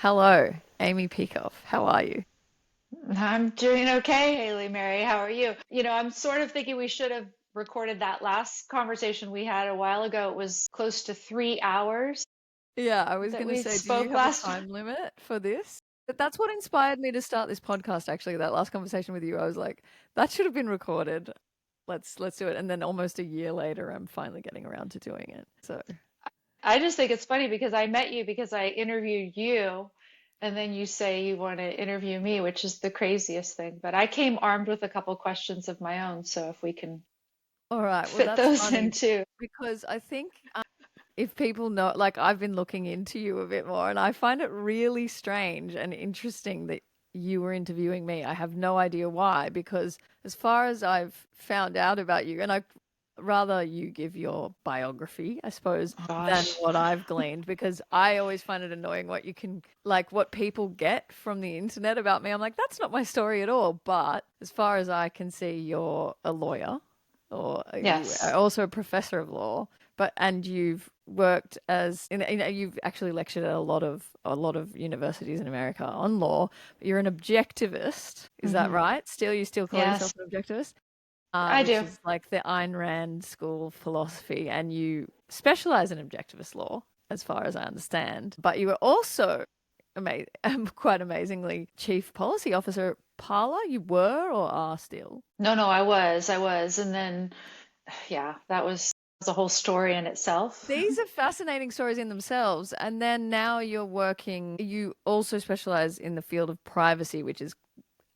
Hello, Amy Peikoff. How are you? I'm doing okay, Hayley Mary. How are you? I'm sort of thinking we should have recorded that last conversation we had a while ago. It was close to 3 hours Yeah, I was that going to we say, do you spoke have a last. time limit for this? But that's what inspired me to start this podcast, actually. That last conversation with you, I was like, that should have been recorded. Let's do it. And then almost a year later, I'm finally getting around to doing it. So, I just think it's funny because I met you because I interviewed you, and then you say you want to interview me, which is the craziest thing. But I came armed with a couple questions of my own, so if we can all right. Well, fit that's those funny in too. because I think if people know, like, I've been looking into you a bit more, and I find it really strange and interesting that you were interviewing me. I have no idea why, because as far as I've found out about you, and I rather you give your biography, I suppose, Oh, than gosh. what I've gleaned, because I always find it annoying what you can, like, what people get from the internet about me. I'm like, that's not my story at all. But as far as I can see, you're a lawyer, or you are Yes. also a professor of law, but and you've worked as you've actually lectured at a lot of universities in America on law. But you're an objectivist, is that Hmm. right? You still call yourself Yes, an objectivist? I Which do. is like the Ayn Rand school of philosophy, and you specialize in objectivist law, as far as I understand. But you were also quite amazingly chief policy officer at Parlor. You were or are still? No, no, I was, and then yeah, that was a whole story in itself. These are fascinating stories in themselves. And then now you also specialize in the field of privacy, which has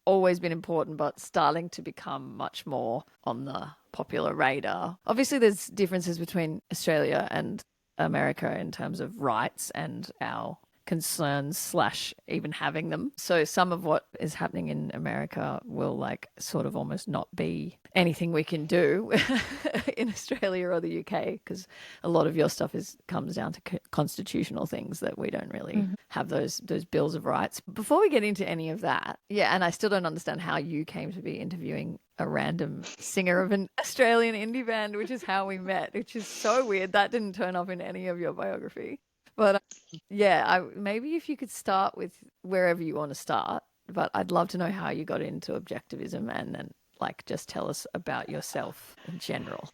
always been important, but starting to become much more on the popular radar. Obviously, there's differences between Australia and America in terms of rights and our concerns slash even having them. So some of what is happening in America will like sort of almost not be anything we can do in Australia or the UK, because a lot of your stuff is comes down to constitutional things that we don't really Mhm. have those bills of rights. Before we get into any of that, yeah, and I still don't understand how you came to be interviewing a random singer of an Australian indie band, which is how we met, which is so weird. That didn't turn up in any of your biography. But yeah, maybe if you could start with wherever you want to start, but I'd love to know how you got into objectivism and then like just tell us about yourself in general.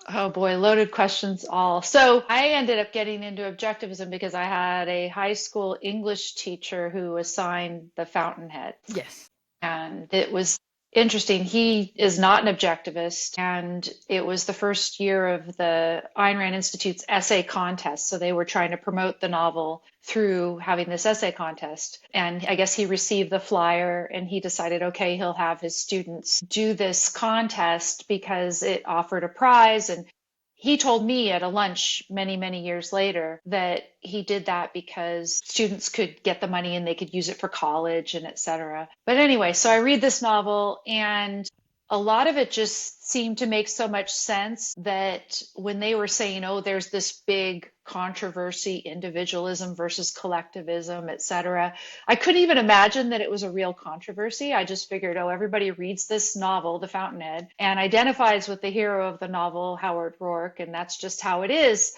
Oh boy, loaded questions all. So I ended up getting into objectivism because I had a high school English teacher who assigned the Fountainhead. Yes. And it was interesting. He is not an objectivist, and it was the first year of the Ayn Rand Institute's essay contest. So they were trying to promote the novel through having this essay contest. And I guess he received the flyer and he decided, okay, he'll have his students do this contest because it offered a prize. And he told me at a lunch many, many years later that he did that because students could get the money and they could use it for college and et cetera. But anyway, so I read this novel and a lot of it just seemed to make so much sense that when they were saying, oh, there's this big controversy, individualism versus collectivism, et cetera, I couldn't even imagine that it was a real controversy. I just figured, oh, everybody reads this novel, The Fountainhead, and identifies with the hero of the novel, Howard Rourke, and that's just how it is.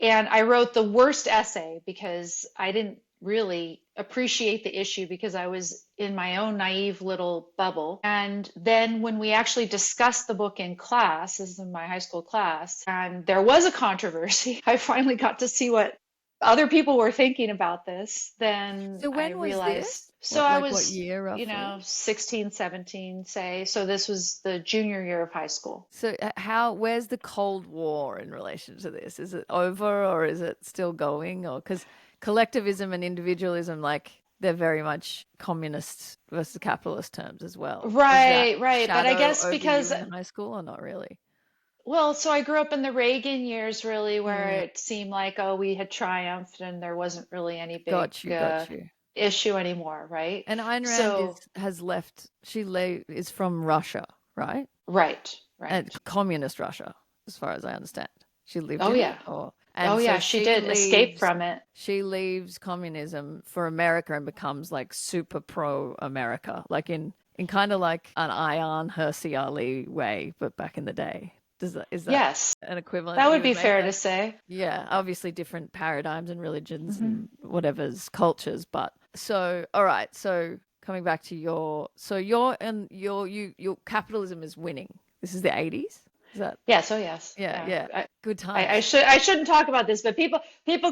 And I wrote the worst essay because I didn't really appreciate the issue because I was in my own naive little bubble. And then when we actually discussed the book in class, this is in my high school class, and there was a controversy, I finally got to see what other people were thinking about this. Then So I when was realized, this? so What I like what was, year roughly? 16, 17, say. So this was the junior year of high school. So how where's the Cold War in relation to this? Is it over or is it still going? Or because collectivism and individualism, like they're very much communist versus capitalist terms as well. Was that Right, right. But I shadow guess over you because in high school or not really? well, so I grew up in the Reagan years, really, where Mm, it seemed like, oh, we had triumphed and there wasn't really any big got you. issue anymore, right? And Ayn Rand So, has left. Is from Russia, right? right, And right. communist Russia, as far as I understand. She lived Oh, in it, yeah. or Oh, and so yeah, she did escape from it. she leaves communism for America and becomes like super pro America, like in kind of like an Ion Hersey Ali way, but back in the day. Is that Yes, an equivalent that that would you be would make? fair to say. Yeah, obviously different paradigms and religions Hmm. and whatever's cultures, but so all right, so coming back to your capitalism is winning. This is the 80s. Is that Yes, oh yes, yeah, yeah. yeah. Good I times. shouldn't talk about this, but people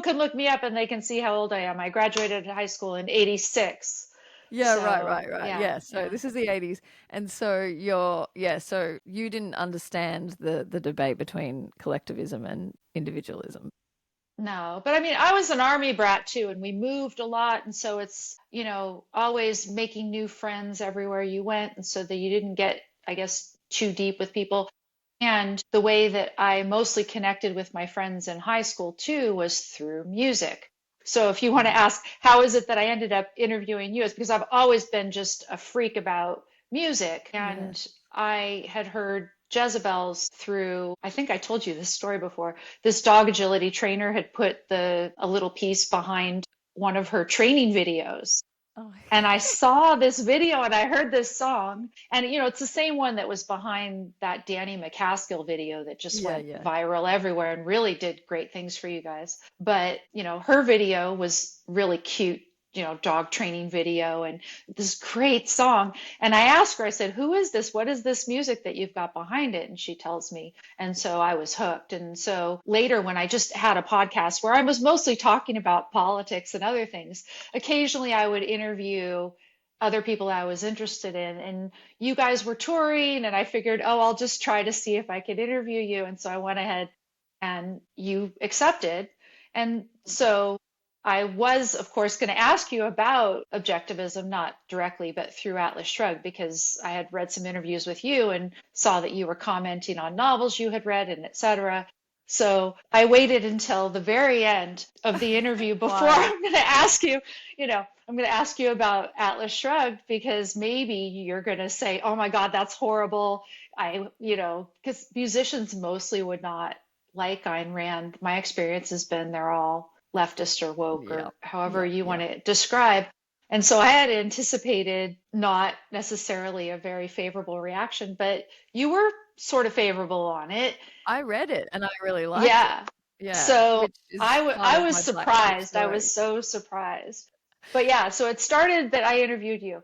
can look me up and they can see how old I am. I graduated high school in '86, Yeah, right, so right, right. yeah, Yeah, so yeah. this is the 80s. And so so you didn't understand the debate between collectivism and individualism. No, but I mean, I was an army brat too, and we moved a lot, and so it's, always making new friends everywhere you went, and so that you didn't get, I guess, too deep with people. And the way that I mostly connected with my friends in high school too was through music. So if you want to Mm. ask, how is it that I ended up interviewing you? It's because I've always been just a freak about music. Yeah. And I had heard Jezebels through, I think I told you this story before. This dog agility trainer had put a little piece behind one of her training videos. Oh, And I saw this video and I heard this song. And, it's the same one that was behind that Danny McCaskill video that just yeah, went yeah. viral everywhere and really did great things for you guys. But, her video was really cute, dog training video and this great song. And I asked her, I said, who is this? What is this music that you've got behind it? And she tells me. And so I was hooked. And so later, when I just had a podcast where I was mostly talking about politics and other things, occasionally I would interview other people I was interested in. And you guys were touring, and I figured, oh, I'll just try to see if I could interview you. And so I went ahead and you accepted. And so I was, of course, going to ask you about objectivism, not directly, but through Atlas Shrugged, because I had read some interviews with you and saw that you were commenting on novels you had read and et cetera. So I waited until the very end of the interview before Why? I'm going to ask you, I'm going to ask you about Atlas Shrugged because maybe you're going to say, oh my God, that's horrible. Because musicians mostly would not like Ayn Rand. My experience has been they're all leftist or woke Yeah. or however Yeah, you want yeah. to describe. And so I had anticipated not necessarily a very favorable reaction, but you were sort of favorable on it. I read it and I really liked it. Yeah. Yeah, So which is part I of was my black sheep surprised. I was story. so surprised. But yeah, so it started that I interviewed you.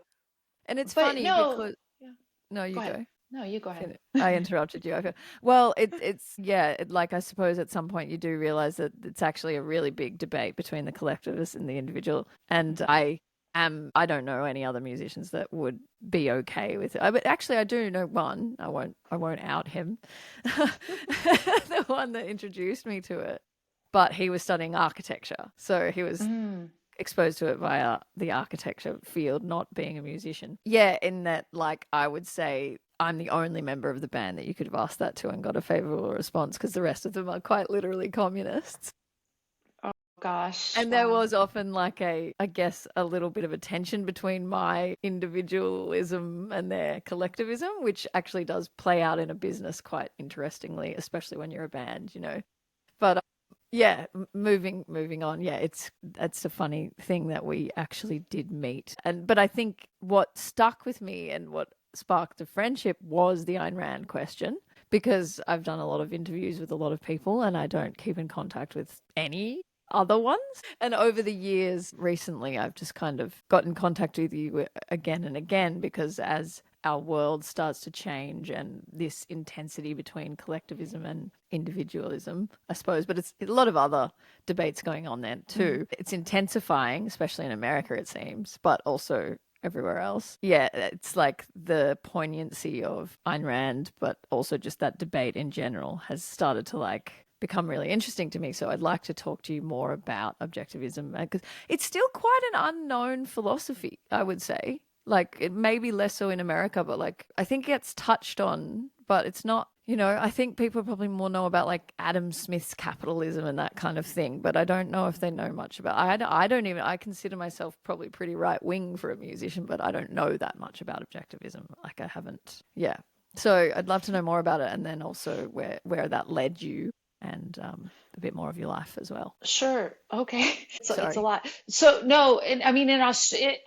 And it's But funny no, because yeah, no, you go ahead. go. No, you go ahead. I interrupted you. Okay. Well, it's yeah, like I suppose at some point you do realize that it's actually a really big debate between the collectivist and the individual. And I don't know any other musicians that would be okay with it. But actually I do know one. I won't out him. The one that introduced me to it. But he was studying architecture. So he was Mm. exposed to it via the architecture field, not being a musician. Yeah, in that, like, I would say I'm the only member of the band that you could have asked that to and got a favorable response because the rest of them are quite literally communists. Oh gosh, And there wow. was often like I guess, a little bit of a tension between my individualism and their collectivism, which actually does play out in a business quite interestingly, especially when you're a band. But yeah, moving on. Yeah, that's a funny thing that we actually did meet. But I think what stuck with me and what sparked a friendship was the Ayn Rand question because I've done a lot of interviews with a lot of people and I don't keep in contact with any other ones. And over the years recently I've just kind of got in contact with you again and again because as our world starts to change and this intensity between collectivism and individualism, I suppose, but it's a lot of other debates going on there Mm. too. It's intensifying, especially in America, it seems, but also everywhere else. Yeah, it's like the poignancy of Ayn Rand, but also just that debate in general has started to like become really interesting to me. So I'd like to talk to you more about objectivism because it's still quite an unknown philosophy, I would say. Like it may be less so in America, but like I think it gets touched on, but it's not, I think people probably more know about like Adam Smith's capitalism and that kind of thing, but I don't know if they know much about I don't even I consider myself probably pretty right wing for a musician, but I don't know that much about objectivism. Like I haven't. Yeah. So I'd love to know more about it and then also where that led you and a bit more of your life as well. Sure. Okay. It's a Sorry. lot. So no, I mean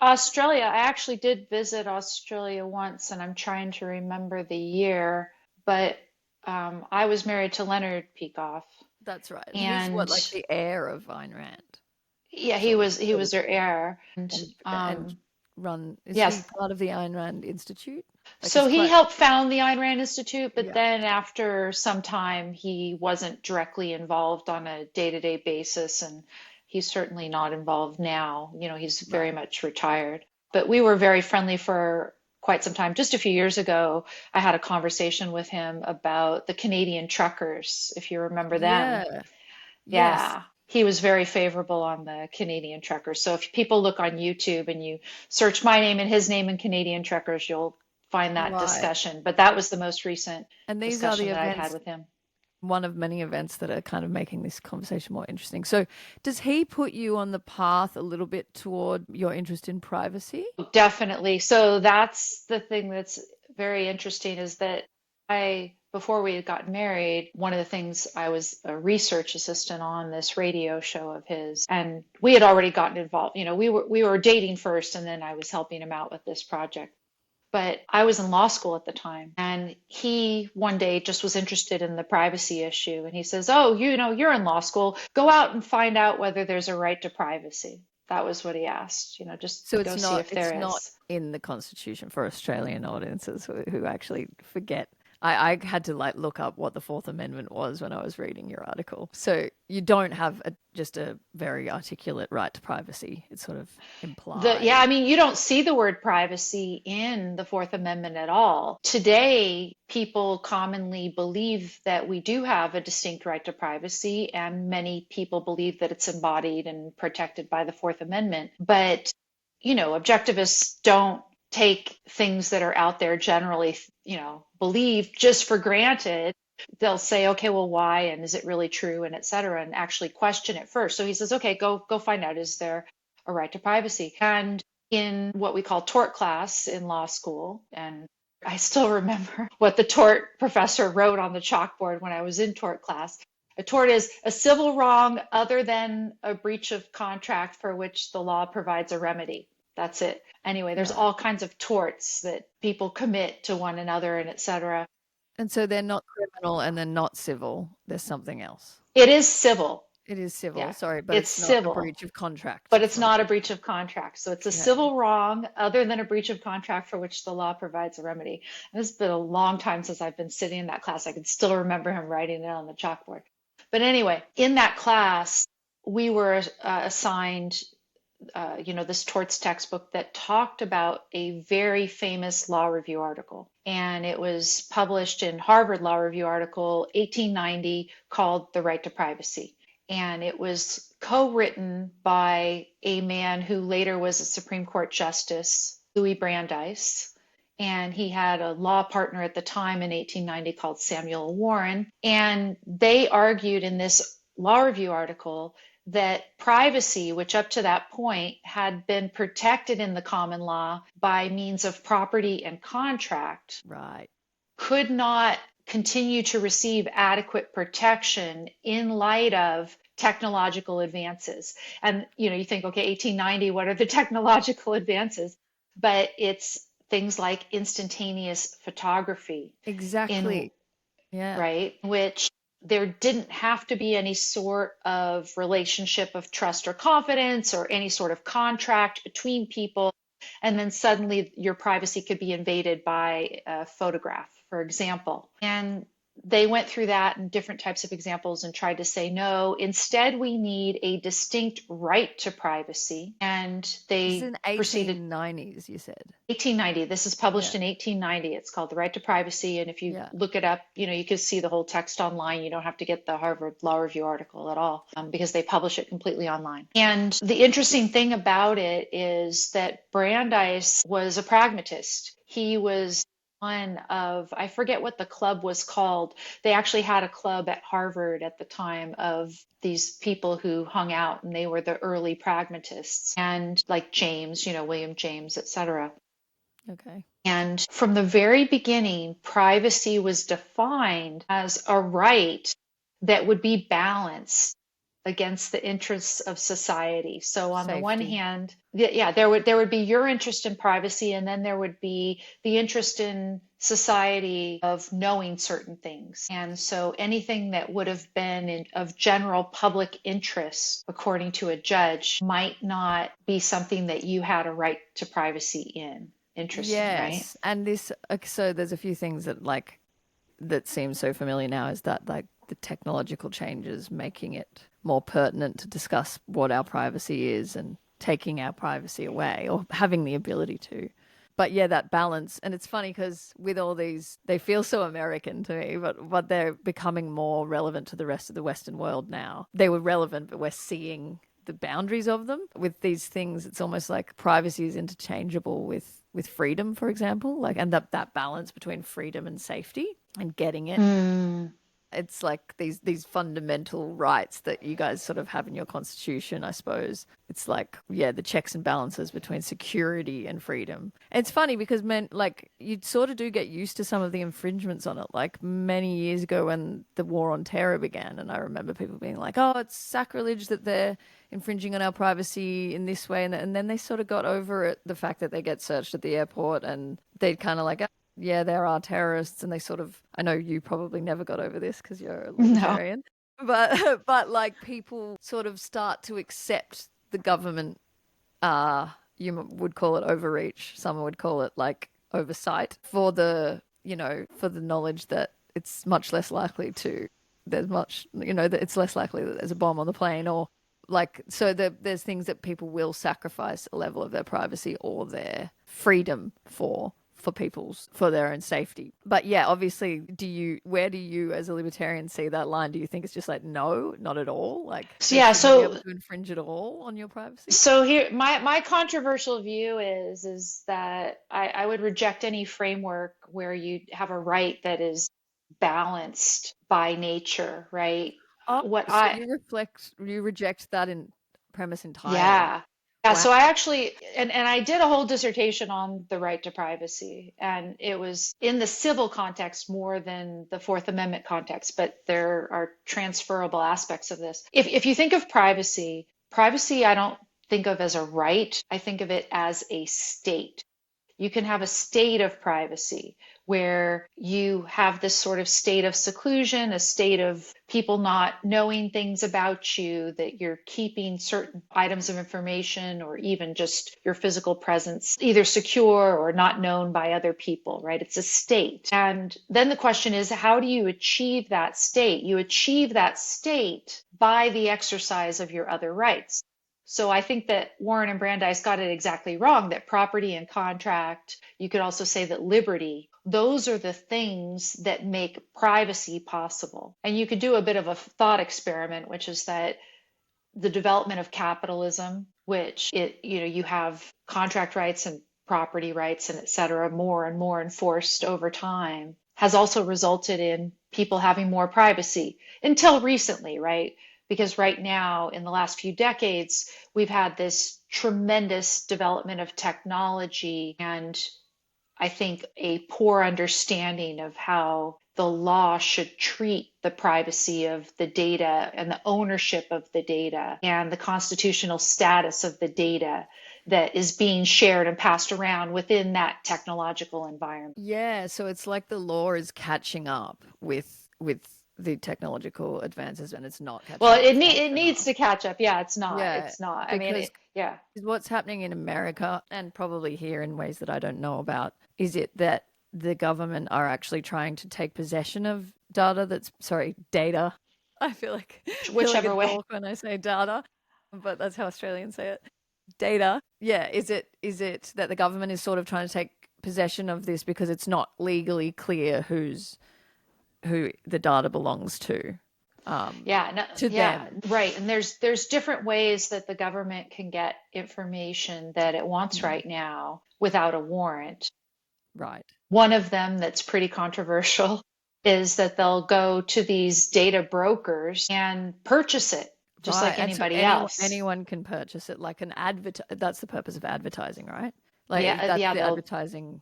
Australia, I actually did visit Australia once, and I'm trying to remember the year, but I was married to Leonard Peikoff, That's right. And he's what, and like the heir of Ayn Rand, yeah, sort of, he so was to her speak. heir. And And is he yes, part of the Ayn Rand Institute? Like so he's he quite, helped found the Ayn Rand Institute, but yeah, then after some time, he wasn't directly involved on a day-to-day basis, and he's certainly not involved now. You know, he's very right. much retired. But we were very friendly for quite some time. Just a few years ago, I had a conversation with him about the Canadian truckers, if you remember them. Yeah. Yes. Yeah, he was very favorable on the Canadian truckers. So if people look on YouTube and you search my name and his name in Canadian truckers, you'll find that Right. discussion. But that was the most recent And these are the discussion that I'd had events, with him. one of many events that are kind of making this conversation more interesting. So, does he put you on the path a little bit toward your interest in privacy? Definitely. So that's the thing that's very interesting is that before we had gotten married, one of the things I was a research assistant on this radio show of his, and we had already gotten involved. You know, we were dating first, and then I was helping him out with this project. But I was in law school at the time, and he one day just was interested in the privacy issue. And he says, "Oh, you know, you're in law school. Go out and find out whether there's a right to privacy." That was what he asked, you know, just So go see if it's there not is. in the Constitution for Australian audiences who actually forget. I had to like look up what the Fourth Amendment was when I was reading your article. So you don't have just a very articulate right to privacy. It's sort of Yeah, I implied. mean, you don't see the word privacy in the Fourth Amendment at all. Today, people commonly believe that we do have a distinct right to privacy, and many people believe that it's embodied and protected by the Fourth Amendment. But, you know, objectivists don't take things that are out there generally, you know, believed just for granted. They'll say, okay, well, why? And is it really true? And et cetera, and actually question it first. So he says, okay, go find out. Is there a right to privacy? And in what we call tort class in law school, and I still remember what the tort professor wrote on the chalkboard when I was in tort class. A tort is a civil wrong other than a breach of contract for which the law provides a remedy. That's it. Anyway, there's Right. all kinds of torts that people commit to one another and et cetera. And so they're not criminal and they're not civil. There's something else. It is civil. It is civil, Yeah, sorry, but it's it's not a civil, breach of contract but it's for not a which. breach of contract. So it's a Okay. civil wrong other than a breach of contract for which the law provides a remedy. And it's been a long time since I've been sitting in that class. I can still remember him writing it on the chalkboard. But anyway, in that class, we were assigned, you know, this torts textbook that talked about a very famous law review article. And it was published in Harvard Law Review article 1890 called The Right to Privacy. And it was co-written by a man who later was a Supreme Court Justice, Louis Brandeis. And he had a law partner at the time in 1890 called Samuel Warren. And they argued in this law review article that privacy, which up to that point had been protected in the common law by means of property and contract, Right. could not continue to receive adequate protection in light of technological advances. And you know, you think, okay, 1890, what are the technological advances? But it's things like instantaneous photography in Exactly. Yeah. right, which there didn't have to be any sort of relationship of trust or confidence or any sort of contract between people. And then suddenly your privacy could be invaded by a photograph, for example. And they went through that in different types of examples and tried to say, no, instead we need a distinct right to privacy. And This is they in proceeded 1890s, you said. 1890. This is published Yeah. in 1890. It's called The Right to Privacy. And if you Yeah. look it up, you know, you can see the whole text online. You don't have to get the Harvard Law Review article at all because they publish it completely online. And the interesting thing about it is that Brandeis was a pragmatist. He was one of, I forget what the club was called. They actually had a club at Harvard at the time of these people who hung out, and they were the early pragmatists, and like James, you know, William James, etc. Okay. And from the very beginning, privacy was defined as a right that would be balanced against the interests of society. So on the one Safety. hand, yeah, there would be your interest in privacy, and then there would be the interest in society of knowing certain things. And so anything that would have been of general public interest, according to a judge, might not be something that you had a right to privacy in. Interesting, right? Yes. And this, so there's a few things that that seem so familiar now is that the technological changes making it more pertinent to discuss what our privacy is and taking our privacy away or having the ability to. But yeah, that balance. And it's funny because with all these, they feel so American to me, but they're becoming more relevant to the rest of the Western world now. They were relevant, but we're seeing the boundaries of them. With these things, it's almost like privacy is interchangeable with freedom, for example, and that balance between freedom and safety and getting it. It's like these fundamental rights that you guys sort of have in your constitution, I suppose. It's like, yeah, the checks and balances between security and freedom. And it's funny because you sort of do get used to some of the infringements on it. Like many years ago when the war on terror began, and I remember people being like, oh, it's sacrilege that they're infringing on our privacy in this way. And then they sort of got over it, the fact that they get searched at the airport and they'd kind of like, yeah, there are terrorists, and they sort of, I know you probably never got over this because you're a No. libertarian, but like people sort of start to accept the government, you would call it overreach, some would call it like oversight for the knowledge that it's much less likely that it's less likely that there's a bomb on the plane or there's things that people will sacrifice a level of their privacy or their freedom for their own safety. But yeah, obviously, where do you as a libertarian see that line? Do you think it's just like, no, not at all? Like, Yeah, so be able to infringe at all on your privacy? So here, my controversial view is that I would reject any framework where you have a right that is balanced by nature, right? Oh, What so I you reject that in premise entirely. Yeah. Yeah, Wow. so I actually and I did a whole dissertation on the right to privacy, and it was in the civil context more than the Fourth Amendment context, but there are transferable aspects of this. If you think of privacy I don't think of as a right, I think of it as a state. You can have a state of privacy where you have this sort of state of seclusion, a state of people not knowing things about you, that you're keeping certain items of information or even just your physical presence either secure or not known by other people, right? It's a state. And then the question is, how do you achieve that state? You achieve that state by the exercise of your other rights. So I think that Warren and Brandeis got it exactly wrong, that property and contract, you could also say that liberty, those are the things that make privacy possible. And you could do a bit of a thought experiment, which is that the development of capitalism, which you have contract rights and property rights and et cetera, more and more enforced over time, has also resulted in people having more privacy until recently, right? Because right now, in the last few decades, we've had this tremendous development of technology and I think a poor understanding of how the law should treat the privacy of the data and the ownership of the data and the constitutional status of the data that is being shared and passed around within that technological environment. Yeah, so it's like the law is catching up with the technological advances, and it's not catching Well, up it fast needs enough. to catch up. Yeah, it's not. Yeah, It's not. I mean, because yeah. what's happening in America and probably here in ways that I don't know about is it that the government are actually trying to take possession of data. I feel like Whichever a way. dork when I say data, but that's how Australians say it. Data. Yeah, is it that the government is sort of trying to take possession of this because it's not legally clear who the data belongs to? Yeah, no, To yeah, them. right. And there's different ways that the government can get information that it wants Mm, right now without a warrant. right. One of them that's pretty controversial is that they'll go to these data brokers and purchase it just Right. like And so anybody else. anyone can purchase it like that's the purpose of advertising, right? Like Yeah, that's yeah, the they'll advertising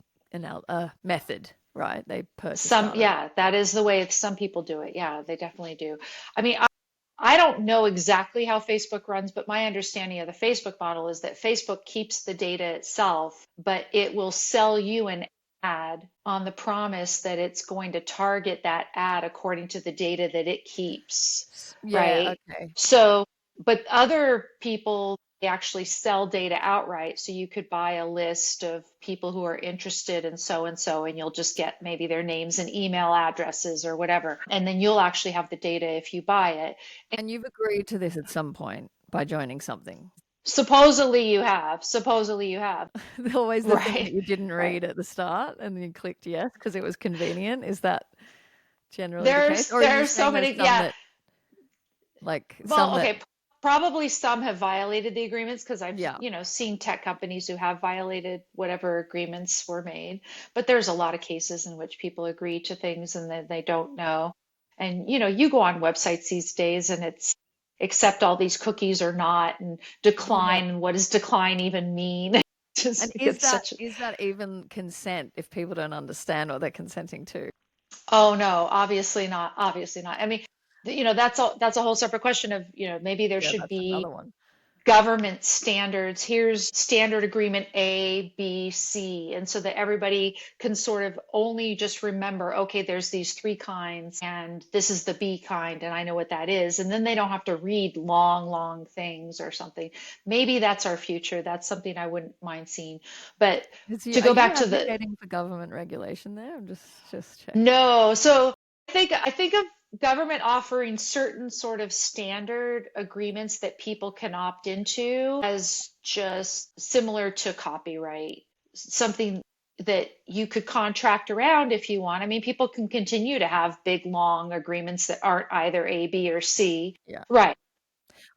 method, right? They purchase some data. yeah, that is the way some people do it. Yeah, they definitely do. I mean, I don't know exactly how Facebook runs, but my understanding of the Facebook model is that Facebook keeps the data itself, but it will sell you an ad on the promise that it's going to target that ad according to the data that it keeps, Yeah, right? okay. So, but other people, they actually sell data outright. So you could buy a list of people who are interested in so and so, and you'll just get maybe their names and email addresses or whatever. And then you'll actually have the data if you buy it. And you've agreed to this at some point by joining something. Supposedly you have. Supposedly you have. Always the thing that Right. you didn't Right. read at the start and then you clicked yes because it was convenient. Is that generally the case? There's Or are you there's so saying there's many, some yeah. that like some Well, that okay, probably some have violated the agreements because I've, yeah. seen tech companies who have violated whatever agreements were made. But there's a lot of cases in which people agree to things and then they don't know. And you go on websites these days and it's accept all these cookies or not, and Yeah. decline. And what does decline even mean? And Just it's such a, is that even consent if people don't understand what they're consenting to? oh no, obviously not. Obviously not. I mean, that's a whole separate question of, maybe there Yeah, should that's be another one. government standards. Here's standard agreement A, B, C. And so that everybody can sort of only just remember, okay, there's these three kinds and this is the B kind and I know what that is. And then they don't have to read long, long things or something. Maybe that's our future. That's something I wouldn't mind seeing. But to Are go you back to the, advocating for government regulation there? I'm just checking. no. So I think of government offering certain sort of standard agreements that people can opt into as just similar to copyright, something that you could contract around if you want. I mean, people can continue to have big, long agreements that aren't either A, B, or C. Yeah. Right.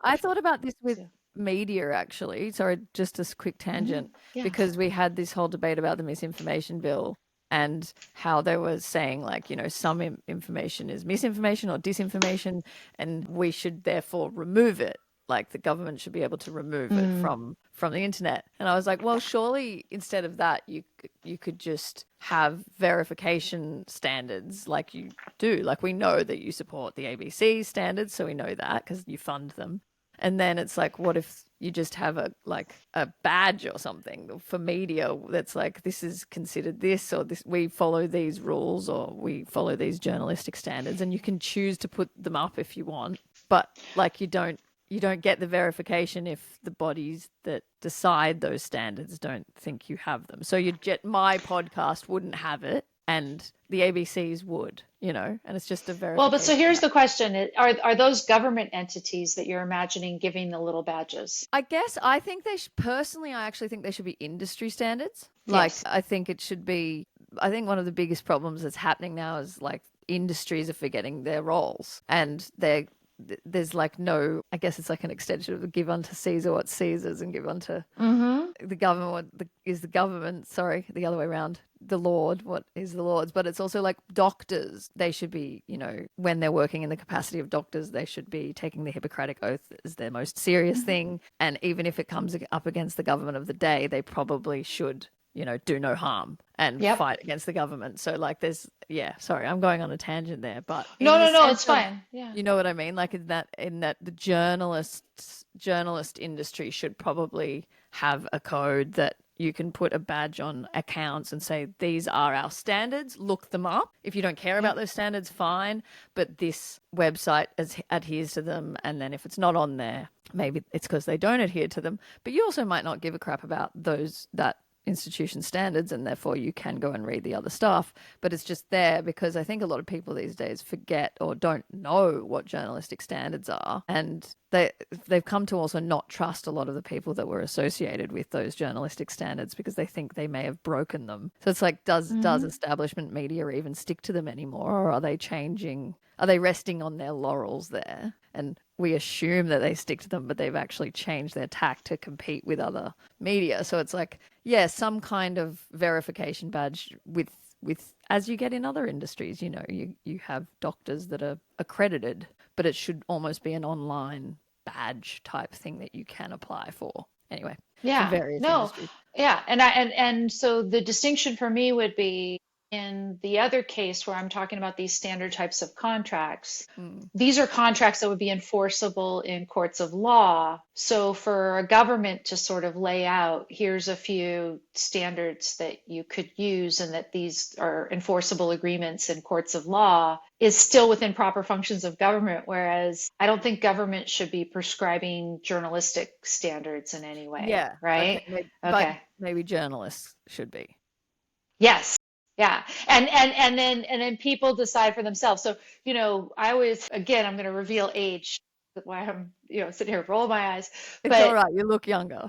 I thought about this with So, media actually. Sorry, just a quick mhm, tangent yeah. because we had this whole debate about the misinformation bill and how they were saying like, some information is misinformation or disinformation and we should therefore remove it. Like the government should be able to remove it Mm, from the internet. And I was like, well, surely instead of that, you could just have verification standards like you do. Like we know that you support the ABC standards, so we know that because you fund them. And then it's like, what if you just have a badge or something for media that's like this is considered this or this we follow these rules or we follow these journalistic standards and you can choose to put them up if you want, but like you don't get the verification if the bodies that decide those standards don't think you have them. So my podcast wouldn't have it and the ABCs would, and it's just a well, but so verification. here's the question. Are those government entities that you're imagining giving the little badges? I guess I think personally, I actually think they should be industry standards. Like, Yes. I think it should be, I think one of the biggest problems that's happening now is like industries are forgetting their roles and there's like no, I guess it's like an extension of give unto Caesar what Caesar's and give unto Mm-hmm. the government what is the government, sorry, the other way around, the Lord what is the Lord's. But it's also like doctors, they should be, when they're working in the capacity of doctors, they should be taking the Hippocratic Oath as their most serious thing. And even if it comes up against the government of the day, they probably should, do no harm and Yep. fight against the government. So like yeah, sorry, I'm going on a tangent there, but No, in the no, no, sense it's of, fine. Yeah. you know what I mean? Like in that the journalist industry should probably have a code that you can put a badge on accounts and say these are our standards, look them up. If you don't care about Yep. those standards, fine, but this website adheres to them, and then if it's not on there, maybe it's because they don't adhere to them. But you also might not give a crap about that institution standards, and therefore you can go and read the other stuff, but it's just there because I think a lot of people these days forget or don't know what journalistic standards are, and they've come to also not trust a lot of the people that were associated with those journalistic standards because they think they may have broken them. So it's like, does Hmm. establishment media even stick to them anymore, or are they changing? Are they resting on their laurels there? And we assume that they stick to them, but they've actually changed their tack to compete with other media. So it's like, yeah, some kind of verification badge with as you get in other industries, you have doctors that are accredited, but it should almost be an online badge type thing that you can apply for. Anyway, for Yeah. various No. industries. Yeah. And so the distinction for me would be in the other case where I'm talking about these standard types of contracts, Mm. these are contracts that would be enforceable in courts of law. So for a government to sort of lay out, here's a few standards that you could use and that these are enforceable agreements in courts of law is still within proper functions of government. Whereas I don't think government should be prescribing journalistic standards in any way, Yeah. Okay. right? But Okay. maybe journalists should be. Yes. Yeah. And then people decide for themselves. So, I always, again, I'm going to reveal age, why I'm, sitting here rolling my eyes. It's all But right. You look younger.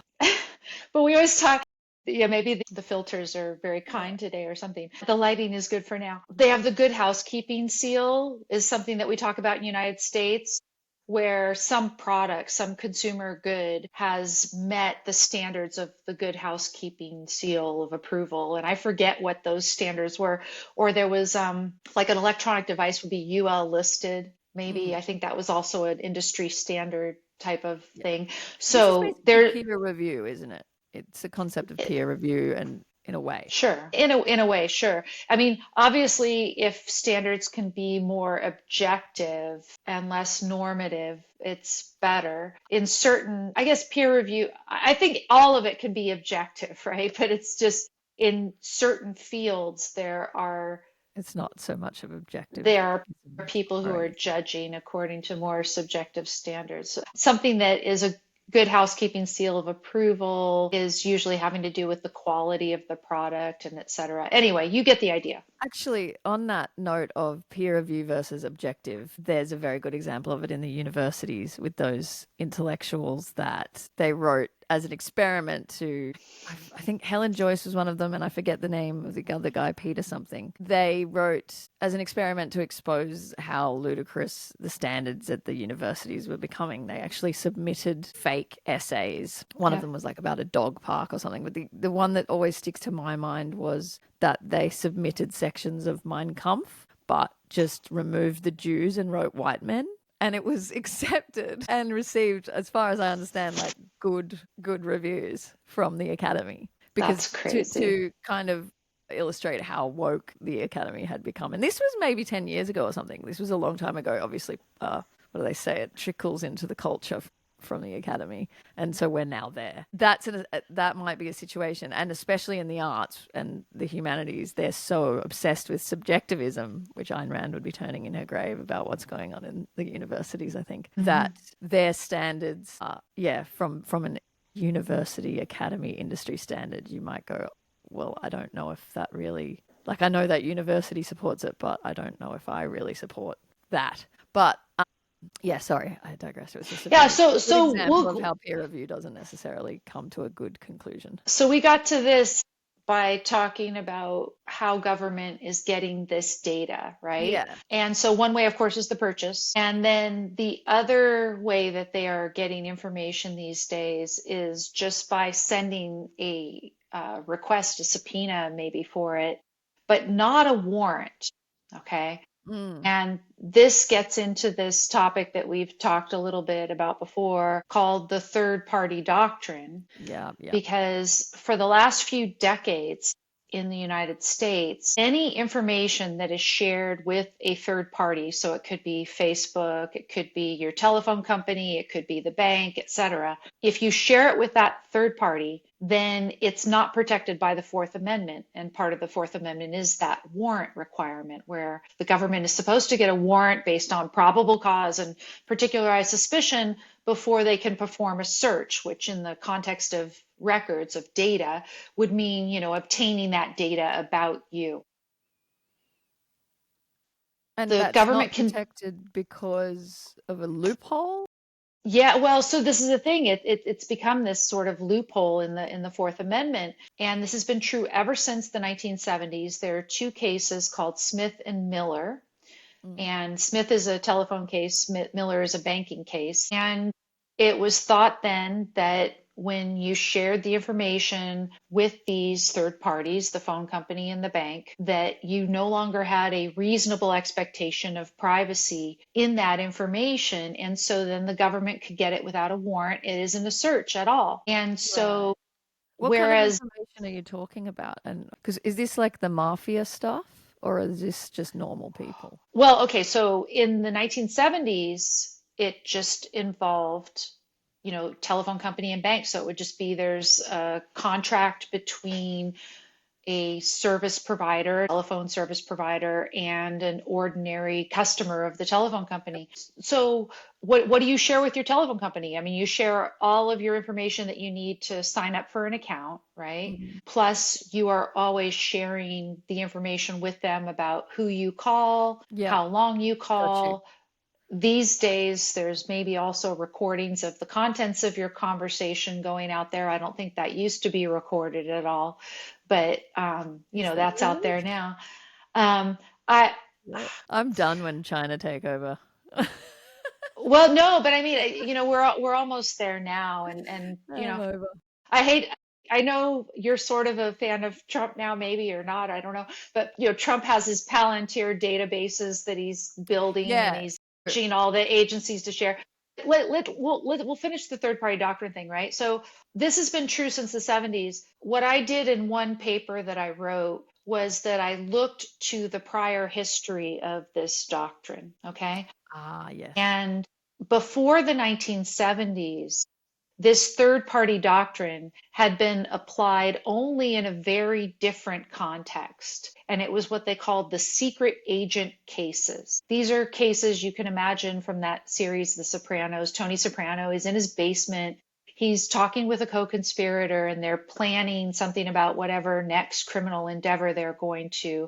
but we always talk, yeah, maybe the filters are very Yeah. kind today or something. The lighting is good for now. They have the good housekeeping seal is something that we talk about in the United States, where some product, some consumer good has met the standards of the good housekeeping seal of approval. And I forget what those standards were. Or there was like an electronic device would be UL listed. Maybe Mm. I think that was also an industry standard type of Yeah. thing. This is So basically there, peer review, isn't it? It's a concept of peer review, and in a way. sure. In a way, sure. I mean, obviously, if standards can be more objective and less normative, it's better. In certain, I guess, peer review, I think all of it can be objective, right? But it's just in certain fields, It's not so much of objective, there are people who are right? judging according to more subjective standards. Something that is a good housekeeping seal of approval is usually having to do with the quality of the product and et cetera. Anyway, you get the idea. Actually, on that note of peer review versus objective, there's a very good example of it in the universities with those intellectuals that they wrote as an experiment to, I think Helen Joyce was one of them, and I forget the name of the other guy, Peter something. They wrote as an experiment to expose how ludicrous the standards at the universities were becoming. They actually submitted fake essays. One of Yeah. them was like about a dog park or something, but the one that always sticks to my mind was that they submitted sections of Mein Kampf, but just removed the Jews and wrote white men. And it was accepted and received, as far as I understand, like good reviews from the Academy. Because That's crazy. to kind of illustrate how woke the Academy had become. And this was maybe 10 years ago or something. This was a long time ago. Obviously, what do they say? It trickles into the culture from the Academy, and so we're now there. That might be a situation, and especially in the arts and the humanities, they're so obsessed with subjectivism, which Ayn Rand would be turning in her grave about what's going on in the universities. I think that their standards are, from an university, academy, industry standard, you might go, well, I don't know if that really, like, I know that university supports it, but I don't know if I really support that. But yeah, sorry, I digress. It was just a Yeah, very so good so example of we'll how peer review doesn't necessarily come to a good conclusion. so we got to this by talking about how government is getting this data, right? Yeah. And so one way, of course, is the purchase. And then the other way that they are getting information these days is just by sending a request, a subpoena maybe for it, but not a warrant. Okay. Mm. And this gets into this topic that we've talked a little bit about before called the third party doctrine, Yeah. Yeah. because for the last few decades in the United States, any information that is shared with a third party, so it could be Facebook, it could be your telephone company, it could be the bank, etc. If you share it with that third party, then it's not protected by the Fourth Amendment. And part of the Fourth Amendment is that warrant requirement, where the government is supposed to get a warrant based on probable cause and particularized suspicion before they can perform a search, which in the context of records of data would mean, obtaining that data about you. And The that's government not can, protected because of a loophole. yeah, well, so this is the thing. It's become this sort of loophole in the Fourth Amendment, and this has been true ever since the 1970s. There are two cases called Smith and Miller, Mm. and Smith is a telephone case, Miller is a banking case. And it was thought then that when you shared the information with these third parties, the phone company and the bank, that you no longer had a reasonable expectation of privacy in that information. And so then the government could get it without a warrant. It isn't a search at all. And Right. so, What kind of whereas information are you talking about? And because is this like the mafia stuff? or is this just normal people? Well, okay, so in the 1970s, it just involved, telephone company and bank. So it would just be there's a contract between a service provider, telephone service provider, and an ordinary customer of the telephone company. So what do you share with your telephone company? I mean, you share all of your information that you need to sign up for an account, right? Mhm. Plus, you are always sharing the information with them about who you call, Yeah, how long you got you. call. These days, there's maybe also recordings of the contents of your conversation going out there. I don't think that used to be recorded at all, but Is that that's out really? there now. Um, I Yeah. I'm done when China take over. well, no, but I mean, we're almost there now, and I'm over. I hate. I know you're sort of a fan of Trump now, maybe or not, I don't know. But Trump has his Palantir databases that he's building, and Yeah. he's pushing all the agencies to share. We'll finish the third party doctrine thing, right? So this has been true since the 70s. What I did in one paper that I wrote was that I looked to the prior history of this doctrine, okay? Ah, yes. And before the 1970s, this third party doctrine had been applied only in a very different context. And it was what they called the secret agent cases. These are cases you can imagine from that series, The Sopranos. Tony Soprano is in his basement. He's talking with a co conspirator, and they're planning something about whatever next criminal endeavor they're going to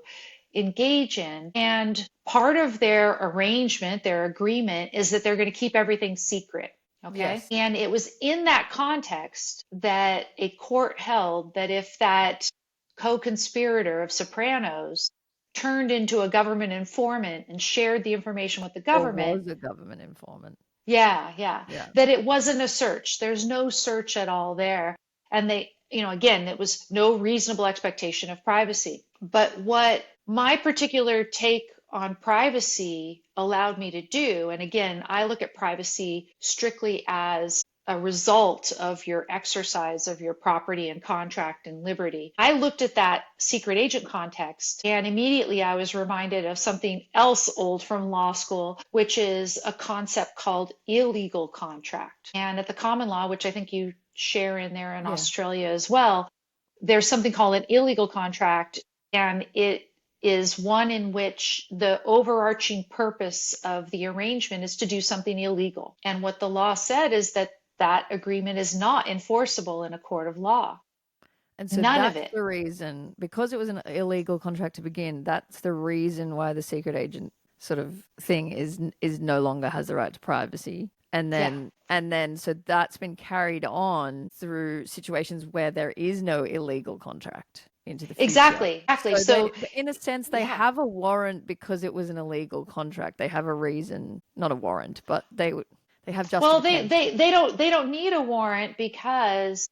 engage in. And part of their arrangement, their agreement, is that they're going to keep everything secret. Okay. Yes. And it was in that context that a court held that if that co conspirator of Sopranos turned into a government informant and shared the information with the Or government, was a government informant. yeah, Yeah. that it wasn't a search. There's no search at all there. And they, again, it was no reasonable expectation of privacy. But what my particular take on privacy allowed me to do, and again, I look at privacy strictly as a result of your exercise of your property and contract and liberty. I looked at that secret agent context, and immediately I was reminded of something else old from law school, which is a concept called illegal contract. And at the common law, which I think you share in there in Yeah. Australia as well, there's something called an illegal contract, and it is one in which the overarching purpose of the arrangement is to do something illegal. And what the law said is that that agreement is not enforceable in a court of law. And so None of that's it. the reason, because it was an illegal contract to begin, that's the reason why the secret agent sort of thing is no longer has the right to privacy. And Yeah. then so that's been carried on through situations where there is no illegal contract into the future. Exactly. So So, in a sense, they yeah. have a warrant because it was an illegal contract. They have a reason, not a warrant, but they have Well, justification. they don't need a warrant because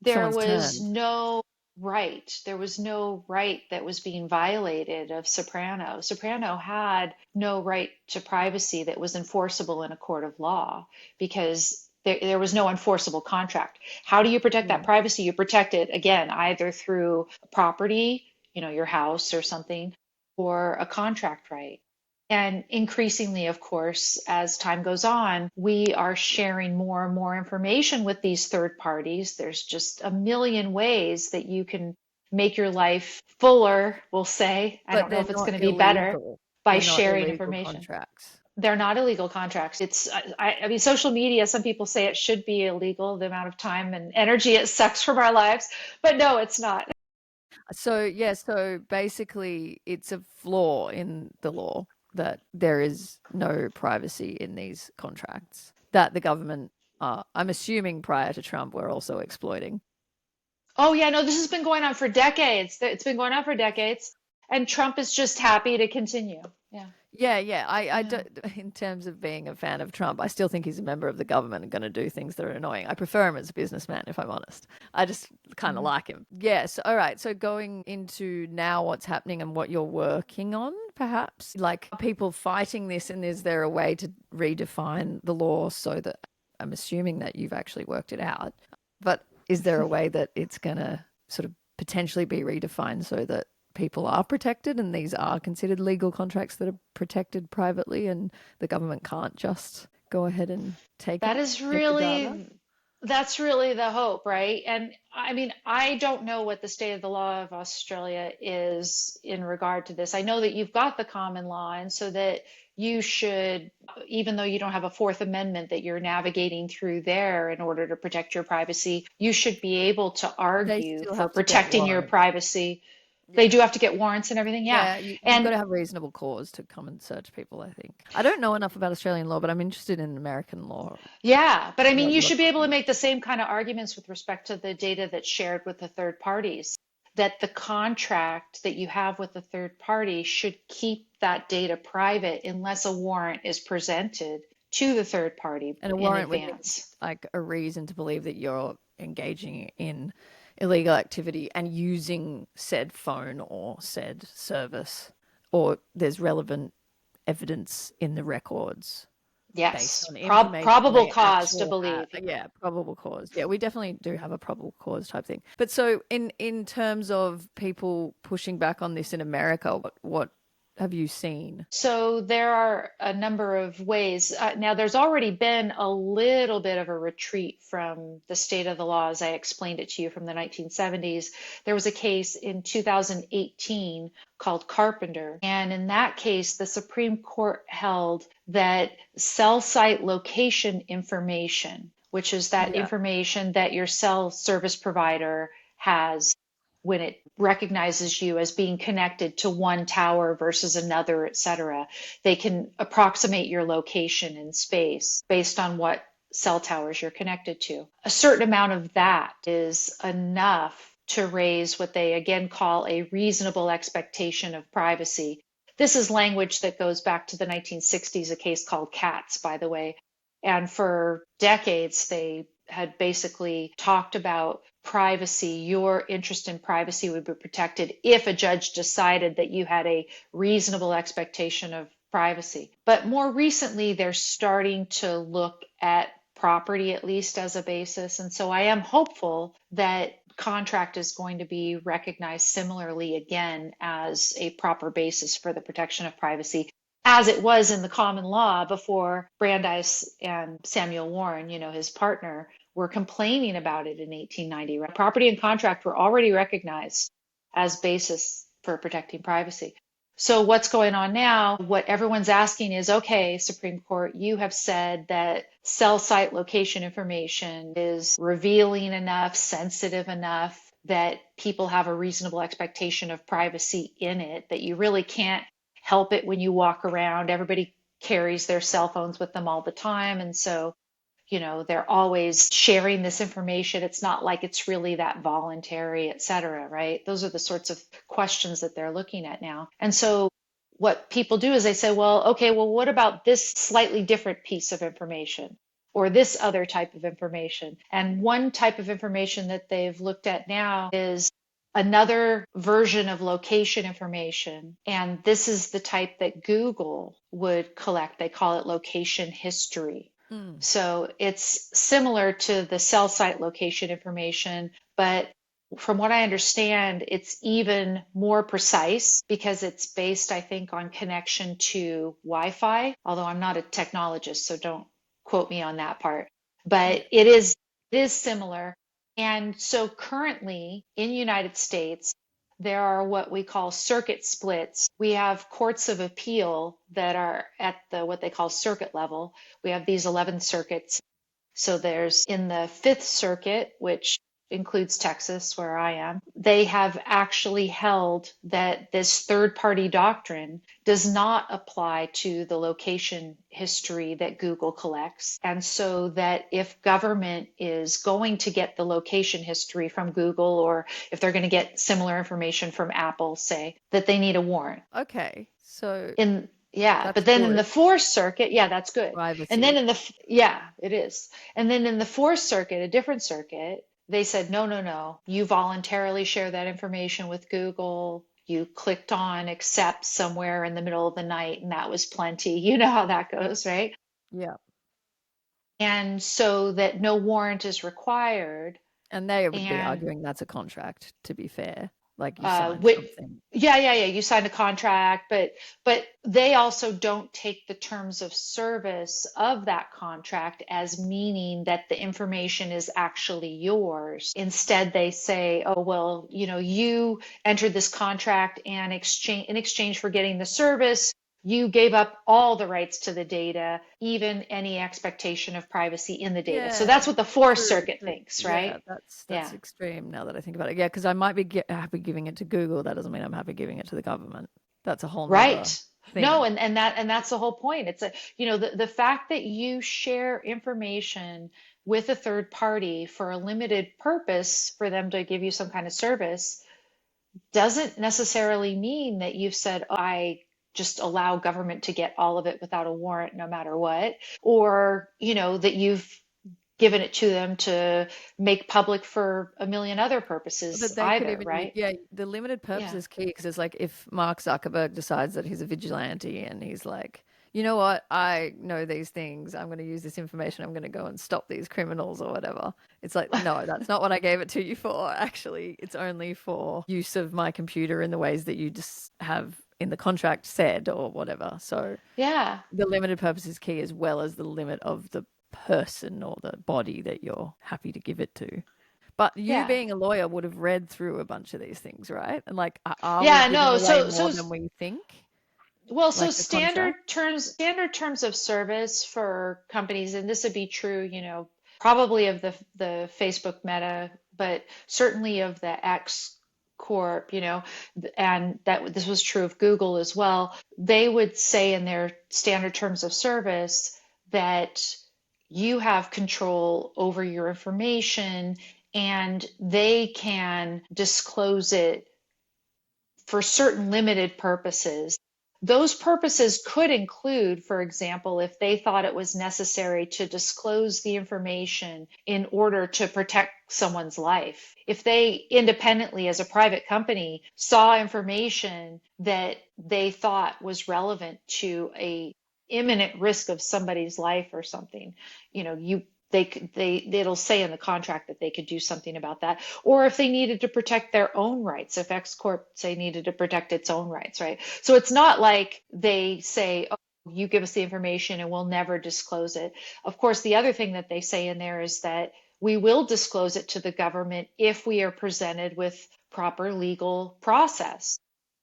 there Someone's was turned. no right. There was no right that was being violated of Soprano. Soprano had no right to privacy that was enforceable in a court of law because there was no enforceable contract. How do you protect that Yeah. privacy? You protect it again, either through property, your house or something, or a contract right. And increasingly, of course, as time goes on, we are sharing more and more information with these third parties. There's just a million ways that you can make your life fuller, we'll say. I But don't know they're if it's not going to be better illegal. by They're not sharing illegal information. contracts. They're not illegal contracts. I mean, social media, some people say it should be illegal, the amount of time and energy it sucks from our lives. But no, it's not. So, yeah, so basically it's a flaw in the law that there is no privacy in these contracts that the government, I'm assuming prior to Trump, were also exploiting. Oh, yeah, no, this has been going on for decades. It's been going on for decades. And Trump is just happy to continue. Yeah. Yeah. I Yeah. don't, in terms of being a fan of Trump, I still think he's a member of the government and going to do things that are annoying. I prefer him as a businessman, if I'm honest. I just kind of Mhm. like him. Yes. All right. So going into now what's happening and what you're working on, perhaps like people fighting this, and is there a way to redefine the law so that I'm assuming that you've actually worked it out, but is there a way that it's going to sort of potentially be redefined so that people are protected and these are considered legal contracts that are protected privately and the government can't just go ahead and take That it, is take the data? that's really the hope, right? And I mean, I don't know what the state of the law of Australia is in regard to this. I know that you've got the common law, and so that you should, even though you don't have a Fourth Amendment that you're navigating through there in order to protect your privacy, you should be able to They argue still for have to get protecting your warrants. privacy. They Yeah. do have to get warrants and everything, yeah. Yeah, you've got And to have reasonable cause to come and search people, I think. I don't know enough about Australian law, but I'm interested in American law, yeah, but I mean, what you you're should be able talking to about. make the same kind of arguments with respect to the data that's shared with the third parties, that the contract that you have with the third party should keep that data private unless a warrant is presented to the third party And a in warrant would need advance. like a reason to believe that you're engaging in illegal activity and using said phone or said service, or there's relevant evidence in the records based Yes, on information probable they cause to actually have. believe. Yeah, probable cause. Yeah, we definitely do have a probable cause type thing. But so in terms of people pushing back on this in America, what have you seen? So there are a number of ways. Now, there's already been a little bit of a retreat from the state of the law, as I explained it to you from the 1970s. There was a case in 2018 called Carpenter. And in that case, the Supreme Court held that cell site location information, which is that Yeah. information that your cell service provider has when it recognizes you as being connected to one tower versus another, et cetera. They can approximate your location in space based on what cell towers you're connected to. A certain amount of that is enough to raise what they again call a reasonable expectation of privacy. This is language that goes back to the 1960s, a case called Katz, by the way. And for decades, they had basically talked about privacy. Your interest in privacy would be protected if a judge decided that you had a reasonable expectation of privacy. But more recently, they're starting to look at property at least as a basis. And so I am hopeful that contract is going to be recognized similarly again as a proper basis for the protection of privacy, as it was in the common law before Brandeis and Samuel Warren, his partner, were complaining about it in 1890. Right? Property and contract were already recognized as basis for protecting privacy. So what's going on now? What everyone's asking is, okay, Supreme Court, you have said that cell site location information is revealing enough, sensitive enough that people have a reasonable expectation of privacy in it, that you really can't help it when you walk around. Everybody carries their cell phones with them all the time. And so, they're always sharing this information. It's not like it's really that voluntary, et cetera, right? Those are the sorts of questions that they're looking at now. And so what people do is they say, well, okay, well, what about this slightly different piece of information or this other type of information? And one type of information that they've looked at now is another version of location information. And this is the type that Google would collect. They call it location history. Mm. So it's similar to the cell site location information, but from what I understand, it's even more precise because it's based, I think, on connection to Wi-Fi, although I'm not a technologist, so don't quote me on that part. Yeah. But it is similar. And so currently in the United States, there are what we call circuit splits. We have courts of appeal that are at the what they call circuit level. We have these 11 circuits. So there's in the Fifth Circuit, which includes Texas, where I am, they have actually held that this third party doctrine does not apply to the location history that Google collects. And so that if government is going to get the location history from Google, or if they're going to get similar information from Apple, say, that they need a warrant. Okay. So Yeah, that's but then in the good. Fourth Circuit, yeah, that's good. And then Privacy. yeah, it is. And then in the Fourth Circuit, a different circuit, they said, no, no, no, you voluntarily share that information with Google. You clicked on accept somewhere in the middle of the night, and that was plenty. You know how that goes, right? Yeah. And so that no warrant is required. And they would be And arguing that's a contract, to be fair. Like you signed Which, something. yeah. You signed a contract, but they also don't take the terms of service of that contract as meaning that the information is actually yours. Instead, they say, oh, well, you entered this contract and in exchange for getting the service, you gave up all the rights to the data, even any expectation of privacy in the data. So Yeah, that's what the Fourth true, Circuit true. thinks, Yeah, right? that's Yeah. extreme now that I think about it. Yeah, because I might be happy giving it to Google. That doesn't mean I'm happy giving it to the government. That's a whole nother Right. No, thing. and that's the whole point. It's the fact that you share information with a third party for a limited purpose for them to give you some kind of service doesn't necessarily mean that you've said, "Oh, I just allow government to get all of it without a warrant no matter what," or, that you've given it to them to make public for a million other purposes But they could either, even use, right? yeah, the limited purpose Yeah. is key because it's like if Mark Zuckerberg decides that he's a vigilante and he's like, you know what, I know these things, I'm going to use this information, I'm going to go and stop these criminals or whatever. It's like, no, that's not what I gave it to you for. Actually, it's only for use of my computer in the ways that you just have in the contract said or whatever. So Yeah. the limited purpose is key as well as the limit of the person or the body that you're happy to give it to. But you Yeah. being a lawyer would have read through a bunch of these things, right? And like, are we Yeah, giving no. away So more than we think? well, so Like the contract? standard terms of service for companies, and this would be true, probably of the Facebook Meta, but certainly of the X Corp, and that this was true of Google as well. They would say in their standard terms of service that you have control over your information and they can disclose it for certain limited purposes. Those purposes could include, for example, if they thought it was necessary to disclose the information in order to protect someone's life. If they independently, as a private company, saw information that they thought was relevant to a imminent risk of somebody's life or something, you it'll say in the contract that they could do something about that, or if they needed to protect their own rights, if X Corp say needed to protect its own rights, right? So it's not like they say, oh, you give us the information and we'll never disclose it. Of course, the other thing that they say in there is that we will disclose it to the government if we are presented with proper legal process,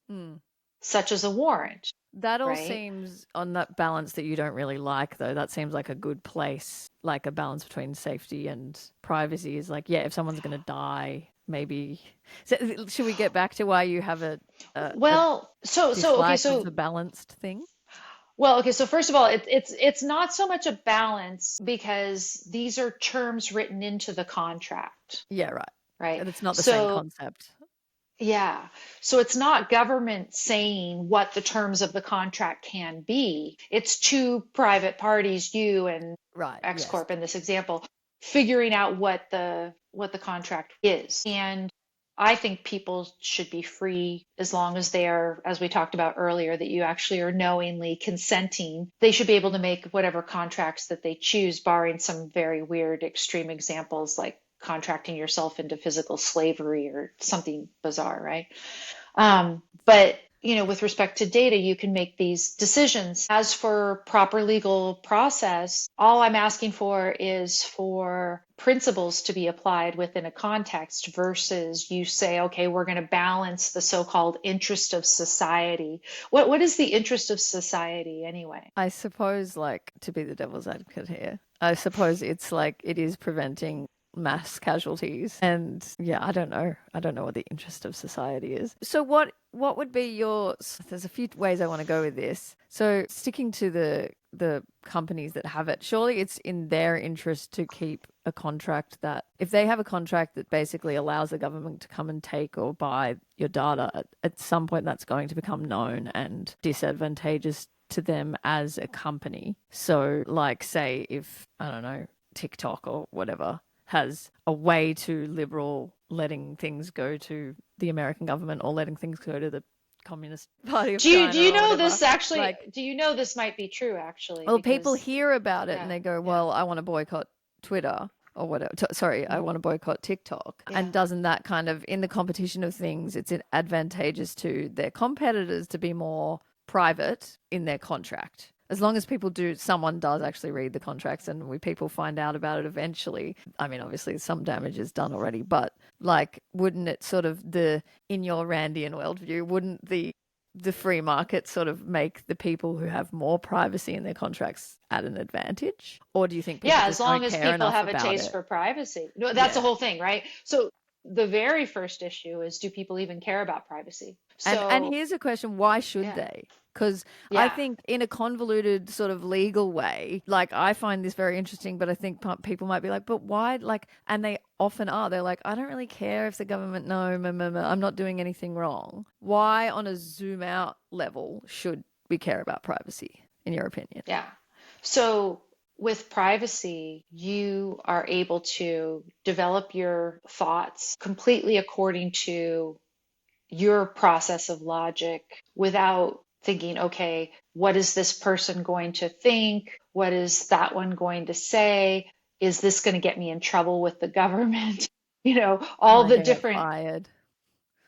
Hmm. such as a warrant, That all right? seems on that balance that you don't really like, though. That seems like a good place, like a balance between safety and privacy is like, yeah, if someone's going to die, maybe. So, should we get back to why you have a Well, okay, dislike of the balanced thing? So first of all, it's not so much a balance because these are terms written into the contract, Yeah, right. right? And it's not the same So concept. yeah, so it's not government saying what the terms of the contract can be. It's two private parties, you and Right, X yes. Corp in this example, figuring out what the contract is. And I think people should be free as long as they are, as we talked about earlier, that you actually are knowingly consenting. They should be able to make whatever contracts that they choose, barring some very weird extreme examples like contracting yourself into physical slavery or something bizarre, right? But with respect to data, you can make these decisions. As for proper legal process, all I'm asking for is for principles to be applied within a context versus you say, okay, we're going to balance the so-called interest of society. What is the interest of society anyway? I suppose, like, to be the devil's advocate here, I suppose it's like it is preventing mass casualties. And yeah, I don't know. I don't know what the interest of society is. So what would be your, there's a few ways I want to go with this. So sticking to the companies that have it, surely it's in their interest to keep a contract that, if they have a contract that basically allows the government to come and take or buy your data, at some point that's going to become known and disadvantageous to them as a company. So like, say if, I don't know, TikTok or whatever has a way too liberal letting things go to the American government or letting things go to the Communist Party of Do China you or know whatever. this actually? Like, Do you know this might be true actually? well, people Because hear about it and yeah, they go, yeah. well, I want to boycott Twitter. or whatever. Sorry, I want to boycott TikTok. Yeah. And doesn't that kind of, in the competition of things, it's advantageous to their competitors to be more private in their contract. As long as someone does actually read the contracts and people find out about it eventually. I mean, obviously some damage is done already, but like, wouldn't it sort of in your Randian worldview, wouldn't the free market sort of make the people who have more privacy in their contracts at an advantage? Or do you think people As just long don't as care people enough have a about taste it? for privacy. No, that's the whole thing, right? So the very first issue is, do people even care about privacy? And here's a question, why should they? Because I think in a convoluted sort of legal way, like, I find this very interesting, but I think people might be like, but why? Like, and they often are. They're like, I don't really care if the government know, I'm not doing anything wrong. Why, on a zoom out level, should we care about privacy, in your opinion? Yeah. So with privacy, you are able to develop your thoughts completely according to your process of logic without thinking, okay, what is this person going to think? What is that one going to say? Is this going to get me in trouble with the government? Am All I the going to get different, fired?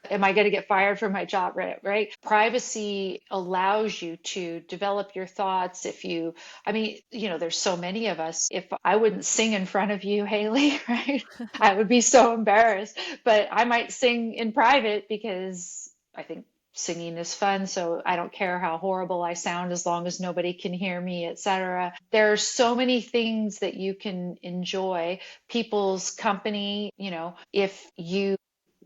am I going to get fired from my job? Right. Privacy allows you to develop your thoughts. I mean, there's so many of us. If I wouldn't sing in front of you, Hayley, right? I would be so embarrassed, but I might sing in private because I think singing is fun. So I don't care how horrible I sound as long as nobody can hear me, etc. There are so many things that you can enjoy. People's company, if you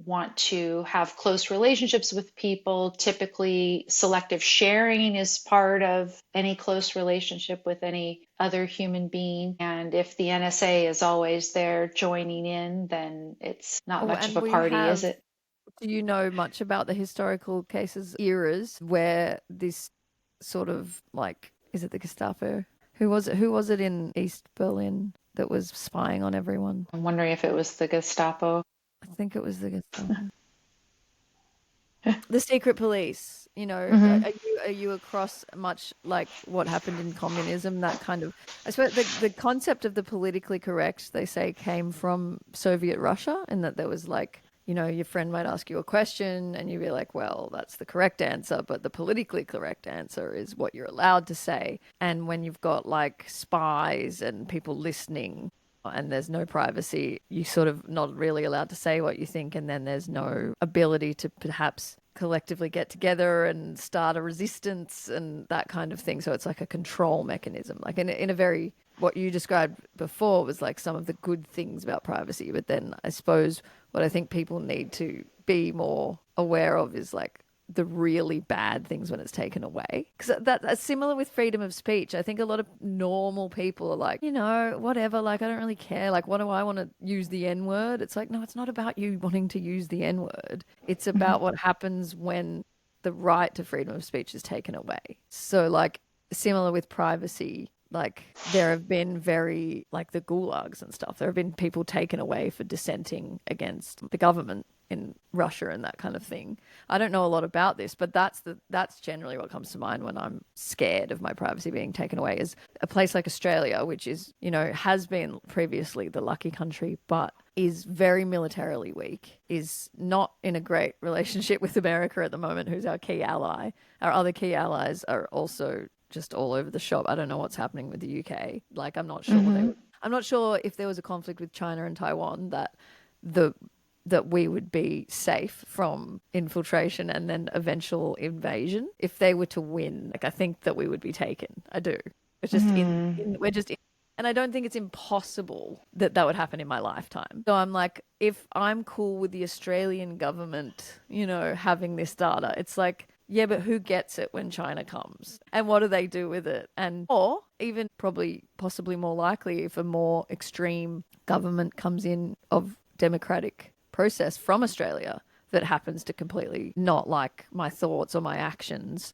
want to have close relationships with people. Typically, selective sharing is part of any close relationship with any other human being. And if the NSA is always there joining in, then it's not much of And a party, is it? do you know much about the historical cases, eras where this sort of, like, is it the Gestapo? Who was it? Who was it in East Berlin that was spying on everyone? I'm wondering if it was the Gestapo. I think it was the Gestapo. The secret police, Hmm. are you across much like what happened in communism? That kind of, I suppose the concept of the politically correct, they say, came from Soviet Russia, and that there was like, your friend might ask you a question and you'd be like, well, that's the correct answer, but the politically correct answer is what you're allowed to say. And when you've got like spies and people listening, and there's no privacy, you sort of not really allowed to say what you think, and then there's no ability to perhaps collectively get together and start a resistance and that kind of thing. So it's like a control mechanism, like in a very, what you described before was like some of the good things about privacy. But then I suppose what I think people need to be more aware of is like the really bad things when it's taken away. Because that's similar with freedom of speech. I think a lot of normal people are like, whatever, like, I don't really care. Like, what do I want to use the N word? It's like, no, it's not about you wanting to use the N word. It's about what happens when the right to freedom of speech is taken away. So, like, similar with privacy, like, there have been like the gulags and stuff. There have been people taken away for dissenting against the government in Russia and that kind of thing. I don't know a lot about this, but that's generally what comes to mind when I'm scared of my privacy being taken away, is a place like Australia, which is, has been previously the lucky country, but is very militarily weak, is not in a great relationship with America at the moment, who's our key ally. Our other key allies are also just all over the shop. I don't know what's happening with the UK. Like, I'm not sure I'm not sure if there was a conflict with China and Taiwan that we would be safe from infiltration and then eventual invasion. If they were to win, like, I think that we would be taken. I do. It's just we're just in, and I don't think it's impossible that that would happen in my lifetime. So I'm like, if I'm cool with the Australian government, having this data, it's like, yeah, but who gets it when China comes? And what do they do with it? And, or even probably possibly more likely, if a more extreme government comes in of democratic process from Australia that happens to completely not like my thoughts or my actions,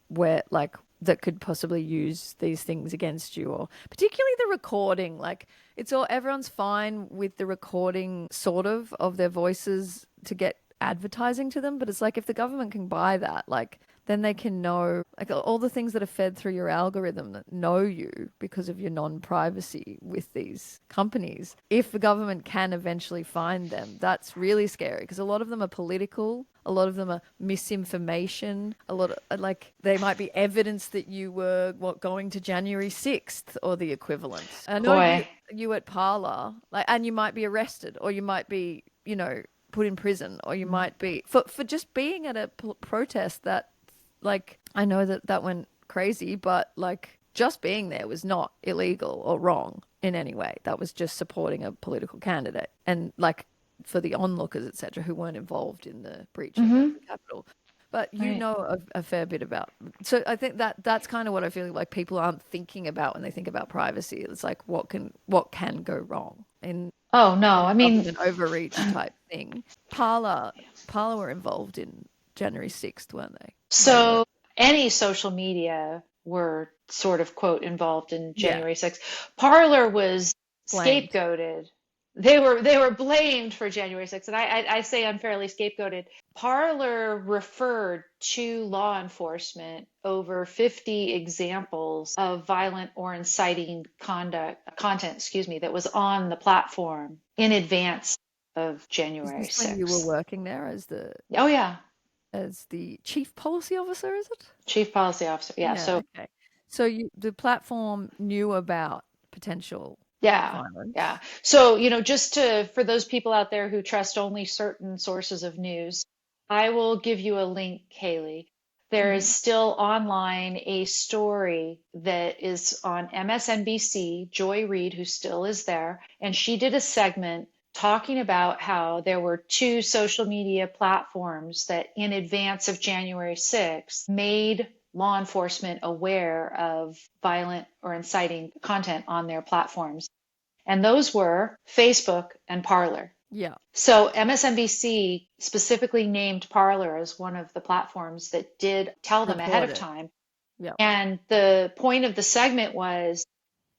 where like that could possibly use these things against you, or particularly the recording. Like, it's all, everyone's fine with the recording sort of their voices to get advertising to them, but it's like, if the government can buy that, like, then they can know, like, all the things that are fed through your algorithm that know you because of your non-privacy with these companies. If the government can eventually find them, that's really scary, because a lot of them are political. A lot of them are misinformation. A lot of, like, they might be evidence that you were going to January 6th or the equivalent. I know Boy. you at Parler, like, and you might be arrested, or you might be, put in prison, or you might be for just being at a protest that, like, I know that went crazy, but, like, just being there was not illegal or wrong in any way. That was just supporting a political candidate. And, like, for the onlookers, etc., who weren't involved in the breaching of the Capitol. But you Right. know a fair bit about. So I think that's kind of what I feel like people aren't thinking about when they think about privacy. It's like, what can go wrong in Oh, no. I a mean, government overreach type thing. Parler were involved in January 6th, weren't they? They were. so any social media were sort of, quote, involved in Yeah, January 6th. Parler was blamed. scapegoated. They were blamed for January 6th, and I say unfairly scapegoated. Parler referred to law enforcement over 50 examples of violent or inciting content, that was on the platform in advance of Is January this when you were 6th. working there Oh yeah, as the chief policy officer, is it? chief policy officer. Yeah, Yeah, so okay. So the platform knew about potential yeah, violence. yeah. So, just for those people out there who trust only certain sources of news, I will give you a link, Haley. There is Hmm. still online a story that is on MSNBC, Joy Reid, who still is there, and she did a segment talking about how there were two social media platforms that in advance of January 6th made law enforcement aware of violent or inciting content on their platforms. And those were Facebook and Parler. Yeah, So MSNBC specifically named Parler as one of the platforms that did tell them ahead report of it. time. Yeah. And the point of the segment was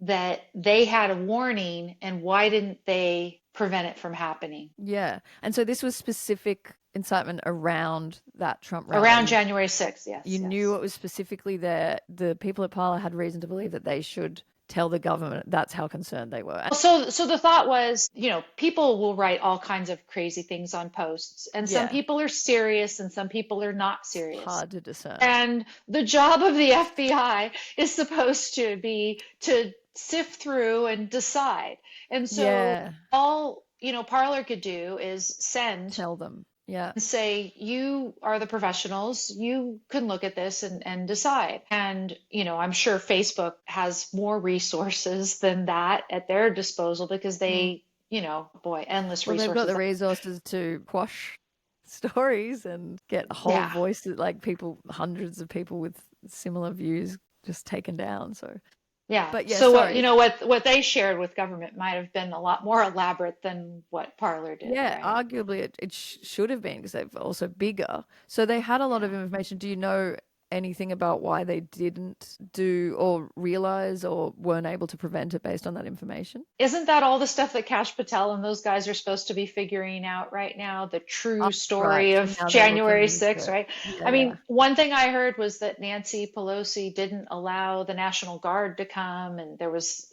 that they had a warning, and why didn't they prevent it from happening? Yeah. And so this was specific incitement around that Trump Around rally. January 6th, You yes, knew yes. it was specifically there. The people at Parler had reason to believe that they should tell the government. That's how concerned they were. So the thought was, people will write all kinds of crazy things on posts, and some Yeah, people are serious and some people are not it's serious. hard to discern. And the job of the FBI is supposed to be to sift through and decide. And so Yeah, all, Parler could do is send tell them. Yeah. and say, you are the professionals, you can look at this and decide. And, I'm sure Facebook has more resources than that at their disposal because Mm. they, boy, endless Well, they've got resources. the resources to quash stories and get whole Yeah. voices, like people, hundreds of people with similar views just taken down. So, Yeah. but yeah, So what, sorry. what they shared with government might have been a lot more elaborate than what Parler did, Yeah, right? arguably it should have been, because they're also bigger. So they had a lot of Yeah. information. Do you know anything about why they didn't do or realize or weren't able to prevent it based on that information? Isn't that all the stuff that Kash Patel and those guys are supposed to be figuring out right now? The Oh, true right. story So of now they're looking January into 6th, it. right? Yeah, I yeah. mean, one thing I heard was that Nancy Pelosi didn't allow the National Guard to come, and there was,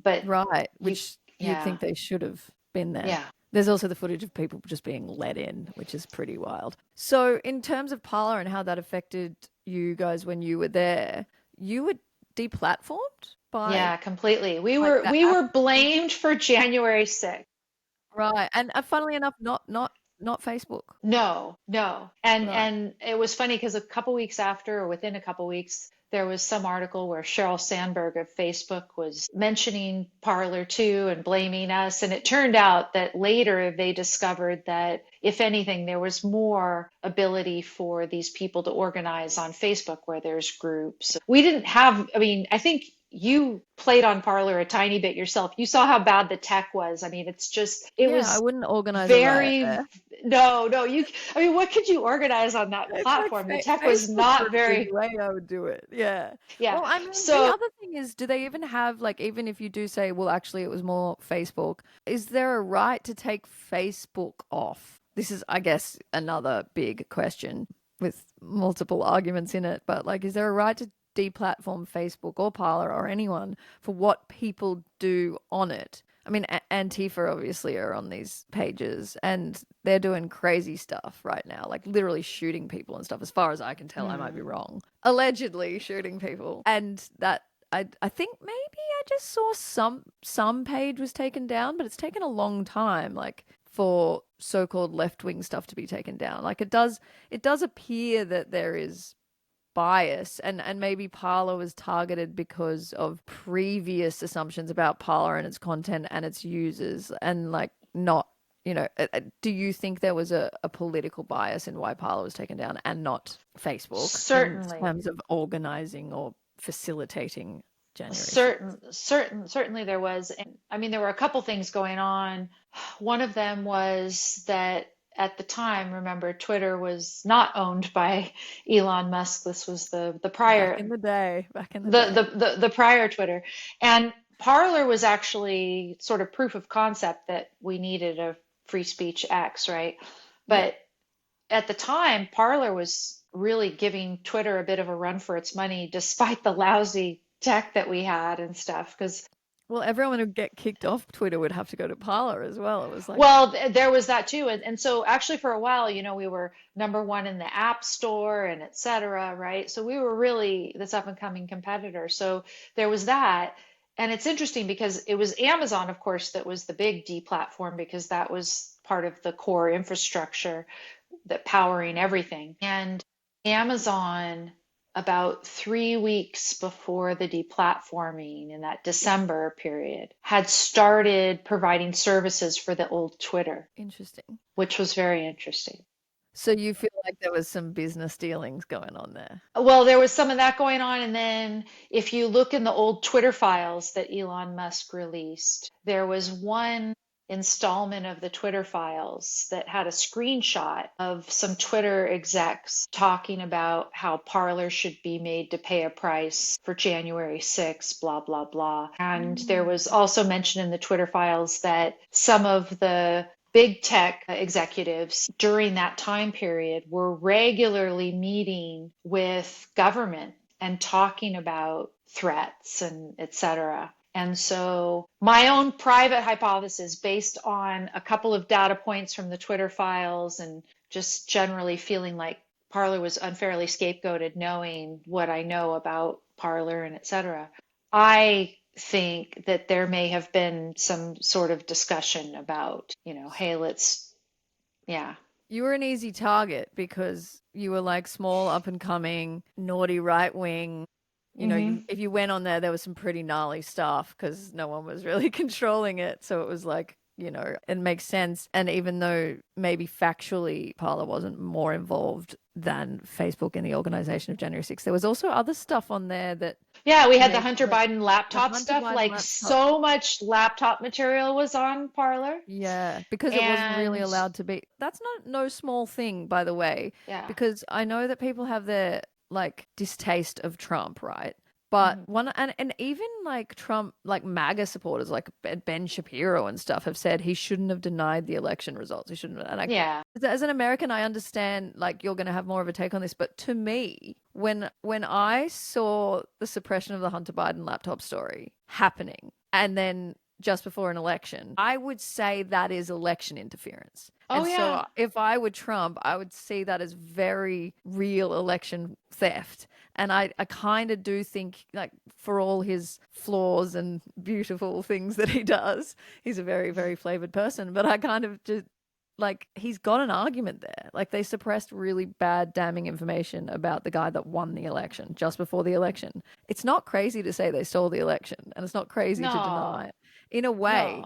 but Right, you, which you'd yeah, think they should have been there. yeah. There's also the footage of people just being let in, which is pretty wild. So, in terms of Parler and how that affected you guys when you were there, you were deplatformed by, Yeah, completely. We like, were the we app, were blamed for January 6th. right? And funnily enough, not Facebook, No, no. And right? and it was funny because a couple weeks after, or within a couple weeks, there was some article where Sheryl Sandberg of Facebook was mentioning Parler too and blaming us. And it turned out that later they discovered that, if anything, there was more ability for these people to organize on Facebook where there's groups. We didn't have, I mean, I think you played on Parler a tiny bit yourself. You saw how bad the tech was. I mean, it Yeah, I was wouldn't organize a riot very, there. no, no, I mean, what could you organize on that It's like platform? The tech was Facebook not group is the very, way I would do it. Yeah. yeah. Well, I mean, the So other thing is, do they even have, like, even if you do say, well, actually, it was more Facebook, is there a right to take Facebook off? This is, I guess, another big question. with multiple arguments in it, but like, is there a right to deplatform Facebook or Parler or anyone for what people do on it? I mean, Antifa obviously are on these pages and they're doing crazy stuff right now, like literally shooting people and stuff. As far as I can tell, I might be wrong. Allegedly shooting people. And that I think maybe I just saw some page was taken down, but it's taken a long time, like for so-called left-wing stuff to be taken down. Like it does appear that there is bias, and maybe Parler was targeted because of previous assumptions about Parler and its content and its users, and like not, do you think there was a political bias in why Parler was taken down and not Facebook Certainly. in terms of organizing or facilitating January 6th? Certainly there was. And I mean, there were a couple things going on. One of them was that at the time, remember, Twitter was not owned by Elon Musk. This was the prior Back in the day. the prior Twitter. And Parler was actually sort of proof of concept that we needed a free speech X, right? But at the time, Parler was really giving Twitter a bit of a run for its money, despite the lousy tech that we had and stuff. Because well, everyone who'd get kicked off Twitter would have to go to Parler as well. It was like, well, there was that too. And so actually for a while, we were #1 in the App Store and et cetera, right? So we were really this up and coming competitor. So there was that. And it's interesting because it was Amazon, of course, that was the big deplatform because that was part of the core infrastructure that powering everything. And Amazon, about 3 weeks before the deplatforming in that December period, had started providing services for the old Twitter. Interesting. Which was very interesting. So you feel like there was some business dealings going on there? Well, there was some of that going on. And then if you look in the old Twitter files that Elon Musk released, there was one installment of the Twitter files that had a screenshot of some Twitter execs talking about how Parler should be made to pay a price for January 6th, blah, blah, blah. And there was also mentioned in the Twitter files that some of the big tech executives during that time period were regularly meeting with government and talking about threats and et cetera. And so my own private hypothesis based on a couple of data points from the Twitter files and just generally feeling like Parler was unfairly scapegoated, knowing what I know about Parler and et cetera, I think that there may have been some sort of discussion about, hey, You were an easy target because you were like small, up and coming, naughty right wing. If you went on there was some pretty gnarly stuff because no one was really controlling it. So it was like, it makes sense. And even though maybe factually Parler wasn't more involved than Facebook in the organization of January 6th, there was also other stuff on there that. Yeah, we had the Hunter Biden laptop stuff. So much laptop material was on Parler. Yeah, because it wasn't really allowed to be. That's no small thing, by the way. Yeah. Because I know that people have their like distaste of Trump, right? But and even like Trump, like MAGA supporters, like Ben Shapiro and stuff, have said he shouldn't have denied the election results. He shouldn't. And as an American, I understand like you're going to have more of a take on this. But to me, when I saw the suppression of the Hunter Biden laptop story happening, and then just before an election, I would say that is election interference. So if I were Trump, I would see that as very real election theft. And I kind of do think, like, for all his flaws and beautiful things that he does, he's a very, very flavored person. But I kind of just, like, he's got an argument there. Like, they suppressed really bad, damning information about the guy that won the election just before the election. It's not crazy to say they stole the election, and it's not crazy to deny it. In a way,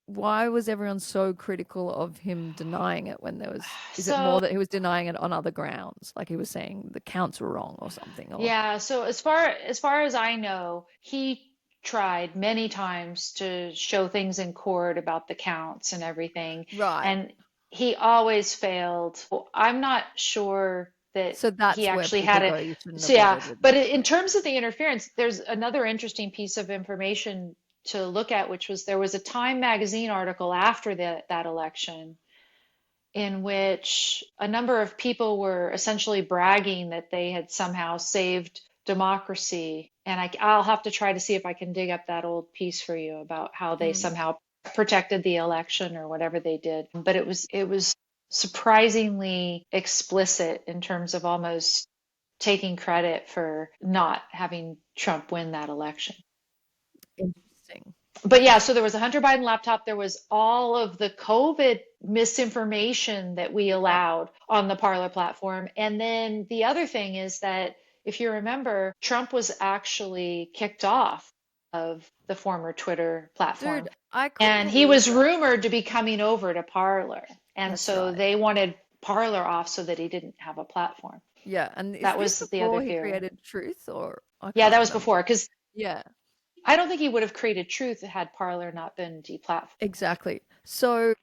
why was everyone so critical of him denying it when there was, is it more that he was denying it on other grounds? Like he was saying the counts were wrong or something? Yeah. So as far as I know, he tried many times to show things in court about the counts and everything. Right. And he always failed. I'm not sure that he actually had it. So but in terms of the interference, there's another interesting piece of information to look at, which was there was a Time magazine article after that election in which a number of people were essentially bragging that they had somehow saved democracy. And I'll have to try to see if I can dig up that old piece for you about how they Mm. somehow protected the election or whatever they did. But it was surprisingly explicit in terms of almost taking credit for not having Trump win that election. Interesting. But yeah, so there was a Hunter Biden laptop. There was all of the COVID misinformation that we Yeah. allowed on the Parler platform. And then the other thing is that if you remember, Trump was actually kicked off of the former Twitter platform. Dude, I couldn't And he believe was that. rumored to be coming over to Parler. And That's so right. they wanted Parler off so that he didn't have a platform. Yeah, and is That this was the other before he theory. created Truth, or I Yeah, can't that was remember? before, because Yeah, I don't think he would have created Truth had Parler not been deplatformed. exactly. So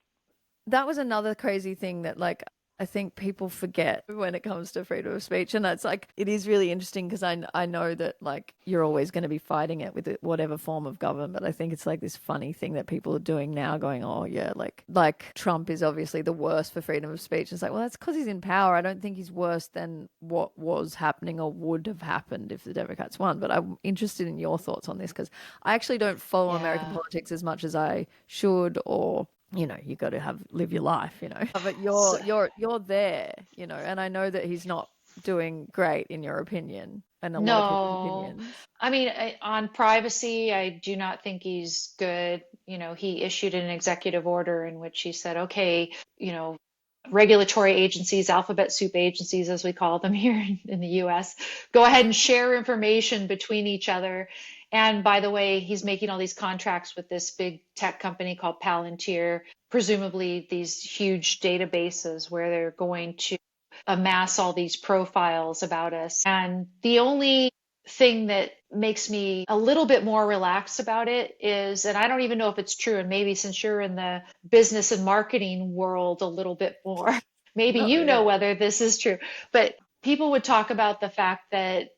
that was another crazy thing that like I think people forget when it comes to freedom of speech, and that's like it is really interesting because I know that like you're always going to be fighting it with whatever form of government, but I think it's like this funny thing that people are doing now, going, oh yeah, like Trump is obviously the worst for freedom of speech. It's like, well, that's because he's in power. I don't think he's worse than what was happening or would have happened if the Democrats won. But I'm interested in your thoughts on this because I actually don't follow American Yeah. politics as much as I should, or you got to live your life. But So, you're there, and I know that he's not doing great in your opinion and a lot of people's no, opinions. I mean, on privacy, I do not think he's good. He issued an executive order in which he said, okay, you know, regulatory agencies, alphabet soup agencies, as we call them here in the US, go ahead and share information between each other. And by the way, he's making all these contracts with this big tech company called Palantir, presumably these huge databases where they're going to amass all these profiles about us. And the only thing that makes me a little bit more relaxed about it is, and I don't even know if it's true, and maybe since you're in the business and marketing world a little bit more, maybe No, you know yeah. whether this is true, but people would talk about the fact that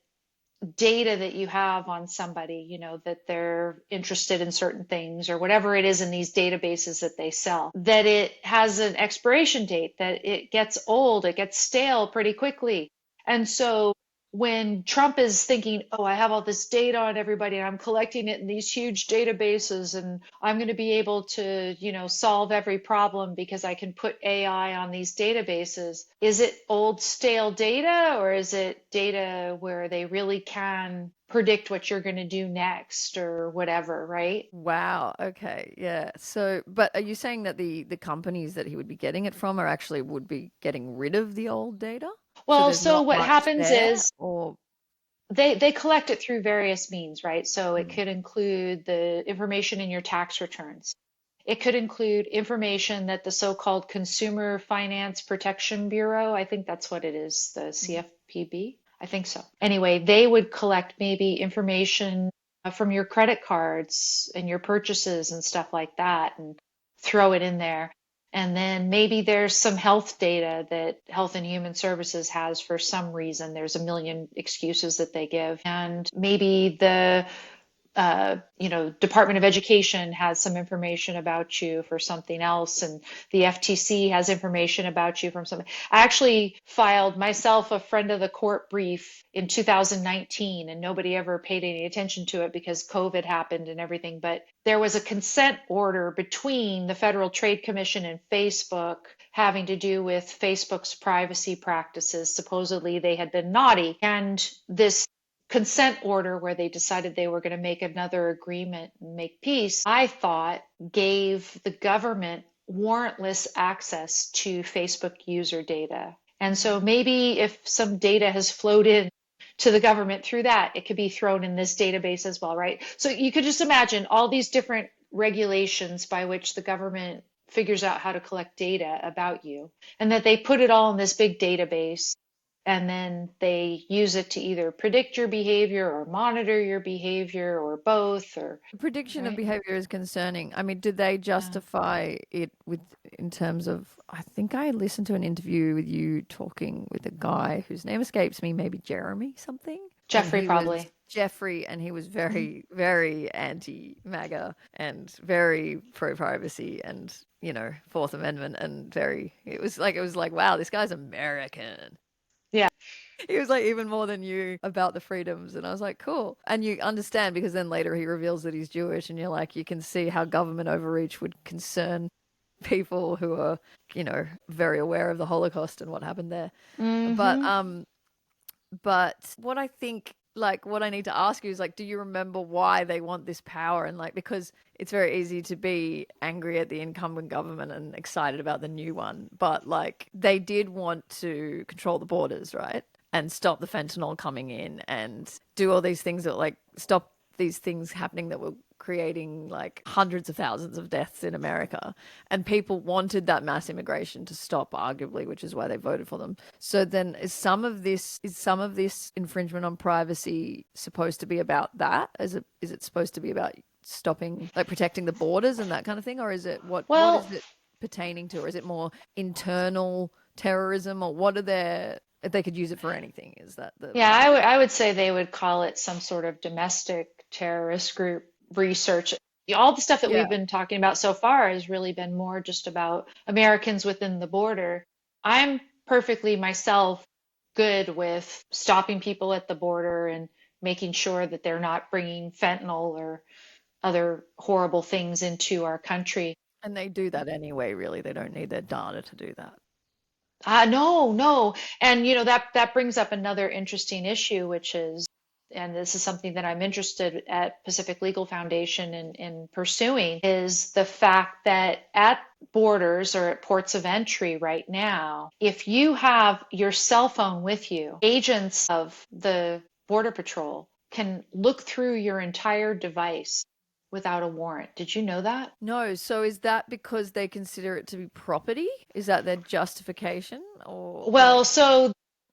data that you have on somebody, that they're interested in certain things or whatever it is in these databases that they sell, that it has an expiration date, that it gets old, it gets stale pretty quickly. And so when Trump is thinking, oh, I have all this data on everybody and I'm collecting it in these huge databases and I'm going to be able to, solve every problem because I can put AI on these databases, is it old, stale data or is it data where they really can predict what you're going to do next or whatever, right? Wow. Okay. Yeah. So, but are you saying that the companies that he would be getting it from are actually would be getting rid of the old data? So Well, there's so not what much happens there, is or they collect it through various means, right? So it mm, could include the information in your tax returns. It could include information that the so-called Consumer Finance Protection Bureau, I think that's what it is, the mm. CFPB. I think so. Anyway, they would collect maybe information from your credit cards and your purchases and stuff like that and throw it in there. And then maybe there's some health data that Health and Human Services has for some reason. There's a million excuses that they give. And maybe the Department of Education has some information about you for something else, and the FTC has information about you from something. I actually filed myself a friend of the court brief in 2019, and nobody ever paid any attention to it because COVID happened and everything. But there was a consent order between the Federal Trade Commission and Facebook having to do with Facebook's privacy practices. Supposedly they had been naughty. And this consent order where they decided they were going to make another agreement and make peace, I thought gave the government warrantless access to Facebook user data. And so maybe if some data has flowed in to the government through that, it could be thrown in this database as well, right? So you could just imagine all these different regulations by which the government figures out how to collect data about you, and that they put it all in this big database, and then they use it to either predict your behavior or monitor your behavior or both, or Prediction of right. behavior is concerning. I mean, did they Yeah. justify it in terms of, I think I listened to an interview with you talking with a guy whose name escapes me, maybe Jeremy something. And Jeffrey he was probably. Jeffrey, and he was very, very anti-MAGA and very pro-privacy and, Fourth Amendment, and it was like, wow, this guy's American. Yeah. He was like even more than you about the freedoms, and I was like, cool. And you understand because then later he reveals that he's Jewish, and you're like, you can see how government overreach would concern people who are, very aware of the Holocaust and what happened there. But but what I think, like, what I need to ask you is, like, do you remember why they want this power? And, like, because it's very easy to be angry at the incumbent government and excited about the new one. But, like, they did want to control the borders, right? And stop the fentanyl coming in and do all these things that, like, stop these things happening that were creating like hundreds of thousands of deaths in America. And people wanted that mass immigration to stop, arguably, which is why they voted for them. So then is some of this infringement on privacy supposed to be about that? Is it supposed to be about stopping, like, protecting the borders and that kind of thing? Or is it what is it pertaining to? Or is it more internal terrorism? Or what are their, if they could use it for anything, is that the... Yeah, I would say they would call it some sort of domestic terrorist group research. All the stuff that we've been talking about so far has really been more just about Americans within the border. I'm perfectly myself good with stopping people at the border and making sure that they're not bringing fentanyl or other horrible things into our country. And they do that anyway, really. They don't need their data to do that. No. And that brings up another interesting issue, which is, and this is something that I'm interested at Pacific Legal Foundation in pursuing, is the fact that at borders or at ports of entry right now, if you have your cell phone with you, agents of the Border Patrol can look through your entire device without a warrant. Did you know that? No. So is that because they consider it to be property? Is that their justification? Or Well, so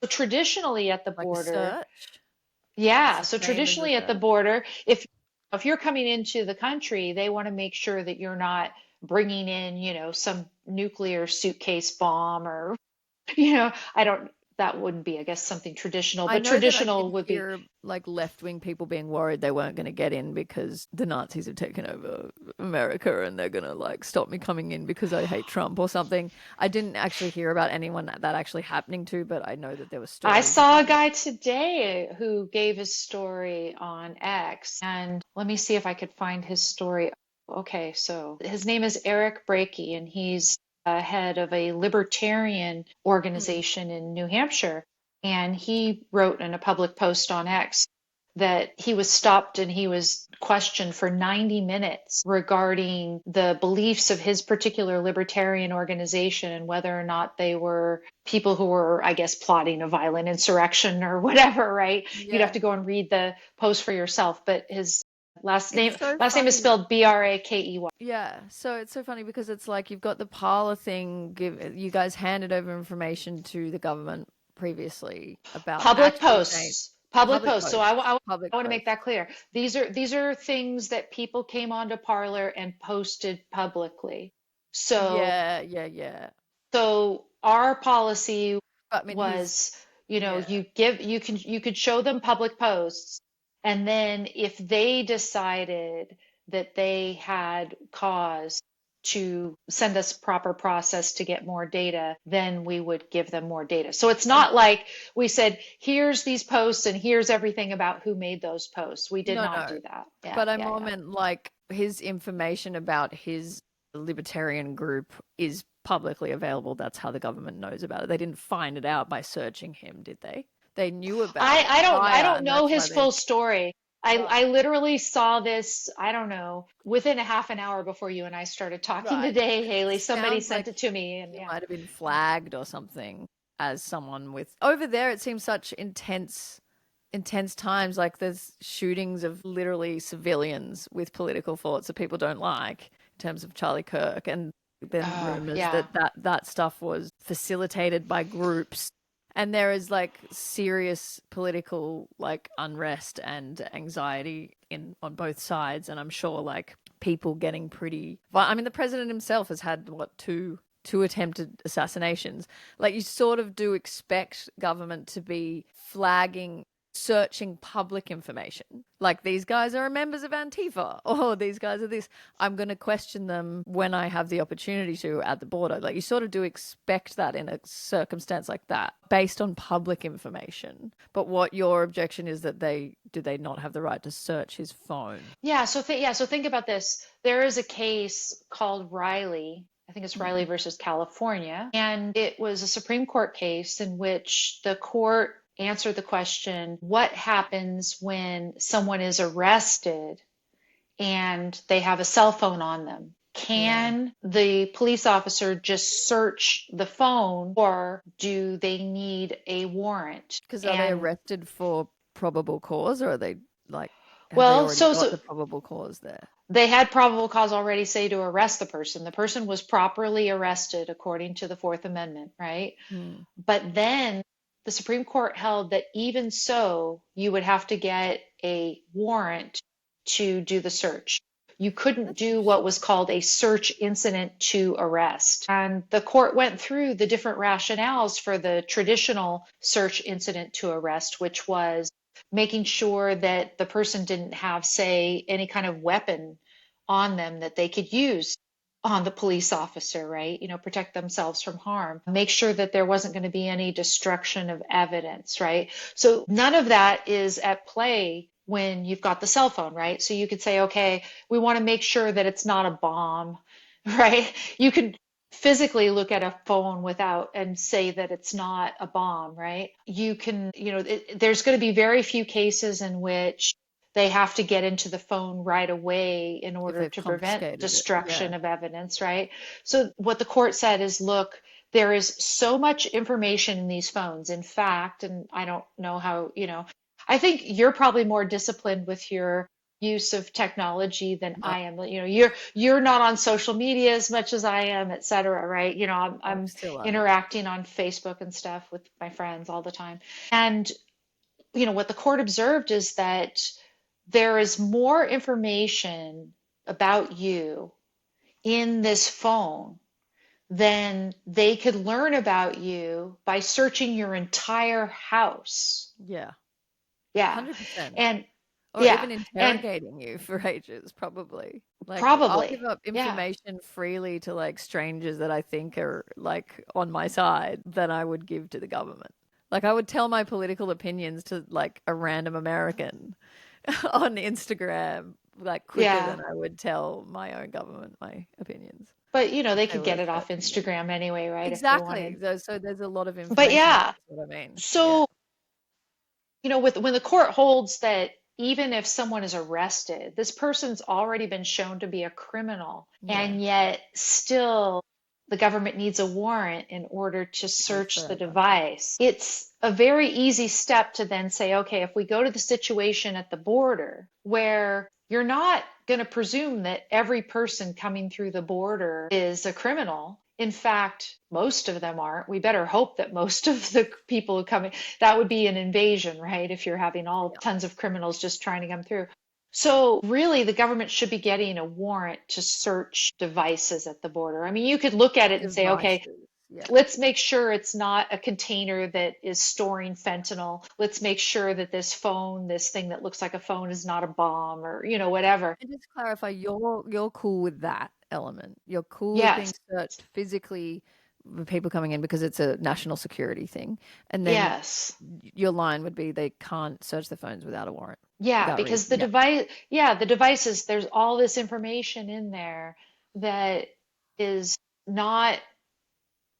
traditionally at the like a border, search? yeah, It's so the same as a traditionally at the search. border, if you're coming into the country, they want to make sure that you're not bringing in, some nuclear suitcase bomb or, I don't, that wouldn't be, I guess, something traditional, I but know that I did traditional would be. hear like left-wing people being worried they weren't going to get in because the Nazis have taken over America and they're going to like stop me coming in because I hate Trump or something. I didn't actually hear about anyone that actually happening to, but I know that there were I stories saw a about it. guy today who gave his story on X, and let me see if I could find his story. Okay, so his name is Eric Brakey, and he's head of a libertarian Hmm. organization in New Hampshire. And he wrote in a public post on X that he was stopped and he was questioned for 90 minutes regarding the beliefs of his particular libertarian organization and whether or not they were people who were, I guess, plotting a violent insurrection or whatever, right? You'd have Yeah. to go and read the post for yourself, but his last It's name so last name is funny. spelled Brakey. Yeah, so it's so funny because it's like you've got the Parler thing. You guys handed over information to the government previously about Public actual change. posts. Public Public posts. So posts. Public I want to make posts. that clear. These are things that people came onto Parler and posted publicly. So Yeah. our policy But I mean, was, yeah. you could show them public posts, and then if they decided that they had cause to send us proper process to get more data, then we would give them more data. So it's And not like we said, here's these posts and here's everything about who made those posts. We did not no, do that. Yeah, but I yeah, more yeah. meant like his information about his libertarian group is publicly available. That's how the government knows about it. They didn't find it out by searching him, did they? They knew about it I prior, don't and know that's why his they... full story. I Right. literally saw this, I don't know, within a half an hour before you and I started talking Right. today, It Haley. Somebody sounds sent like it to me, and he yeah. might have been flagged or something as someone with... Over there, it seems such intense times. Like there's shootings of literally civilians with political thoughts that people don't like, in terms of Charlie Kirk, and then rumors Yeah. that stuff was facilitated by groups. And there is like serious political like unrest and anxiety in on both sides, and I'm sure like people getting pretty... I mean, the president himself has had what, two attempted assassinations. Like, you sort of do expect government to be flagging searching public information. Like, these guys are members of Antifa, or these guys are this. I'm going to question them when I have the opportunity to at the border. Like, you sort of do expect that in a circumstance like that, based on public information. But what your objection is that they not have the right to search his phone? Yeah, so think about this. There is a case called Riley. I think it's Riley versus California. And it was a Supreme Court case in which the court answered the question, what happens when someone is arrested and they have a cell phone on them? Can the police officer just search the phone, or do they need a warrant? Because are they arrested for probable cause, or are they like, have Well, they already got the probable cause there? They had probable cause already, say, to arrest the person. The person was properly arrested according to the Fourth Amendment, right? But then the Supreme Court held that even so, you would have to get a warrant to do the search. You couldn't do what was called a search incident to arrest. And the court went through the different rationales for the traditional search incident to arrest, which was making sure that the person didn't have, say, any kind of weapon on them that they could use on the police officer, right? Protect themselves from harm. Make sure that there wasn't going to be any destruction of evidence, right? So none of that is at play when you've got the cell phone, right? So you could say, okay, we want to make sure that it's not a bomb, right? You could physically look at a phone without and say that it's not a bomb, right? You can, there's going to be very few cases in which they have to get into the phone right away in order to prevent destruction of evidence, right? So what the court said is, look, there is so much information in these phones. In fact, and I don't know how, I think you're probably more disciplined with your use of technology than I am. You're not on social media as much as I am, et cetera, right? I'm still interacting on Facebook and stuff with my friends all the time. And, what the court observed is that there is more information about you in this phone than they could learn about you by searching your entire house. Yeah. 100%. And or even interrogating you for ages, probably. Like, probably. I'll give up information freely to like strangers that I think are like on my side than I would give to the government. Like, I would tell my political opinions to like a random American on Instagram like quicker than I would tell my own government my opinions. But they could get it off Instagram anyway, right? Exactly. So there's a lot of information. But that's what I mean. So when the court holds that even if someone is arrested, this person's already been shown to be a criminal, and yet still the government needs a warrant in order to search the device. It's a very easy step to then say, okay, if we go to the situation at the border where you're not going to presume that every person coming through the border is a criminal. In fact, most of them aren't. We better hope that most of the people who come in, that would be an invasion, right? If you're having tons of criminals just trying to come through. So really, the government should be getting a warrant to search devices at the border. I mean, you could look at it and say, okay, let's make sure it's not a container that is storing fentanyl. Let's make sure that this phone, this thing that looks like a phone, is not a bomb, or whatever. And just clarify, you're cool with that element. You're cool with being searched physically with people coming in because it's a national security thing. And then your line would be they can't search the phones without a warrant. Yeah, because the devices, there's all this information in there that is not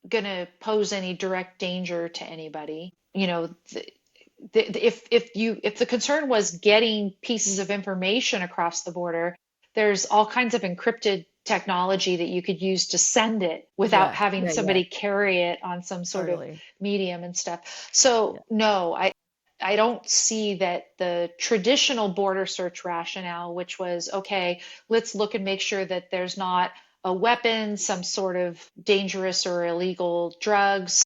going to pose any direct danger to anybody. If the concern was getting pieces of information across the border, there's all kinds of encrypted technology that you could use to send it without having somebody carry it on some sort of medium and stuff. So no, I don't see that the traditional border search rationale, which was, okay, let's look and make sure that there's not a weapon, some sort of dangerous or illegal drugs.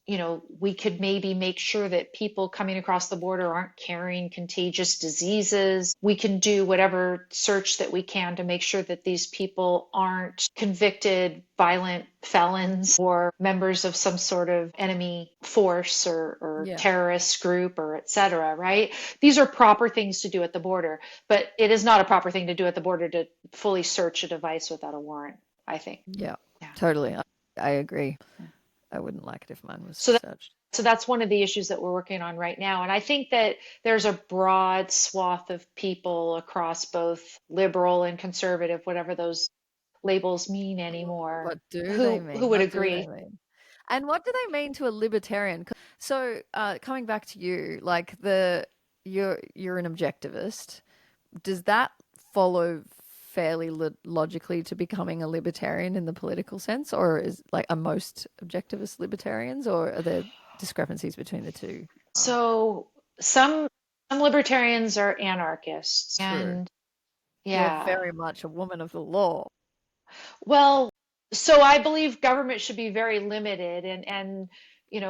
We could maybe make sure that people coming across the border aren't carrying contagious diseases. We can do whatever search that we can to make sure that these people aren't convicted violent felons or members of some sort of enemy force or Yeah. terrorist group or et cetera, right? These are proper things to do at the border, but it is not a proper thing to do at the border to fully search a device without a warrant, I think. Yeah. Yeah. Totally. I agree. I wouldn't like it if mine was So searched. so that's one of the issues that we're working on right now. And I think that there's a broad swath of people across both liberal and conservative, whatever those labels mean anymore, What do they who mean? would What do they agree. mean? And what do they mean to a libertarian? So, coming back to you, like you're an objectivist. Does that follow fairly logically to becoming a libertarian in the political sense, or is like are most objectivist libertarians, or are there discrepancies between the two? So some libertarians are anarchists, True. and You're yeah. very much a woman of the law. Well, so I believe government should be very limited, and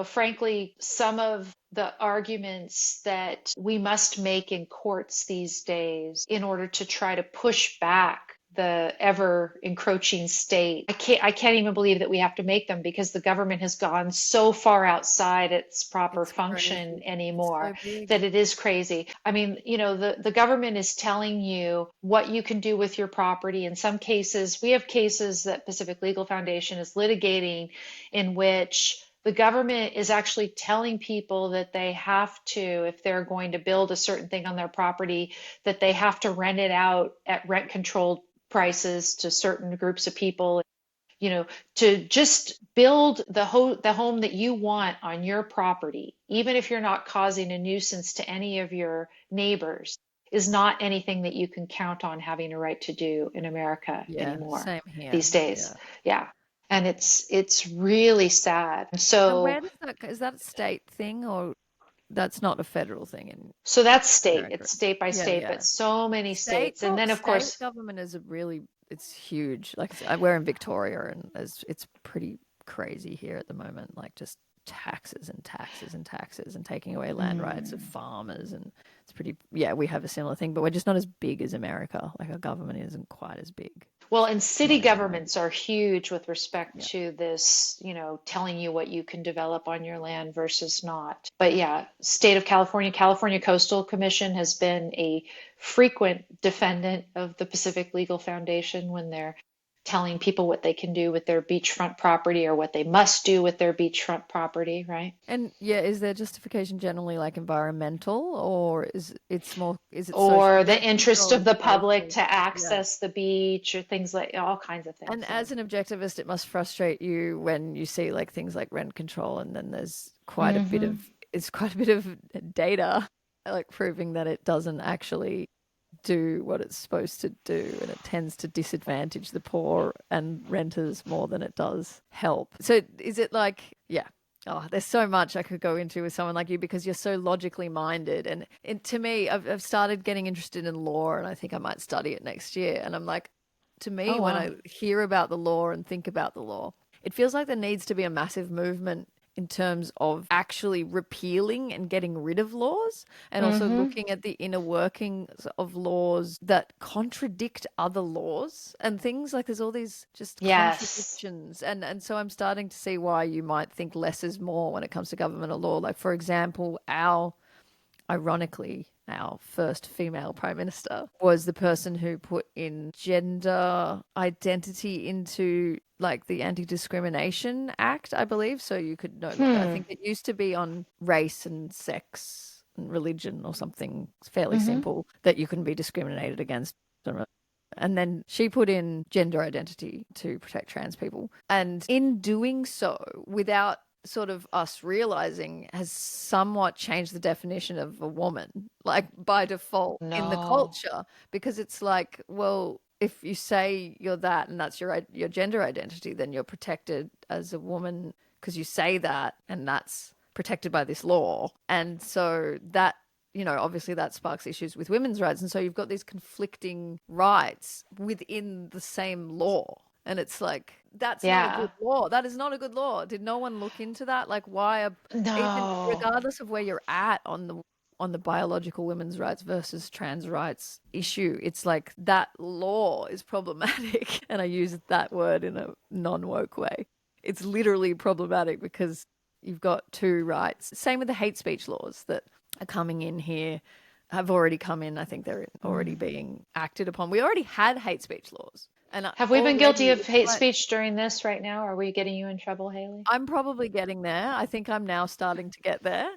frankly, some of the arguments that we must make in courts these days in order to try to push back the ever encroaching state. I can't even believe that we have to make them because the government has gone so far outside its proper It's function crazy. It's anymore so big. that it is crazy. I mean, the government is telling you what you can do with your property. In some cases, we have cases that Pacific Legal Foundation is litigating in which the government is actually telling people that they have to, if they're going to build a certain thing on their property, that they have to rent it out at rent controlled prices to certain groups of people, to just build the home that you want on your property, even if you're not causing a nuisance to any of your neighbors, is not anything that you can count on having a right to do in America Yeah, anymore same here. these days. Yeah. Yeah. And it's really sad. And where So does that is that a state thing, or that's not a federal thing in so that's state. America? It's state by Yeah, state, yeah. but so many states. And then of State course, government is a really it's huge. Like we're in Victoria, and it's pretty crazy here at the moment. Like just taxes and taxes and taxes and taking away land rights of mm, farmers, and it's pretty. Yeah, we have a similar thing, but we're just not as big as America. Like our government isn't quite as big. well, and city Not anymore. governments are huge with respect Yeah. to this, telling you what you can develop on your land versus not. But yeah, state of California, California Coastal Commission has been a frequent defendant of the Pacific Legal Foundation when they're telling people what they can do with their beachfront property or what they must do with their beachfront property, right? And yeah, is their justification generally like environmental, or is it social Or the reasons, interest or of is the it both? public to Yeah. access the beach or things like all kinds of things. And So, as an objectivist, it must frustrate you when you see like things like rent control, and then there's hmm quite a bit of data like proving that it doesn't actually do what it's supposed to do, and it tends to disadvantage the poor and renters more than it does help. So is it like, yeah. Oh, there's so much I could go into with someone like you because you're so logically minded. And to me, I've started getting interested in law, and I think I might study it next year. And I'm like, to oh me, when wow. I hear about the law and think about the law, it feels like there needs to be a massive movement in terms of actually repealing and getting rid of laws, and also hmm looking at the inner workings of laws that contradict other laws and things. Like there's all these just Yes. contradictions, and so I'm starting to see why you might think less is more when it comes to government or law. Like for example, ironically, our first female prime minister was the person who put in gender identity into like the Anti-Discrimination Act, I believe. So you could know, I Hmm. think it used to be on race and sex and religion or something fairly hmm simple that you couldn't be discriminated against. And then she put in gender identity to protect trans people. And in doing so, without sort of us realizing, has somewhat changed the definition of a woman, like by default in the No. culture, because it's like, well, if you say you're that and that's your gender identity, then you're protected as a woman because you say that, and that's protected by this law. And so that obviously that sparks issues with women's rights. And so you've got these conflicting rights within the same law. And it's like, that's not a Yeah. good law. That is not a good law. Did no one look into that? Like, why are, even No. regardless of where you're at on the biological women's rights versus trans rights issue, it's like that law is problematic. And I use that word in a non-woke way. It's literally problematic because you've got two rights. Same with the hate speech laws that are coming in here, have already come in. I think they're already being acted upon. We already had hate speech laws. And Have we been already, guilty of it's hate like, speech during this right now? Are we getting you in trouble, Hayley? I'm probably getting there. I think I'm now starting to get there.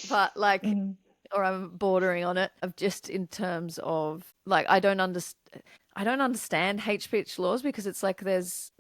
But like, Mhm. or I'm bordering on it, of just in terms of like, I don't understand hate speech laws because it's like there's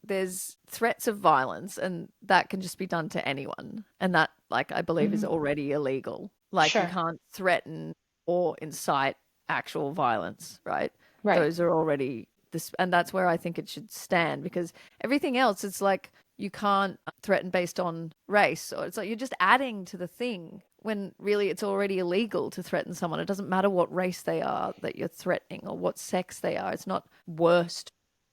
threats of violence and that can just be done to anyone. And that, like, I believe is Mhm. already illegal. Like, you Sure. can't threaten or incite actual violence, right? Right. Those are already this, and that's where I think it should stand, because everything else, it's like you can't threaten based on race, or it's like you're just adding to the thing when really it's already illegal to threaten someone. It doesn't matter what race they are that you're threatening or what sex they are. It's not worse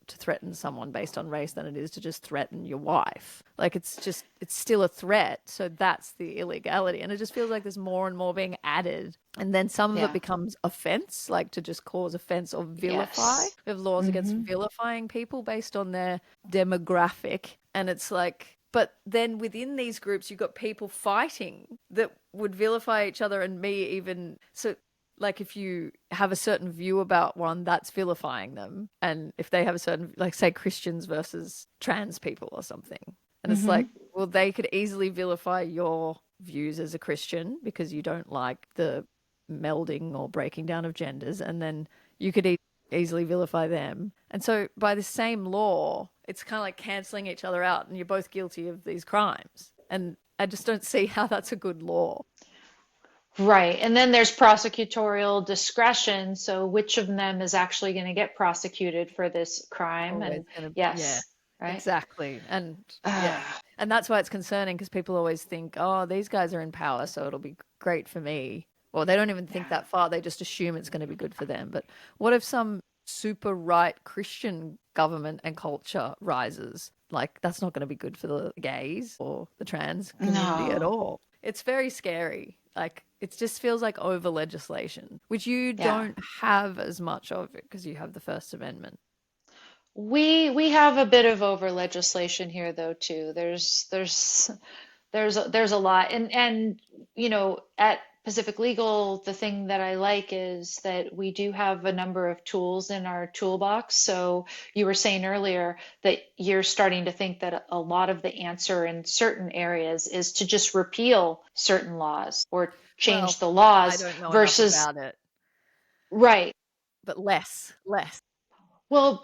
to threaten someone based on race than it is to just threaten your wife. Like, it's still a threat. So that's the illegality. And it just feels like there's more and more being added. And then some of it Yeah. becomes offense, like to just cause offense or vilify. Yes. We have laws against Hmm. vilifying people based on their demographic. And it's like, but then within these groups, you've got people fighting that would vilify each other, and me even. So, like, if you have a certain view about one, that's vilifying them. And if they have a certain, like, say, Christians versus trans people or something. And it's like, Hmm. well, they could easily vilify your views as a Christian because you don't like the melding or breaking down of genders. And then you could easily vilify them. And so by the same law, it's kind of like canceling each other out, and you're both guilty of these crimes. And I just don't see how that's a good law. Right. And then there's prosecutorial discretion. So which of them is actually going to get prosecuted for this crime? Always And going to, yeah, yes, right. exactly. And yeah, Ah, and that's why it's concerning, because people always think, oh, these guys are in power, so it'll be great for me. Well, they don't even think yeah. that far. They just assume it's going to be good for them. But what if some super right Christian government and culture rises? Like, that's not going to be good for the gays or the trans community at No. all. It's very scary. Like, it just feels like over legislation, which you Yeah. don't have as much of it because you have the First Amendment. We have a bit of over legislation here though too. There's a lot. And at Pacific Legal, the thing that I like is that we do have a number of tools in our toolbox. So you were saying earlier that you're starting to think that a lot of the answer in certain areas is to just repeal certain laws or Well, change the I laws don't know enough versus about it, right. but less. Well,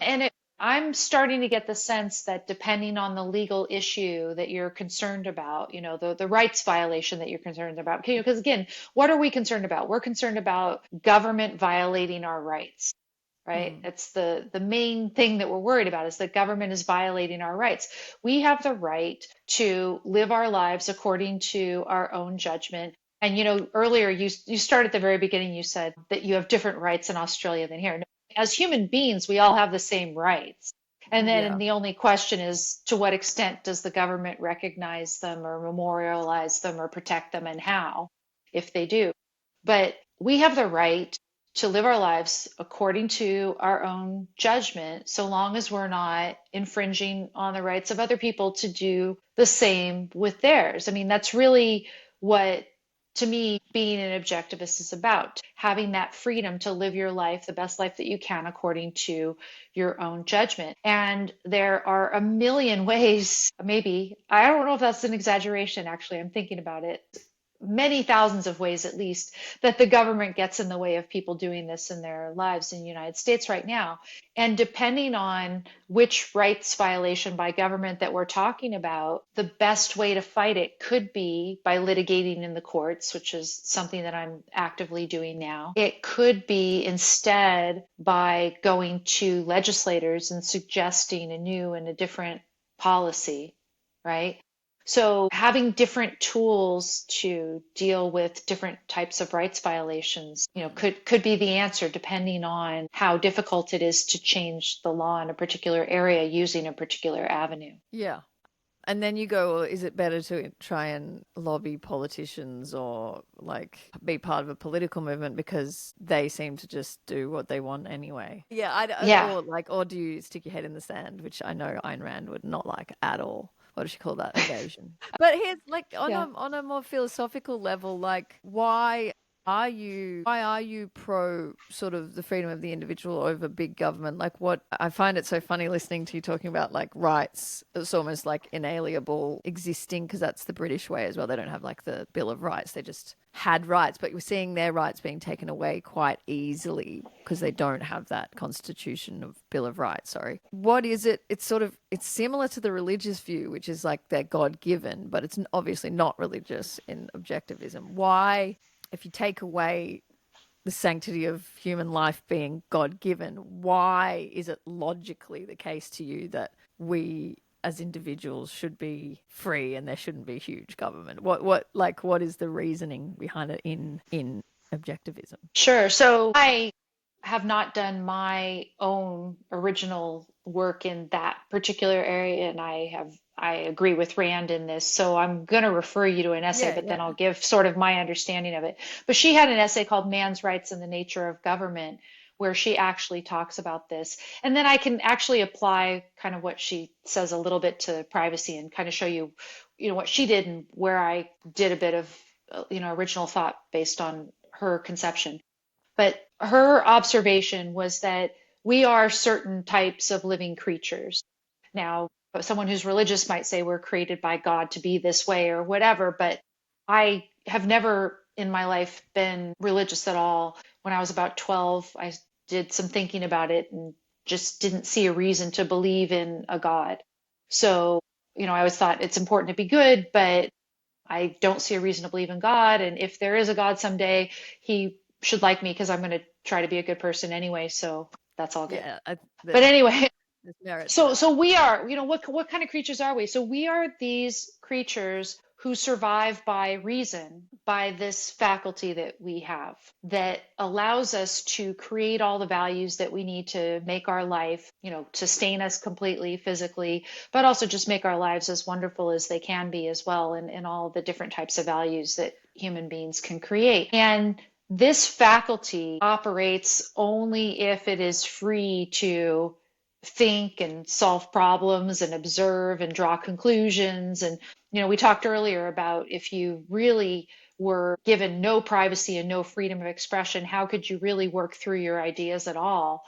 I'm starting to get the sense that depending on the legal issue that you're concerned about, the rights violation that you're concerned about, because again, what are we concerned about? We're concerned about government violating our rights, right? Mm. That's the main thing that we're worried about, is that government is violating our rights. We have the right to live our lives according to our own judgment. And earlier you started at the very beginning, you said that you have different rights in Australia than here. As human beings, we all have the same rights. And then Yeah. the only question is, to what extent does the government recognize them or memorialize them or protect them, and how, if they do? But we have the right to live our lives according to our own judgment, so long as we're not infringing on the rights of other people to do the same with theirs. I mean, that's really what, to me, being an objectivist is about, having that freedom to live your life, the best life that you can, according to your own judgment. And there are a million ways, maybe, I don't know if that's an exaggeration, actually, I'm thinking about it, many thousands of ways at least, that the government gets in the way of people doing this in their lives in the United States right now. And depending on which rights violation by government that we're talking about, the best way to fight it could be by litigating in the courts, which is something that I'm actively doing now. It could be instead by going to legislators and suggesting a new and a different policy, right? So having different tools to deal with different types of rights violations, could be the answer depending on how difficult it is to change the law in a particular area using a particular avenue. Yeah. And then you go, well, is it better to try and lobby politicians or like be part of a political movement because they seem to just do what they want anyway? Yeah, Yeah. or do you stick your head in the sand, which I know Ayn Rand would not like at all. What does she call that? Evasion. But here's like Yeah. on a more philosophical level, like why are you pro sort of the freedom of the individual over big government? Like what I find it so funny listening to you talking about like rights. It's almost like inalienable existing because that's the British way as well. They don't have like the Bill of Rights. They just had rights, but we're seeing their rights being taken away quite easily because they don't have that Constitution of Bill of Rights. Sorry. What is it? It's similar to the religious view, which is like they're God given, but it's obviously not religious in objectivism. Why? If you take away the sanctity of human life being God-given, why is it logically the case to you that we as individuals should be free and there shouldn't be huge government? What is the reasoning behind it in objectivism? Sure. So I have not done my own original work in that particular area, and I agree with Rand in this. So I'm going to refer you to an essay, but then I'll give sort of my understanding of it. But she had an essay called Man's Rights and the Nature of Government, where she actually talks about this. And then I can actually apply kind of what she says a little bit to privacy and kind of show you, what she did and where I did a bit of, original thought based on her conception. But her observation was that we are certain types of living creatures. Now, someone who's religious might say we're created by God to be this way or whatever, but I have never in my life been religious at all. When I was about 12, I did some thinking about it and just didn't see a reason to believe in a God. So, I always thought it's important to be good, but I don't see a reason to believe in God. And if there is a God someday, he should like me because I'm going to try to be a good person anyway. So that's all good. Yeah, But anyway, merit to so that. we are, what kind of creatures are we? So we are these creatures who survive by reason, by this faculty that we have that allows us to create all the values that we need to make our life, sustain us completely physically, but also just make our lives as wonderful as they can be as well, and all the different types of values that human beings can create. And this faculty operates only if it is free to think and solve problems and observe and draw conclusions. And, we talked earlier about if you really were given no privacy and no freedom of expression, how could you really work through your ideas at all?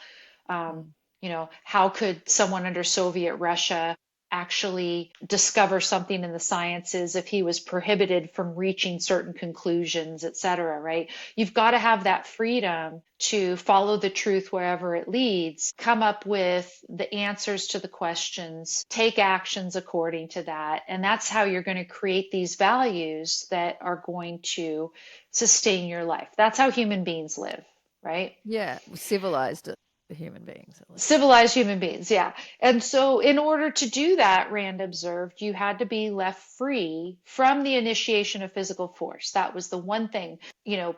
How could someone under Soviet Russia actually discover something in the sciences if he was prohibited from reaching certain conclusions, et cetera, right? You've got to have that freedom to follow the truth wherever it leads, come up with the answers to the questions, take actions according to that. And that's how you're going to create these values that are going to sustain your life. That's how human beings live, right? Yeah, civilized human beings, at least. Civilized human beings, yeah. And so, in order to do that, Rand observed, you had to be left free from the initiation of physical force. That was the one thing.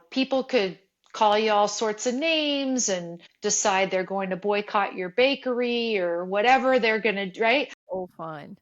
People could call you all sorts of names and decide they're going to boycott your bakery or whatever they're going to, right? All fine.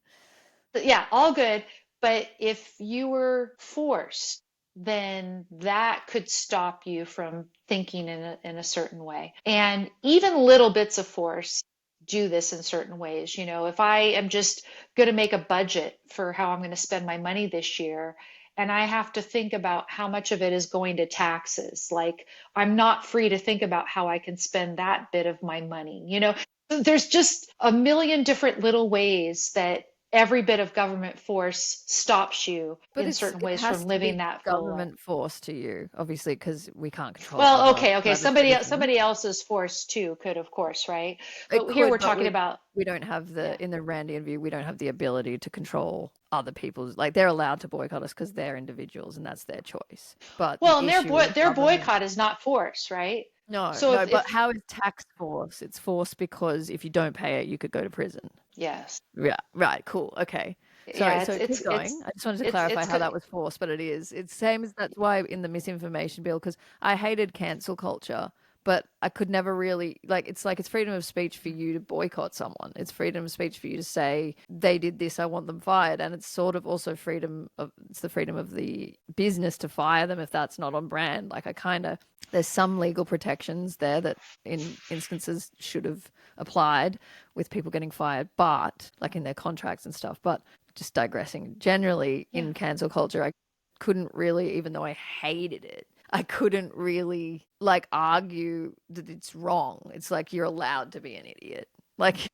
Yeah, all good. But if you were forced, then that could stop you from thinking in a certain way. And even little bits of force do this in certain ways. If I am just going to make a budget for how I'm going to spend my money this year, and I have to think about how much of it is going to taxes, like I'm not free to think about how I can spend that bit of my money. There's just a million different little ways that every bit of government force stops you in certain ways from living that full life. Government force to you, obviously, because we can't control. Well, okay. Somebody else's force too could, of course, right? But here we're talking about. We don't have in the Randian view, we don't have the ability to control other people's. Like they're allowed to boycott us because they're individuals and that's their choice. But their boycott is not force, right? No, but how is tax force? It's force because if you don't pay it, you could go to prison. Yes. Yeah, right, cool, okay. Sorry, Yeah, so keep going. I just wanted to clarify it's how that was forced, but it is. It's same as that's why in the misinformation bill, because I hated cancel culture, but I could never really like it's freedom of speech for you to boycott someone. It's freedom of speech for you to say they did this, I want them fired, and it's sort of also it's the freedom of the business to fire them if that's not on brand. Like I kind of there's some legal protections there that in instances should have applied with people getting fired, but like in their contracts and stuff, but just digressing, generally yeah. in cancel culture, I couldn't really, even though I hated it, I couldn't really like argue that it's wrong. It's like you're allowed to be an idiot. Like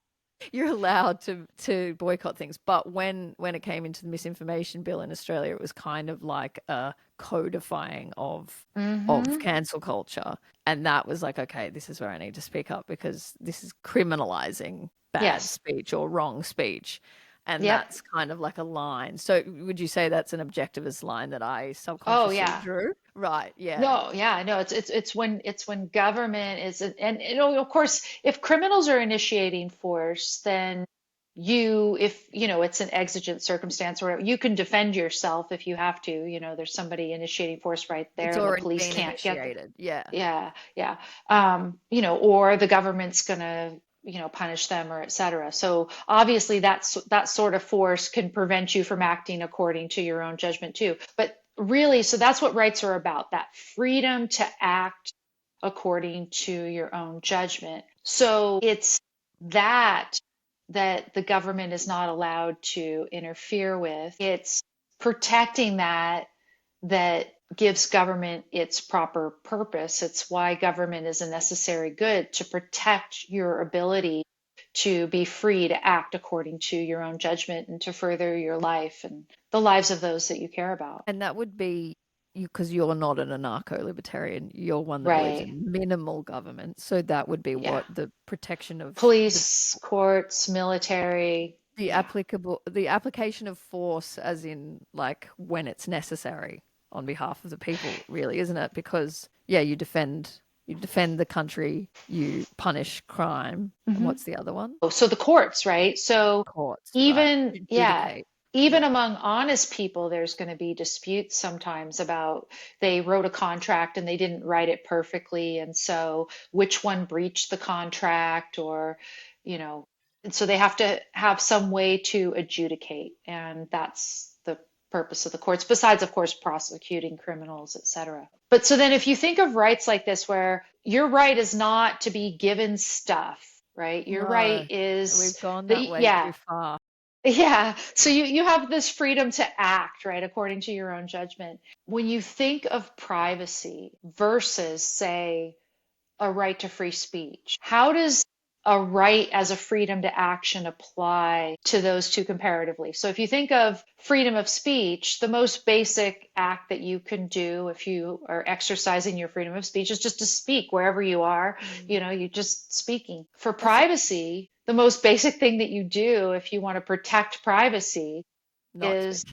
you're allowed to boycott things. But when it came into the misinformation bill in Australia, it was kind of like a codifying of Mm-hmm. cancel culture. And that was like, okay, this is where I need to speak up because this is criminalizing bad Yes. speech or wrong speech. And Yep. that's kind of like a line. So would you say that's an objectivist line that I Oh subconsciously yeah. drew? Right. Yeah. No, yeah, no, it's when government is, and you know, of course, if criminals are initiating force, then if you know it's an exigent circumstance or whatever, you can defend yourself if you have to. You know, there's somebody initiating force right there, It's and the already police been can't get them. initiated. Yeah. Yeah, yeah. You know, or the government's gonna, you know, punish them or et cetera. So obviously that sort of force can prevent you from acting according to your own judgment too. But really, so that's what rights are about, that freedom to act according to your own judgment. So it's that that the government is not allowed to interfere with. It's protecting that gives government its proper purpose. It's why government is a necessary good, to protect your ability to be free to act according to your own judgment and to further your life and the lives of those that you care about. And that would be you because you're not an anarcho-libertarian. You're one that believes Right. in minimal government. So that would be Yeah. what the protection of Police, courts, military. Yeah. the application of force as in like when it's necessary on behalf of the people, really, isn't it? Because yeah, you defend the country, you punish crime. And Hmm. what's the other one? Oh, so the courts, right? So Courts, right. even, yeah, Adjudicate. even Yeah. among honest people, there's going to be disputes sometimes about they wrote a contract and they didn't write it perfectly. And so which one breached the contract or, you know, and so they have to have some way to adjudicate. And that's the purpose of the courts, besides, of course, prosecuting criminals, et cetera. But so then if you think of rights like this, where your right is not to be given stuff, right? Your right No, is we've gone that the, way yeah, too far. yeah. So you have this freedom to act, right, according to your own judgment. When you think of privacy versus, say, a right to free speech, how does a right as a freedom to action apply to those two comparatively? So if you think of freedom of speech, the most basic act that you can do if you are exercising your freedom of speech is just to speak wherever you are. Mm. You know, you're just speaking. For That's privacy, the most basic thing that you do if you want to protect privacy not is speaking.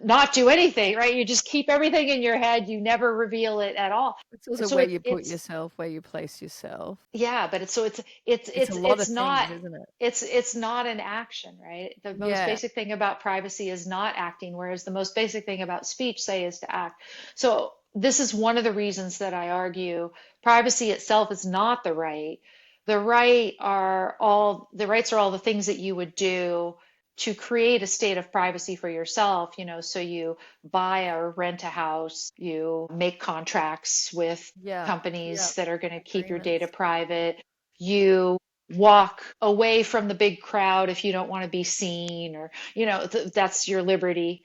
not do anything, right? You just keep everything in your head. You never reveal it at all. It's And also so where you put it's yourself, where you place yourself. yeah, but It's a lot of things, isn't it? it's not an action, right? The most Yeah. basic thing about privacy is not acting, whereas the most basic thing about speech, say, is to act. So this is one of the reasons that I argue privacy itself is not the right. The rights are all the things that you would do to create a state of privacy for yourself, you know, so you buy or rent a house, you make contracts with Yeah. Yeah. companies that are going to keep your data Agreements. private. You walk away from the big crowd if you don't want to be seen, or, you know, that's your liberty.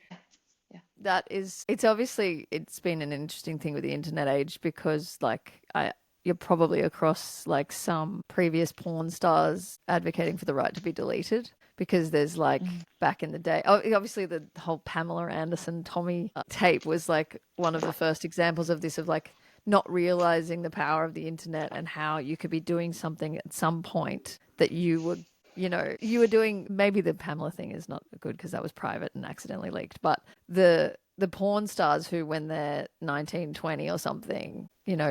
Yeah. It's obviously, it's been an interesting thing with the internet age because like you're probably across like some previous porn stars advocating for the right to be deleted because there's like Mhm. back in the day, obviously the whole Pamela Anderson Tommy tape was like one of the first examples of this, of like not realizing the power of the internet and how you could be doing something at some point that you were doing. Maybe the Pamela thing is not good because that was private and accidentally leaked, but the porn stars who, when they're 19, 20 or something,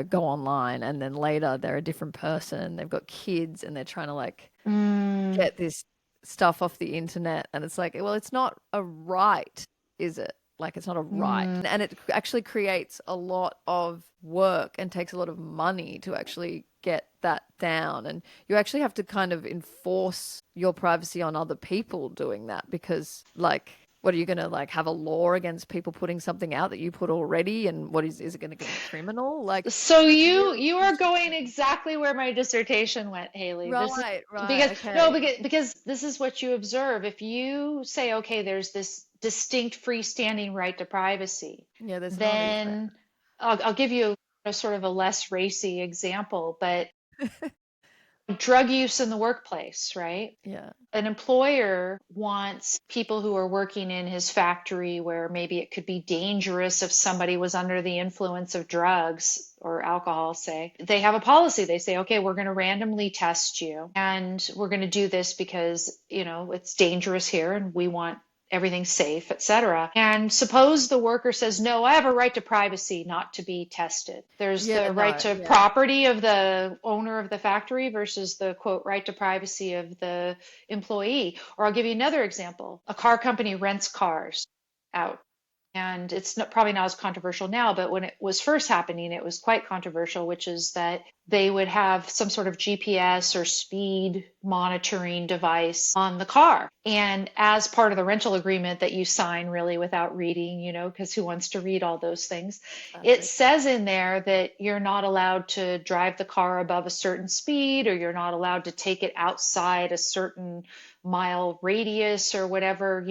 go online and then later they're a different person, they've got kids and they're trying to like Mm, get this stuff off the internet, and it's like, well, it's not a right, is it? Like, it's not a right. And it actually creates a lot of work and takes a lot of money to actually get that down. And you actually have to kind of enforce your privacy on other people doing that, because, like, what are you going to, like, have a law against people putting something out that you put already? And what is it going to be criminal? Like, So it's you really you are going interesting. exactly where my dissertation went, Haley. This is Right, right, because no, okay. because this is what you observe. If you say, okay, there's this distinct freestanding right to privacy, Yeah, there's not, is there? then I'll give you a sort of a less racy example, but drug use in the workplace, right? Yeah. An employer wants people who are working in his factory where maybe it could be dangerous if somebody was under the influence of drugs or alcohol, say. They have a policy. They say, okay, we're going to randomly test you, and we're going to do this because, it's dangerous here and we want everything safe, etc. And suppose the worker says, no, I have a right to privacy not to be tested. There's Yeah, the right no, to yeah. property of the owner of the factory versus the quote right to privacy of the employee. Or I'll give you another example. A car company rents cars out. And it's probably not as controversial now, but when it was first happening, it was quite controversial, which is that they would have some sort of GPS or speed monitoring device on the car. And as part of the rental agreement that you sign, really without reading, because who wants to read all those things? It Classic. says in there that you're not allowed to drive the car above a certain speed, or you're not allowed to take it outside a certain mile radius or whatever,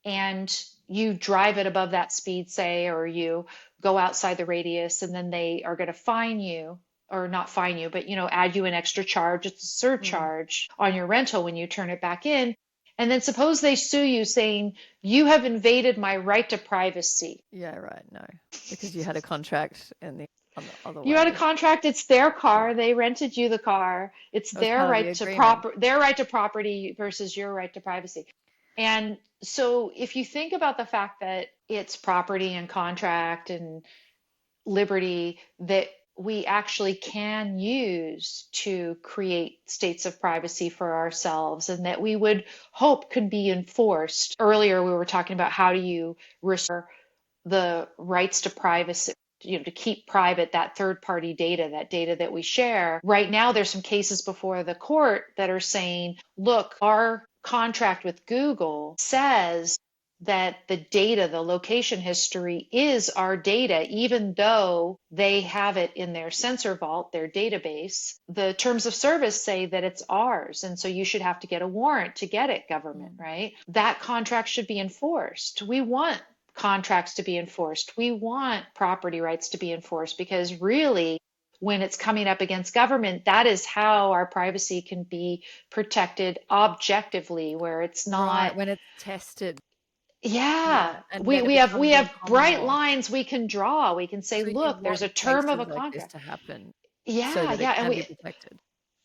and you drive it above that speed, say, or you go outside the radius, and then they are going to fine you, or not fine you, but add you an extra charge. It's a Mm. surcharge on your rental when you turn it back in. And then suppose they sue you saying, you have invaded my right to privacy. Yeah, right. No, because you had a contract and the other You had a way. contract, it's their car, Yeah, they rented you the car. It's that was their part of the right to agreement. property versus your right to privacy. And so if you think about the fact that it's property and contract and liberty that we actually can use to create states of privacy for ourselves, and that we would hope could be enforced. Earlier, we were talking about how do you restore the rights to privacy, to keep private that third party data, that data that we share. Right now, there's some cases before the court that are saying, look, our contract with Google says that the data, the location history is our data, even though they have it in their sensor vault, their database. The terms of service say that it's ours. And so you should have to get a warrant to get it, government, Mm. right? That contract should be enforced. We want contracts to be enforced. We want property rights to be enforced, because really, when it's coming up against government, that is how our privacy can be protected objectively, where it's Right, not. when it's tested. Yeah, Yeah, and we then it we have we becomes in have common bright law. lines we can draw. We can say, So you look, there's want a term of a cases like this contract. to happen so Yeah, that it yeah, and can be we protected.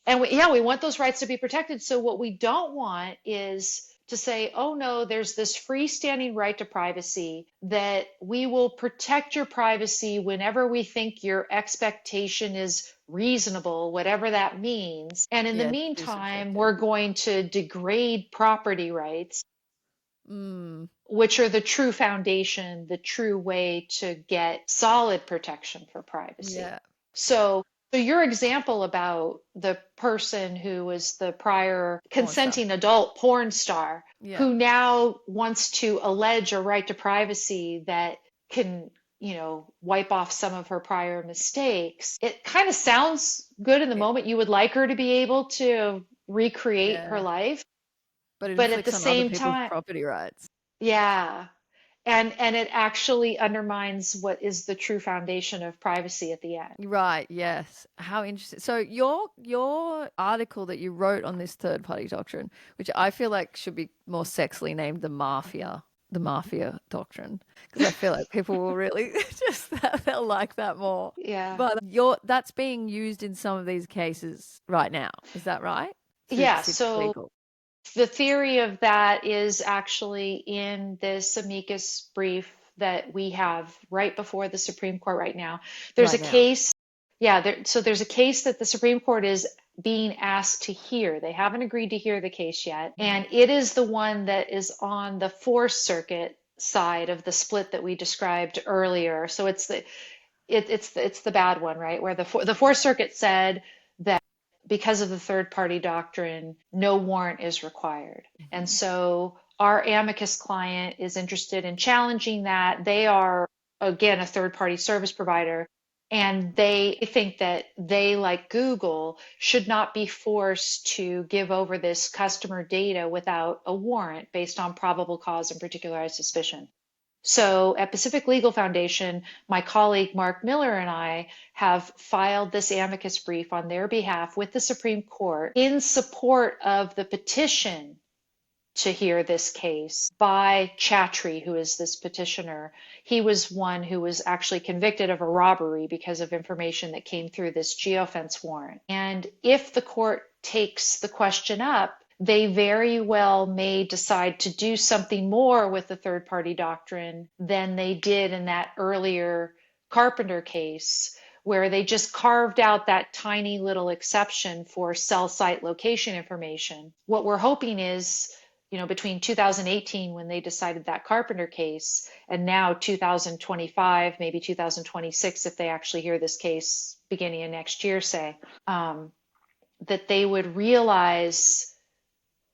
and we, yeah, we want those rights to be protected. So what we don't want is to say, oh no, there's this freestanding right to privacy that we will protect your privacy whenever we think your expectation is reasonable, whatever that means. And in the Yeah, too meantime, subjective. we're going to degrade property rights, Mm, which are the true foundation, the true way to get solid protection for privacy. yeah, So your example about the person who was the prior porn star. consenting adult porn star Yeah. who now wants to allege a right to privacy that can, wipe off some of her prior mistakes. It kind of sounds good in the It, moment. You would like her to be able to recreate her yeah. life, But it but at the inflicts on other same people's time, property rights. yeah. And it actually undermines what is the true foundation of privacy at the end. Right, yes. How interesting. So your article that you wrote on this third party doctrine, which I feel like should be more sexily named the mafia doctrine, because I feel like people will really just they'll like that more. Yeah. But your that's being used in some of these cases right now. Is that right? Through Yeah. Pacific So Legal. the theory of that is actually in this amicus brief that we have right before the Supreme Court right now. There's a Right now. case, yeah, so there's a case that the Supreme Court is being asked to hear. They haven't agreed to hear the case yet. And it is the one that is on the Fourth Circuit side of the split that we described earlier. So it's the bad one, right? Where the Fourth Circuit said that because of the third party doctrine, no warrant is required. And so our amicus client is interested in challenging that. They are, again, a third party service provider. And they think that they, like Google, should not be forced to give over this customer data without a warrant based on probable cause and particularized suspicion. So at Pacific Legal Foundation, my colleague Mark Miller and I have filed this amicus brief on their behalf with the Supreme Court in support of the petition to hear this case by Chattree, who is this petitioner. He was one who was actually convicted of a robbery because of information that came through this geofence warrant. And if the court takes the question up, they very well may decide to do something more with the third party doctrine than they did in that earlier Carpenter case, where they just carved out that tiny little exception for cell site location information. What we're hoping is, between 2018 when they decided that Carpenter case and now 2025, maybe 2026, if they actually hear this case beginning of next year, say, that they would realize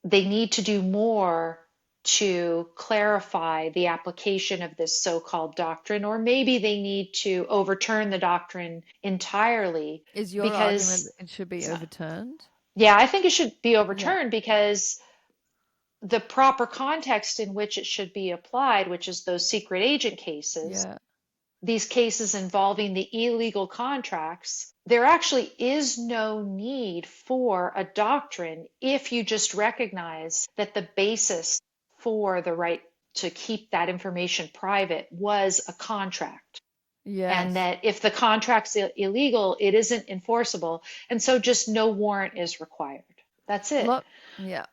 they need to do more to clarify the application of this so-called doctrine, or maybe they need to overturn the doctrine entirely. Is your argument it should be overturned? Yeah, I think it should be overturned because the proper context in which it should be applied, which is those secret agent cases, these cases involving the illegal contracts, there actually is no need for a doctrine if you just recognize that the basis for the right to keep that information private was a contract. Yes. And that if the contract's illegal, it isn't enforceable. And so just no warrant is required. That's it. Yeah.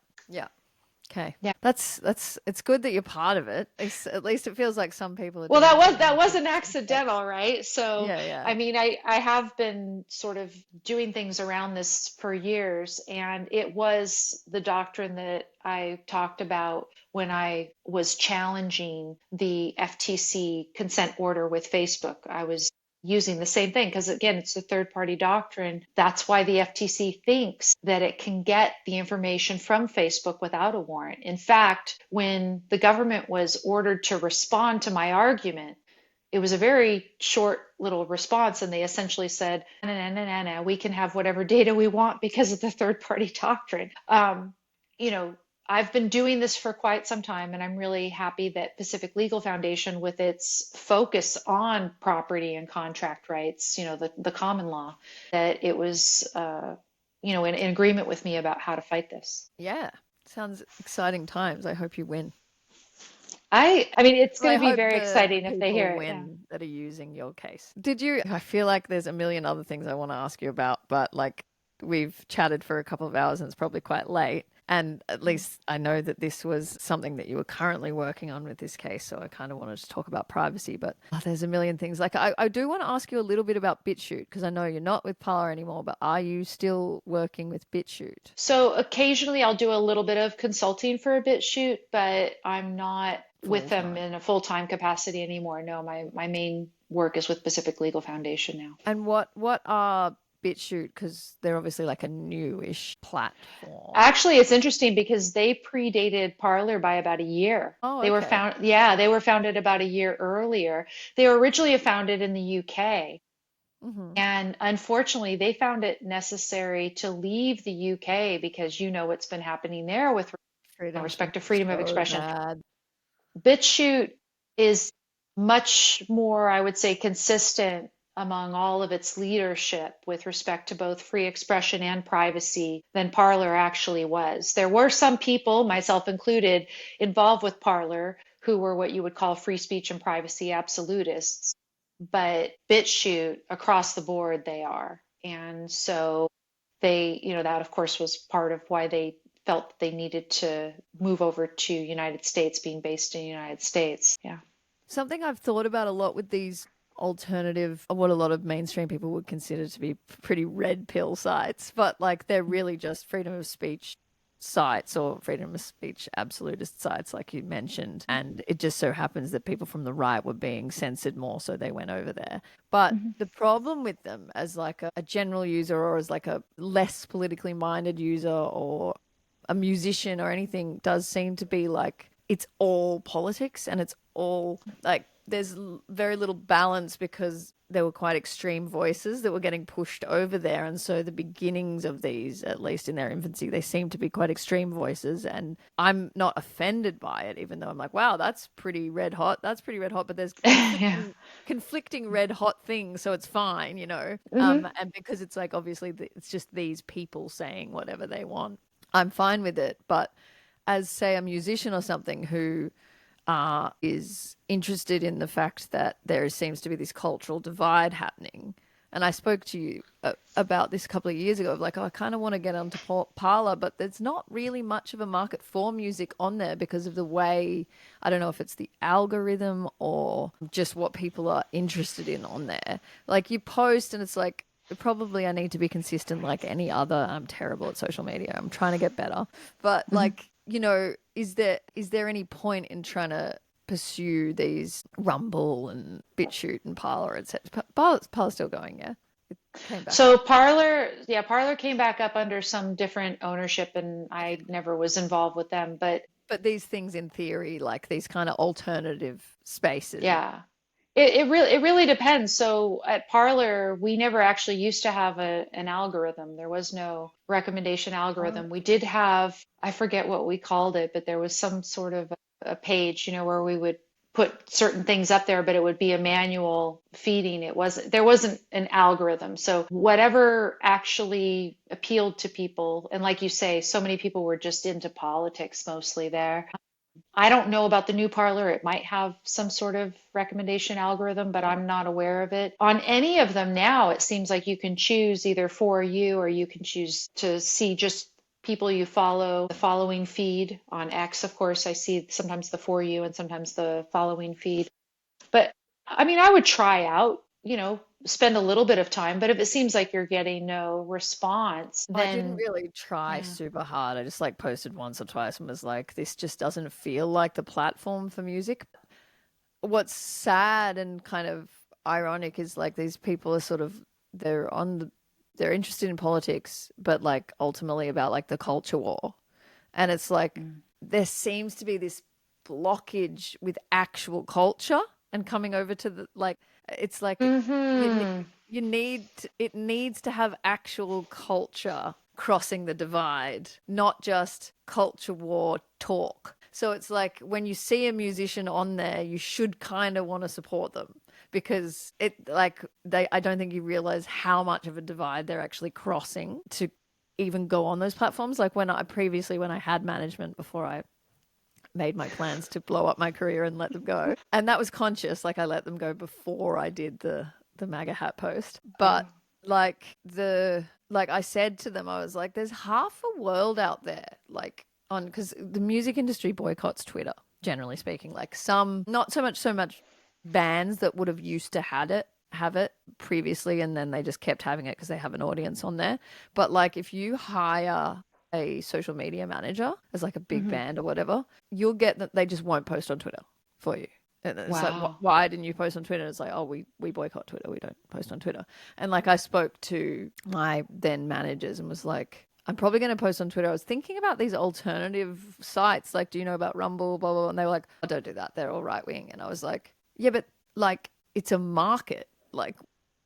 Okay. Yeah. It's good that you're part of it. At least it feels like some people are Well, that wasn't accidental, right? So, I mean, I have been sort of doing things around this for years, and it was the doctrine that I talked about when I was challenging the FTC consent order with Facebook. I was using the same thing because, again, it's a third party doctrine. That's why the FTC thinks that it can get the information from Facebook without a warrant. In fact, when the government was ordered to respond to my argument, it was a very short little response, and they essentially said, no, we can have whatever data we want because of the third party doctrine. I've been doing this for quite some time, and I'm really happy that Pacific Legal Foundation, with its focus on property and contract rights, the common law, that it was, in agreement with me about how to fight this. Yeah, sounds exciting times. I hope you win. I mean, it's going to be very exciting if they hear it. That are using your case. I feel like there's a million other things I want to ask you about, but we've chatted for a couple of hours and it's probably quite late. And at least I know that this was something that you were currently working on with this case. So I kind of wanted to talk about privacy, but there's a million things. I do want to ask you a little bit about BitChute, because I know you're not with Parler anymore, but are you still working with BitChute? So occasionally I'll do a little bit of consulting for BitChute, but I'm not with them in a full-time capacity anymore. No, my main work is with Pacific Legal Foundation now. And what are BitChute, because they're obviously like a newish platform? Actually, it's interesting because they predated Parler by about a year. Oh, they were founded about a year earlier. They were originally founded in the UK. Mm-hmm. And unfortunately, they found it necessary to leave the UK because what's been happening there with respect to freedom of expression. Bad. BitChute is much more, I would say, consistent among all of its leadership with respect to both free expression and privacy than Parler actually was. There were some people, myself included, involved with Parler who were what you would call free speech and privacy absolutists. But BitChute, across the board, they are. And so they, that of course was part of why they felt they needed to move over to United States, being based in the United States. Yeah. Something I've thought about a lot with these alternative, what a lot of mainstream people would consider to be pretty red pill sites, but like they're really just freedom of speech sites or freedom of speech absolutist sites like you mentioned, and it just so happens that people from the right were being censored more, so they went over there. But the problem with them as like a general user or as like a less politically minded user or a musician or anything does seem to be like it's all politics and it's all like there's very little balance because there were quite extreme voices that were getting pushed over there. And so the beginnings of these, at least in their infancy, they seem to be quite extreme voices. And I'm not offended by it, even though I'm like, wow, that's pretty red hot. That's pretty red hot. But there's Yeah. conflicting red hot things. So it's fine, you know. And because it's like, obviously, it's just these people saying whatever they want. I'm fine with it. But as, say, a musician or something who is interested in the fact that there seems to be this cultural divide happening. And I spoke to you about this a couple of years ago of like, oh, I kind of want to get onto Parlor, but there's not really much of a market for music on there because of the way, I don't know if it's the algorithm or just what people are interested in on there. Like you post and it's like, probably I need to be consistent like any other. I'm terrible at social media. I'm trying to get better. But like, you know, is there any point in trying to pursue these Rumble and BitChute and Parler, etc.? Parler's still going, yeah? It came back So up. Parlor came back up under some different ownership, and I never was involved with them. But But these things in theory, like these kind of alternative spaces. yeah, it really depends. So at Parlor, we never actually used to have an algorithm. There was no recommendation Oh. algorithm. We did have, I forget what we called it, but there was some sort of a page, where we would put certain things up there, but it would be a manual feeding. There wasn't an algorithm. So whatever actually appealed to people, and like you say, so many people were just into politics mostly there. I don't know about the new Parlor. It might have some sort of recommendation algorithm, but I'm not aware of it. On any of them now, it seems like you can choose either for you or you can choose to see just people you follow, the following feed on X. Of course, I see sometimes the for you and sometimes the following feed. But I mean, I would try out, spend a little bit of time, but if it seems like you're getting no response, I didn't then really try yeah. super hard. I just like posted once or twice and was like, this just doesn't feel like the platform for music. What's sad and kind of ironic is like these people are sort of they're interested in politics, but like ultimately about like the culture war. And it's like Mm. there seems to be this blockage with actual culture and coming over to the like it's like Mm-hmm. it needs to have actual culture crossing the divide, not just culture war talk. So it's like when you see a musician on there, you should kind of want to support them because it like they I don't think you realize how much of a divide they're actually crossing to even go on those platforms. Like when I had management before I made my plans to blow up my career and let them go. And that was conscious. Like I let them go before I did the MAGA hat post. But Oh. like I said to them, I was like, there's half a world out there, like on because the music industry boycotts Twitter, generally speaking. Like some not so much bands that would have used to have it previously and then they just kept having it because they have an audience on there. But like if you hire a social media manager as like a big Hmm. band or whatever, you'll get that they just won't post on Twitter for you. And it's like, Wow. why didn't you post on Twitter? And it's like, oh, we boycott Twitter. We don't post on Twitter. And like I spoke to my then managers and was like, I'm probably going to post on Twitter. I was thinking about these alternative sites. Like, do you know about Rumble, blah, blah, blah. And they were like, oh, don't do that. They're all right wing. And I was like, yeah, but like it's a market. Like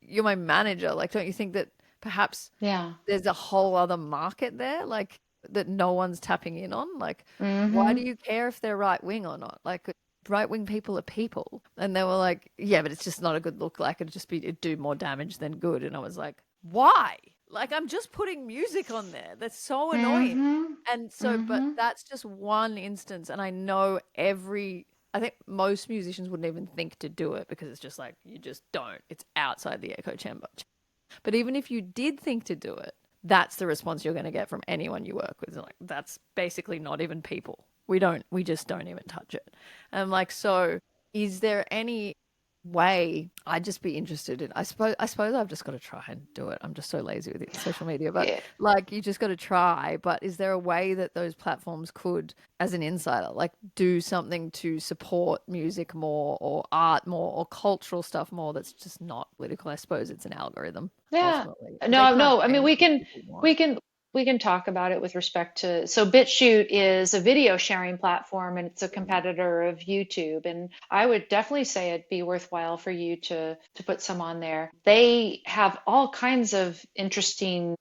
you're my manager. Like, don't you think that perhaps Yeah. there's a whole other market there, like that no one's tapping in on? Like, why do Hmm. you care if they're right wing or not? Like, right wing people are people. And they were like, yeah, but it's just not a good look. Like, it'd do more damage than good. And I was like, why? Like, I'm just putting music on there. That's so annoying. Hmm. And so, but Hmm. that's just one instance. And I know I think most musicians wouldn't even think to do it because it's just like, you just don't. It's outside the echo chamber. But even if you did think to do it, that's the response you're going to get from anyone you work with. Like, that's basically not even people. We just don't even touch it. And I'm like, so is there any way I'd just be interested in. I suppose I've just got to try and do it. I'm just so lazy with it, social media, but Yeah. like you just got to try. But is there a way that those platforms could, as an insider, like do something to support music more or art more or cultural stuff more that's just not political? I suppose it's an algorithm Yeah. ultimately. They No, can't no. I mean, change we what can people want. we can we can talk about it with respect to, so BitChute is a video sharing platform and it's a competitor of YouTube. And I would definitely say it'd be worthwhile for you to put some on there. They have all kinds of interesting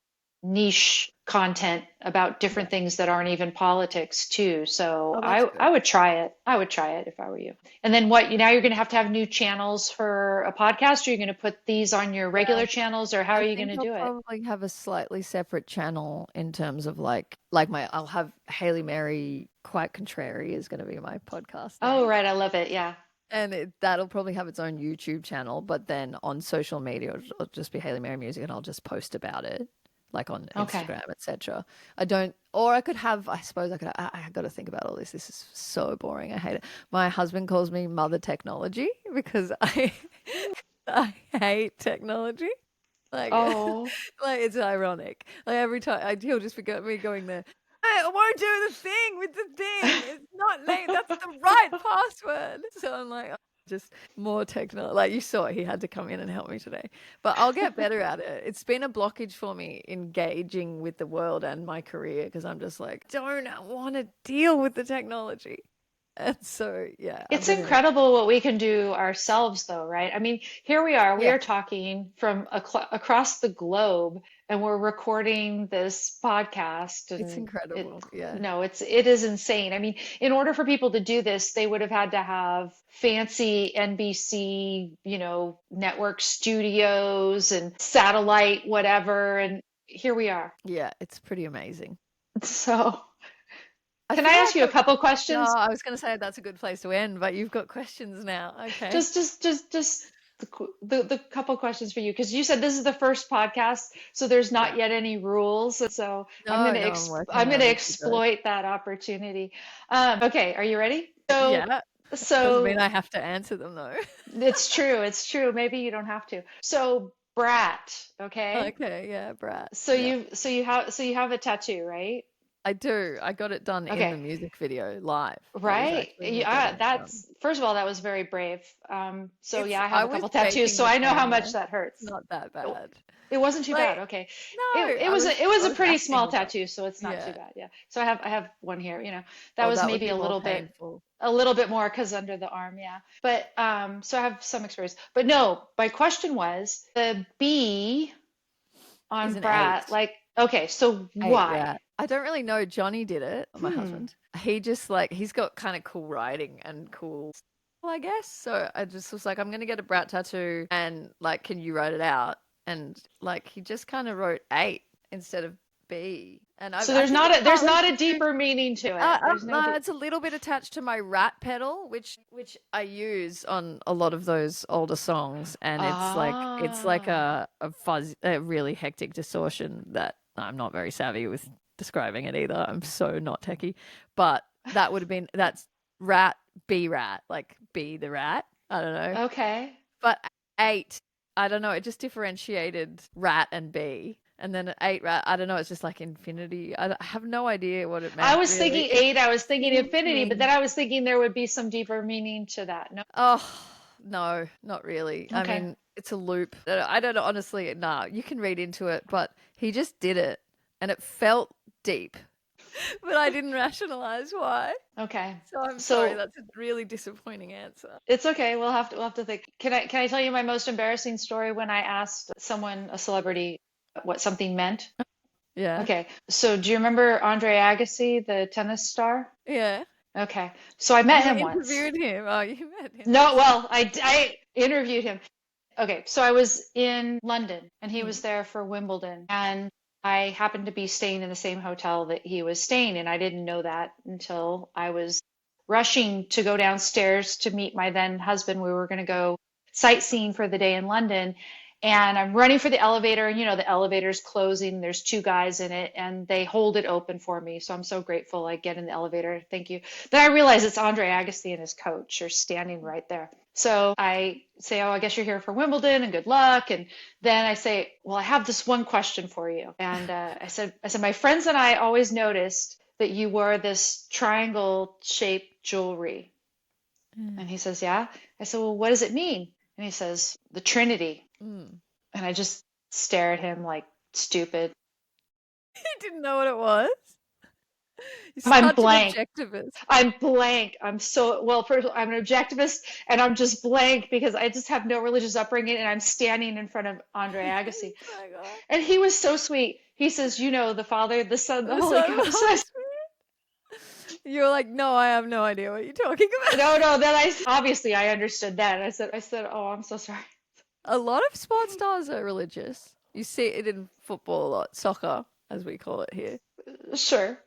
niche content about different Yeah. things that aren't even politics too. So Oh, that's I good. would try it. I would try it if I were you. And then what, now you're going to have new channels for a podcast, or you're going to put these on your regular channels, or how are I you going think to I'll do it? probably have a slightly separate channel in terms of I'll have Hayley Mary Quite Contrary is going to be my podcast Oh, name. right. I love it. Yeah. And that'll probably have its own YouTube channel, but then on social media it'll just be Hayley Mary Music and I'll just post about it like on Okay. Instagram, etc. I don't, or I could have, I suppose I got to think about all this. This is so boring. I hate it. My husband calls me Mother Technology because I hate technology. Like, Oh, like it's ironic. Like every time he'll just forget me going there. I won't do the thing with the thing. It's not late. That's the right password. So I'm like, oh, just more techno. Like you saw, he had to come in and help me today. But I'll get better at it. It's been a blockage for me engaging with the world and my career because I'm just like, don't want to deal with the technology. And so, yeah, I'm it's going to, incredible what we can do ourselves, though, right? I mean, here we yeah, are talking from across the globe, and we're recording this podcast, it's and incredible. Yeah. it is insane. I mean, in order for people to do this, they would have had to have fancy NBC, network studios and satellite whatever, and here we are. Yeah, it's pretty amazing. So, I can I feel ask like you a couple no, questions? I was going to say that's a good place to end, but you've got questions now. Okay. Just the couple questions for you, because you said this is the first podcast, so there's not Yeah. yet any rules. So No, no, I'm working I'm on gonna it as we go. exploit that opportunity. Okay, are you ready? Yeah. Doesn't mean So I have to answer them though. it's true, it's true. Maybe you don't have to. So brat, okay? Okay, yeah, brat. So Yeah. you have a tattoo, right? I do. I got it done in the Okay. music video live. That was Right. actually me Yeah, getting it done. that's, first of all, that was very brave. So It's yeah, I have I a was couple tattoos, faking so the I know how camera. much that It's hurts. not that It, bad. it wasn't too Like, bad. Okay. no, It was I a was pretty acting small it up. tattoo, so it's not too Yeah. bad. Yeah. So I have one here, that Oh, was that would maybe be more painful. a little bit more because under the arm, yeah. But so I have some experience. But no, my question was the B Is on an brat, 8. like, okay, so 8 why? rat. I don't really know. Johnny did it, my Hmm. husband. He just he's got kind of cool writing and cool style, I guess. So I just was like, I'm gonna get a brat tattoo and like, can you write it out? And like he just kind of wrote 8 instead of B. And So I think it's there's partly not to a do deeper meaning to it. There's no no, deep. it's a little bit attached to my rat pedal, which I use on a lot of those older songs, and it's like Ah. a fuzz, a really hectic distortion that I'm not very savvy with describing it either. I'm so not techie, but that's rat, be rat, like be the rat. I don't know, Okay. but 8, I don't know. It just differentiated rat and bee. And then 8 rat, I don't know. It's just like infinity. I have no idea what it I meant, was really. thinking It 8, I was thinking seemed to infinity, but then mean, I was thinking there would be some deeper meaning to that. No. oh, no, not really. I Okay. mean, it's a loop. I don't know, honestly. Nah, you can read into it, but he just did it and it felt deep, but I didn't rationalize why. Okay. So I'm sorry. So That's a really disappointing answer. it's okay. We'll have to think. Can I tell you my most embarrassing story when I asked someone, a celebrity, what something meant? Yeah. Okay. So do you remember Andre Agassi, the tennis star? Yeah. Okay. So I met You him once. interviewed him. Oh, you met him. No, That's well, I interviewed him. Okay, so I was in London and he was mm, there for Wimbledon, and I happened to be staying in the same hotel that he was staying in. I didn't know that until I was rushing to go downstairs to meet my then husband. We were going to go sightseeing for the day in London. And I'm running for the elevator, and the elevator's closing. There's two guys in it, and they hold it open for me. So I'm so grateful. I get in the elevator. Thank you. Then I realize it's Andre Agassi and his coach are standing right there. So I say, oh, I guess you're here for Wimbledon and good luck. And then I say, well, I have this one question for you. And I said, my friends and I always noticed that you wore this triangle shaped jewelry. Mm. And he says, yeah. I said, well, what does it mean? And he says, the Trinity. Mm. And I just stare at him like stupid. He didn't know what it was. He's I'm such an blank. objectivist. I'm blank. I'm so, well, first of all, I'm an objectivist and I'm just blank because I just have no religious upbringing and I'm standing in front of Andre Agassi. Oh my God. And he was so sweet. He says, you know, the Father, the Son, the The Holy Son of the Ghost. Holy Spirit. You're like, no, I have no idea what you're talking about. No, then obviously I understood that. And I said, oh, I'm so sorry. A lot of sports stars are religious. You see it in football a lot, soccer, as we call it here. Sure.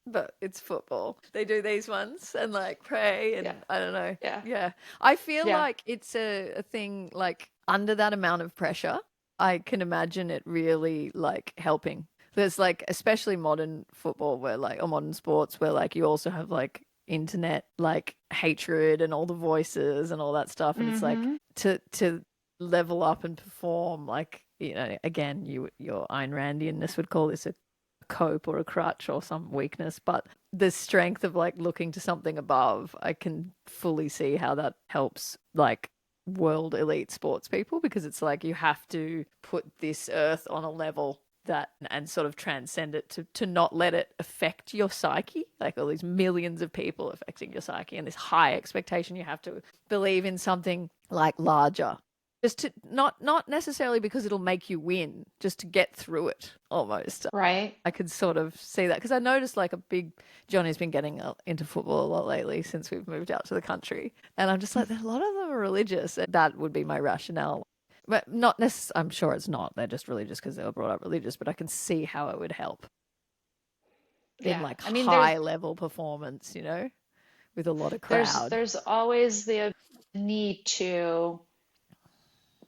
But it's football. They do these ones and like pray and Yeah. I don't know. Yeah. Yeah. I feel Yeah. like it's a thing like under that amount of pressure, I can imagine it really like helping. There's like, especially modern football where like, or modern sports where like you also have like internet, like hatred and all the voices and all that stuff. And it's like to level up and perform, like, you know, again, your Ayn Randianness would call this a cope or a crutch or some weakness, but the strength of like looking to something above, I can fully see how that helps like world elite sports people, because it's like you have to put this earth on a level that and sort of transcend it to not let it affect your psyche, like all these millions of people affecting your psyche and this high expectation you have to believe in something like larger, just to not necessarily because it'll make you win, just to get through it almost. Right. I could sort of see that because I noticed like Johnny's been getting into football a lot lately since we've moved out to the country, and I'm just like, a lot of them are religious. That would be my rationale, but not necessarily. I'm sure it's not. They're just religious because they were brought up religious, but I can see how it would help in Yeah. like I mean, high level performance, you know, with a lot of crowd. there's always the need to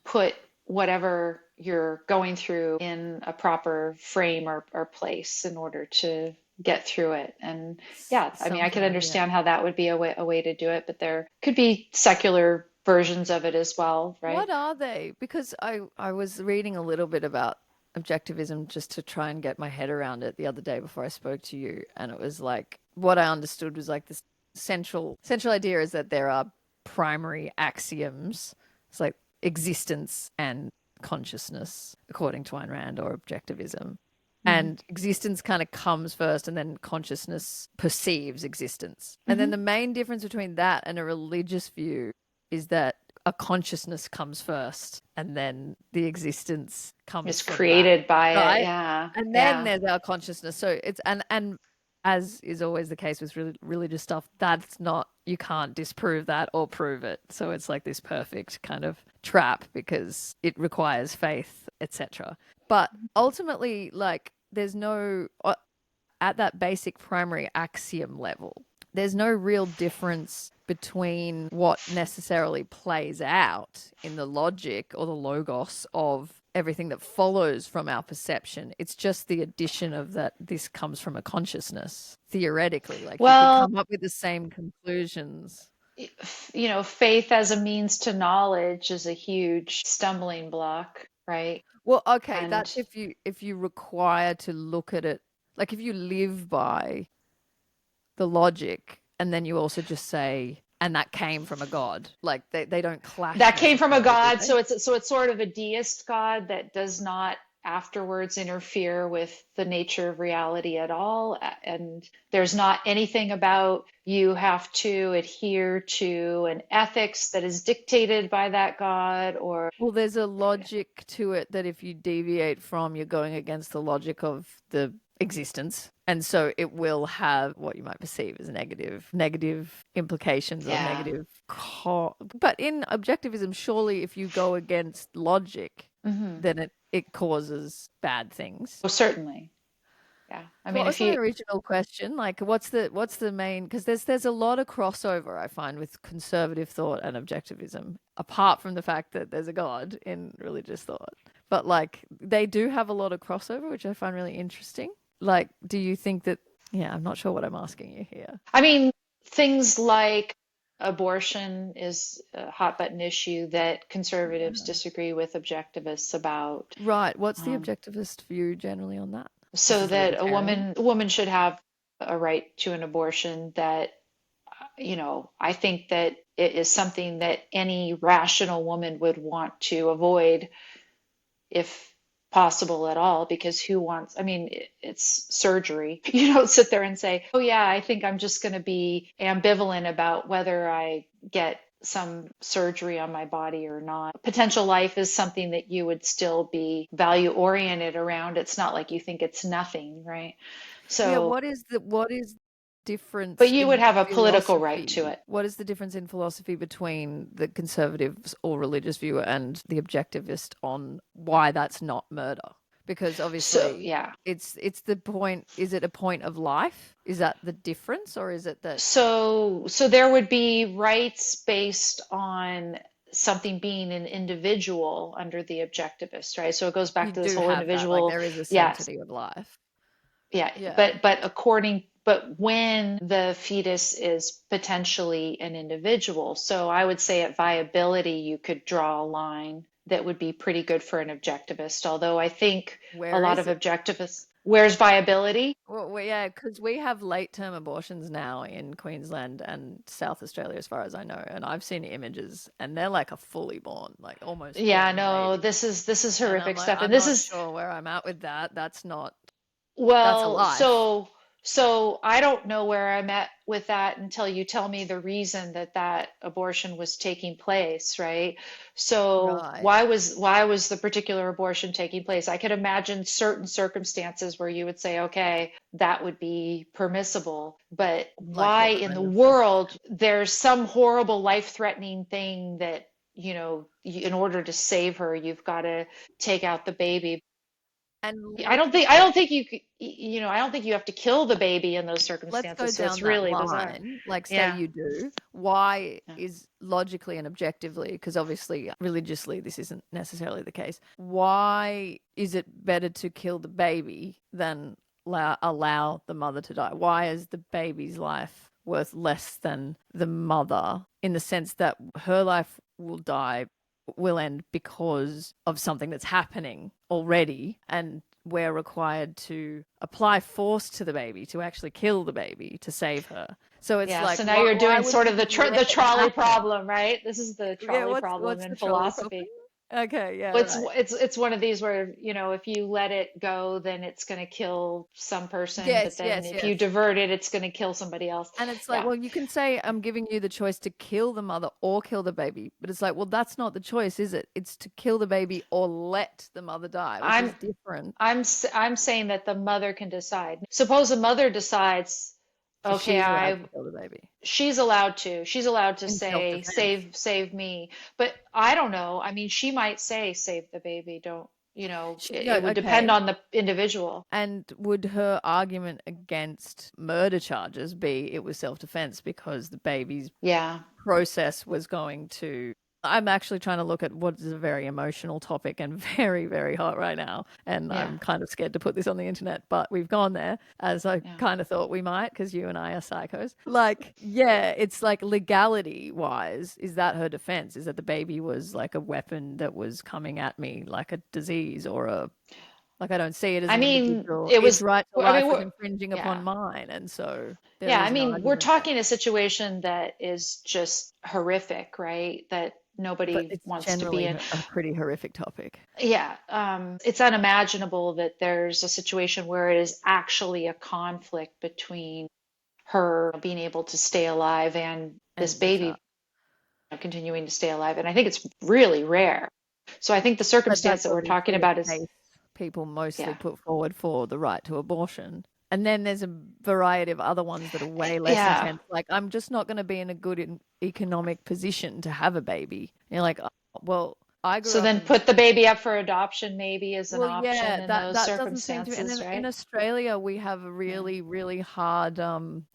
put whatever you're going through in a proper frame or place in order to get through it. And yeah, I mean, I could Somehow, yeah. understand how that would be a way to do it, but there could be secular versions of it as well, right? What are they? Because I was reading a little bit about objectivism just to try and get my head around it the other day before I spoke to you, and it was like what I understood was like this central idea is that there are primary axioms. It's like existence and consciousness, according to Ayn Rand or objectivism. And existence kind of comes first, and then consciousness perceives existence. And then the main difference between that and a religious view is that a consciousness comes first, and then the existence comes It's from created that, by right? it, yeah. And then Yeah. there's our consciousness. So it's and as is always the case with religious stuff, that's not, you can't disprove that or prove it. So it's like this perfect kind of trap because it requires faith, etc. But ultimately, like, there's no, at that basic primary axiom level, there's no real difference between what necessarily plays out in the logic or the logos of everything that follows from our perception. It's just the addition of that this comes from a consciousness, theoretically. Like, you could Well, come up with the same conclusions. you know, faith as a means to knowledge is a huge stumbling block, right? Well, okay, And that's if you require to look at it, like if you live by the logic and then you also just say, and that came from a god, like they don't clash that came from a necessarily, do god, they? so it's sort of a deist god that does not afterwards interfere with the nature of reality at all. And there's not anything about you have to adhere to an ethics that is dictated by that god or Well, there's a logic to it that if you deviate from, you're going against the logic of the existence. And so it will have what you might perceive as negative implications or yeah. negative. But in objectivism, surely if you go against logic, then it causes bad things. Well, certainly. Yeah. I So what mean, was if my you, original question? Like, what's the main? Because there's a lot of crossover I find with conservative thought and objectivism, apart from the fact that there's a god in religious thought. But like, they do have a lot of crossover, which I find really interesting. Like, do you think that? Yeah, I'm not sure what I'm asking you here. I mean, things like abortion is a hot button issue that conservatives Yeah. disagree with objectivists about. Right. What's the Um, objectivist view generally on that? This so is that libertarian. a woman should have a right to an abortion that, I think that it is something that any rational woman would want to avoid if possible at all, because who wants, I mean, it's surgery. You don't sit there and say, oh, yeah, I think I'm just going to be ambivalent about whether I get some surgery on my body or not. Potential life is something that you would still be value oriented around. It's not like you think it's nothing, right? Yeah, So, what is but difference you would in have a political right to philosophy? it. What is the difference in philosophy between the conservatives or religious view and the objectivist on why that's not murder? Because So, obviously yeah. it's the point, is it a point of life? Is that the difference, or is it that So there would be rights based on something being an individual under the objectivist, right? So it goes you back to this do whole have that, like individual, there is a yes, sanctity of life? yeah, Yeah. but when the fetus is potentially an individual, so I would say at viability you could draw a line that would be pretty good for an objectivist, although I think a Where lot is of it? objectivists, where's viability? Well, yeah, because we have late term abortions now in Queensland and South Australia, as far as I know. And I've seen images, and they're like a fully born, like almost Yeah, born no, baby. this is And I'm horrific like, stuff. And I'm this not is sure where I'm at with that. That's a Well, life. so I don't know where I'm at with that until you tell me the reason that that abortion was taking place, right? So Right. why was the particular abortion taking place? I could imagine certain circumstances where you would say, okay, that would be permissible, but Like why what in the kind of world circumstance? there's some horrible life-threatening thing that, in order to save her, you've got to take out the baby. And I okay, don't think you c- y- you know, I don't think you have to kill the baby in those let's go circumstances. So it's down that really bizarre. line. Like, say Yeah. you do. Why Yeah. is logically and objectively, because obviously religiously this isn't necessarily the case, why is it better to kill the baby than allow the mother to die? Why is the baby's life worth less than the mother in the sense that her life will end because of something that's happening already, and we're required to apply force to the baby to actually kill the baby to save her. So it's Yeah. like, So now you're why doing wouldn't sort you of the just let the it trolley happen? problem, right? This is the Yeah, trolley problem what's in the trolley problem? philosophy. Okay, yeah, Well, it's right. it's one of these where, if you let it go, then it's going to kill some person, but Yes, then yes, if you yes. divert it, it's going to kill somebody else. And it's like, Yeah. well, you can say, I'm giving you the choice to kill the mother or kill the baby. But it's like, well, that's not the choice, is it? It's to kill the baby or let the mother die, which is I'm different. I'm saying that the mother can decide. Suppose the mother decides, So okay, she's allowed to kill the baby she's allowed to in say, self-defense. save me. But I don't know. I mean, she might say, save the baby. Don't, No, it would depend okay. on the individual. And would her argument against murder charges be it was self-defense because the baby's Yeah. process was going to. I'm actually trying to look at what is a very emotional topic and very, very hot right now. And Yeah. I'm kind of scared to put this on the internet, but we've gone there as I Yeah. kind of thought we might because you and I are psychos. Like, yeah, it's like legality wise, is that her defense? Is that the baby was like a weapon that was coming at me like a disease or a like I don't see it as I an mean, individual. it Its was, right to I mean, life was infringing upon yeah. mine, and so there Yeah. I is an mean, we're argument there. talking a situation that is just horrific, right? That But nobody it's wants to be generally in. a pretty horrific topic. Yeah, it's unimaginable that there's a situation where it is actually a conflict between her being able to stay alive and this And the baby child. continuing to stay alive. And I think it's really rare. So I think the But circumstance that's that we're talking obviously a about is, case people mostly yeah, put forward for the right to abortion. And then there's a variety of other ones that are way less yeah. intense. Like, I'm just not going to be in a good economic position to have a baby. And you're like, oh, well, I grew So up then in. put the baby up for adoption maybe as an Well, option yeah, in that those that doesn't seem to be. And circumstances, in right? Australia, we have a Yeah. really, really hard.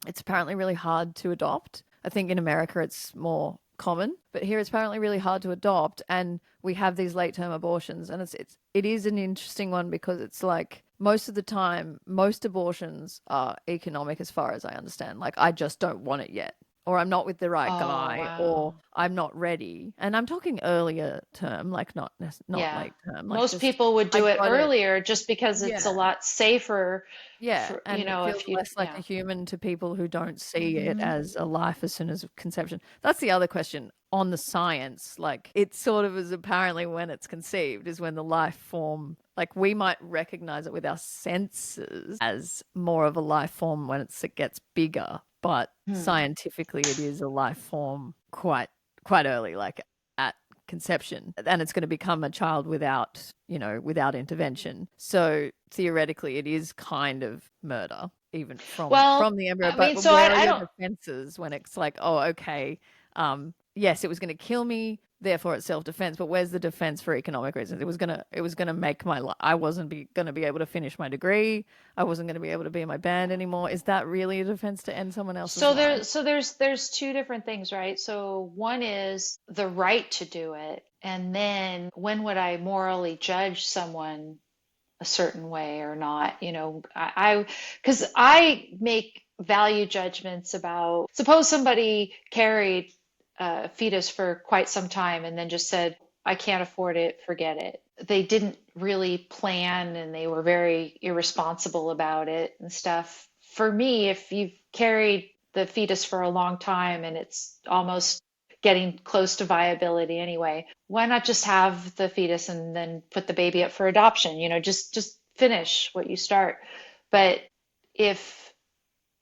It's apparently really hard to adopt. I think in America it's more common, but here it's apparently really hard to adopt, and we have these late term abortions, and it is an interesting one because it's like most of the time, most abortions are economic as far as I understand. Like I just don't want it yet. or I'm not with the right Oh, guy, or wow. I'm not ready. And I'm talking earlier term, like not Yeah. late term, like Most just people would I do it got it. earlier just because it's a Yeah. lot safer Yeah, for, and it feels if you, less like a yeah. human to people who don't see it Hmm. as a life as soon as conception. That's the other question on the science. Like, it sort of is apparently when it's conceived is when the life form, like, we might recognize it with our senses as more of a life form when it gets bigger, but Hmm. scientifically it is a life form quite early, like at conception, and it's going to become a child without intervention. So theoretically it is kind of murder even Well, from the embryo, I but mean, so where are I your don't. defenses when it's like, oh, okay, yes, it was going to kill me, therefore it's self-defense, but where's the defense for economic reasons? It was going to make my life, I wasn't going to be able to finish my degree, I wasn't going to be able to be in my band anymore. Is that really a defense to end someone else's life? There's two different things, right? So one is the right to do it, and then when would I morally judge someone a certain way or not? Because I make value judgments about, suppose somebody carried a fetus for quite some time and then just said, I can't afford it, forget it. They didn't really plan and they were very irresponsible about it and stuff. For me, if you've carried the fetus for a long time and it's almost getting close to viability anyway, why not just have the fetus and then put the baby up for adoption? Just finish what you start. But if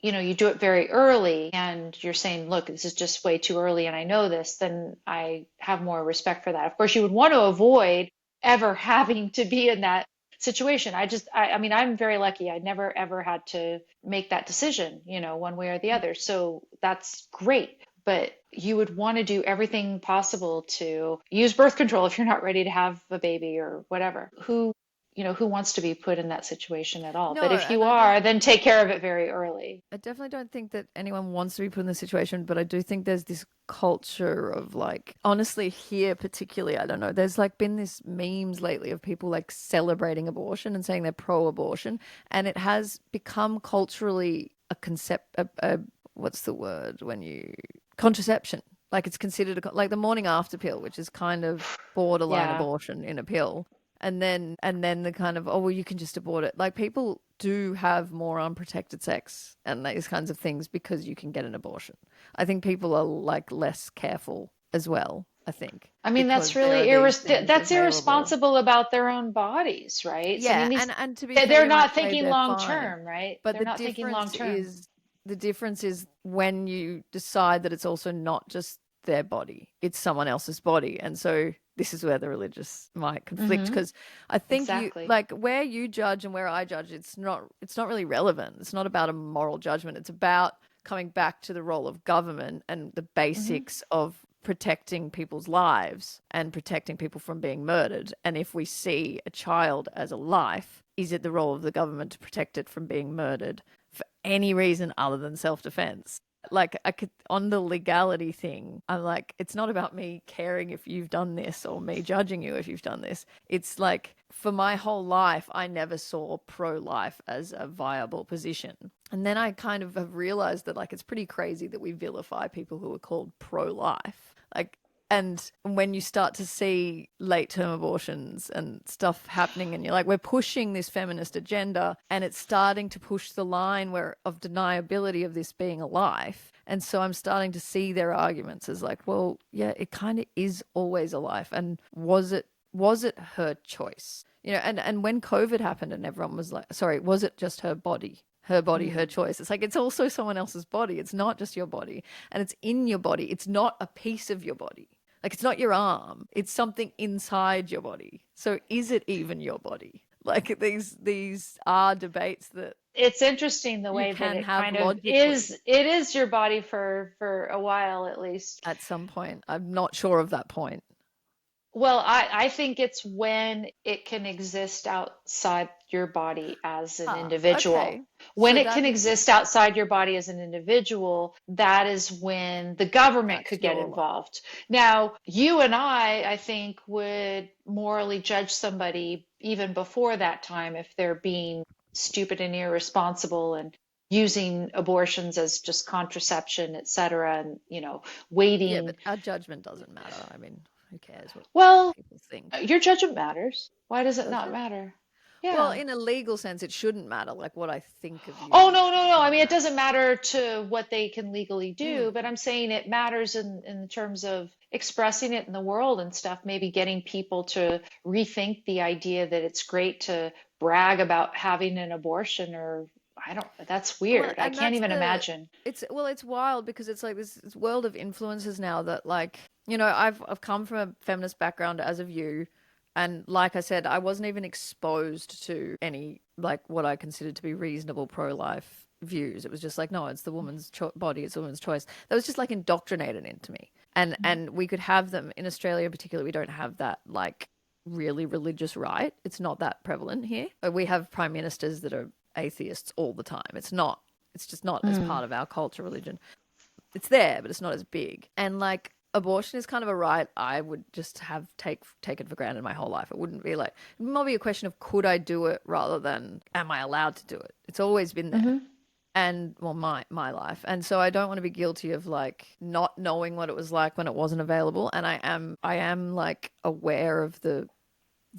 you do it very early and you're saying, look, this is just way too early and I know this, then I have more respect for that. Of course, you would want to avoid ever having to be in that situation. I mean, I'm very lucky. I never ever had to make that decision, one way or the other. So that's great. But you would want to do everything possible to use birth control if you're not ready to have a baby or whatever. Who wants to be put in that situation at all? But No, if and you I don't are, then take care of it very early. I definitely don't think that anyone wants to be put in this situation, but I do think there's this culture of, like, honestly, here particularly, I don't know, there's like been this memes lately of people like celebrating abortion and saying they're pro-abortion, and it has become culturally a concept, what's the word when you contraception. Like, it's considered like the morning after pill, which is kind of borderline Yeah. abortion in a pill. And then the kind of, oh, well, you can just abort it. Like, people do have more unprotected sex and these kinds of things because you can get an abortion. I think people are like less careful as well, I think, I mean, because there are these things that's available. irresponsible about their own bodies, right? So I Yeah, mean, and to be fair, they're you might not say thinking they're long fine, term, right? but They're not thinking long term. the difference is when you decide that it's also not just their body, it's someone else's body. And so this is where the religious might conflict, Hmm. because I think you Exactly. like where you judge and where I judge, it's not really relevant. It's not about a moral judgment. It's about coming back to the role of government and the Hmm. basics of protecting people's lives and protecting people from being murdered. And if we see a child as a life, is it the role of the government to protect it from being murdered for any reason other than self-defense? Like, I could, on the legality thing, I'm like, it's not about me caring if you've done this or me judging you if you've done this. It's like, for my whole life, I never saw pro-life as a viable position. And then I kind of have realized that, like, it's pretty crazy that we vilify people who are called pro-life. Like, and when you start to see late term abortions and stuff happening, and you're like, we're pushing this feminist agenda, and it's starting to push the line where of deniability of this being a life. And so I'm starting to see their arguments as like, well, yeah, it kind of is always a life. And was it her choice? And when COVID happened and everyone was like, sorry, was it just her body? Her body, her Mm. choice. It's like, it's also someone else's body. It's not just your body. And it's in your body. It's not a piece of your body. Like, it's not your arm. It's something inside your body. So is it even your body? Like, these are debates that It's interesting the you way that can it have kind of logically it is your body for a while at least. at some point. I'm not sure of that point. Well, I think it's when it can exist outside your body as an Ah, individual. okay. When So it can that is, exist outside your body as an individual, that is when the government that's could get your life. involved. Now, you and I think, would morally judge somebody even before that time if they're being stupid and irresponsible and using abortions as just contraception, et cetera, and, Yeah, waiting. but our judgment doesn't matter. I mean, who cares what Well, people think? your judgment matters. Why does it Does not it? matter? Well, Yeah. in a legal sense, it shouldn't matter. Like what I think of Oh, you no, no, no. I shouldn't mean, it matter. doesn't matter to what they can legally do, but Mm. I'm saying it matters in terms of expressing it in the world and stuff, maybe getting people to rethink the idea that it's great to brag about having an abortion, or I don't, that's Well, weird. I and can't that's even the imagine. it's wild because it's like this world of influences now that like, I've come from a feminist background as of you, and like I said, I wasn't even exposed to any like what I considered to be reasonable pro-life views. It was just like, no, it's the woman's body, it's the woman's choice. That was just like indoctrinated into me. And we could have them in Australia in particular. We don't have that like really religious right. It's not that prevalent here. We have prime ministers that are atheists all the time. It's just not as Mm. part of our culture, religion. It's there, but it's not as big. And like abortion is kind of a right I would just have taken for granted my whole life. It wouldn't be like, it might be a question of could I do it rather than am I allowed to do it? It's always been there. Hmm. And well, my life. And so I don't want to be guilty of like not knowing what it was like when it wasn't available. And I am like aware of the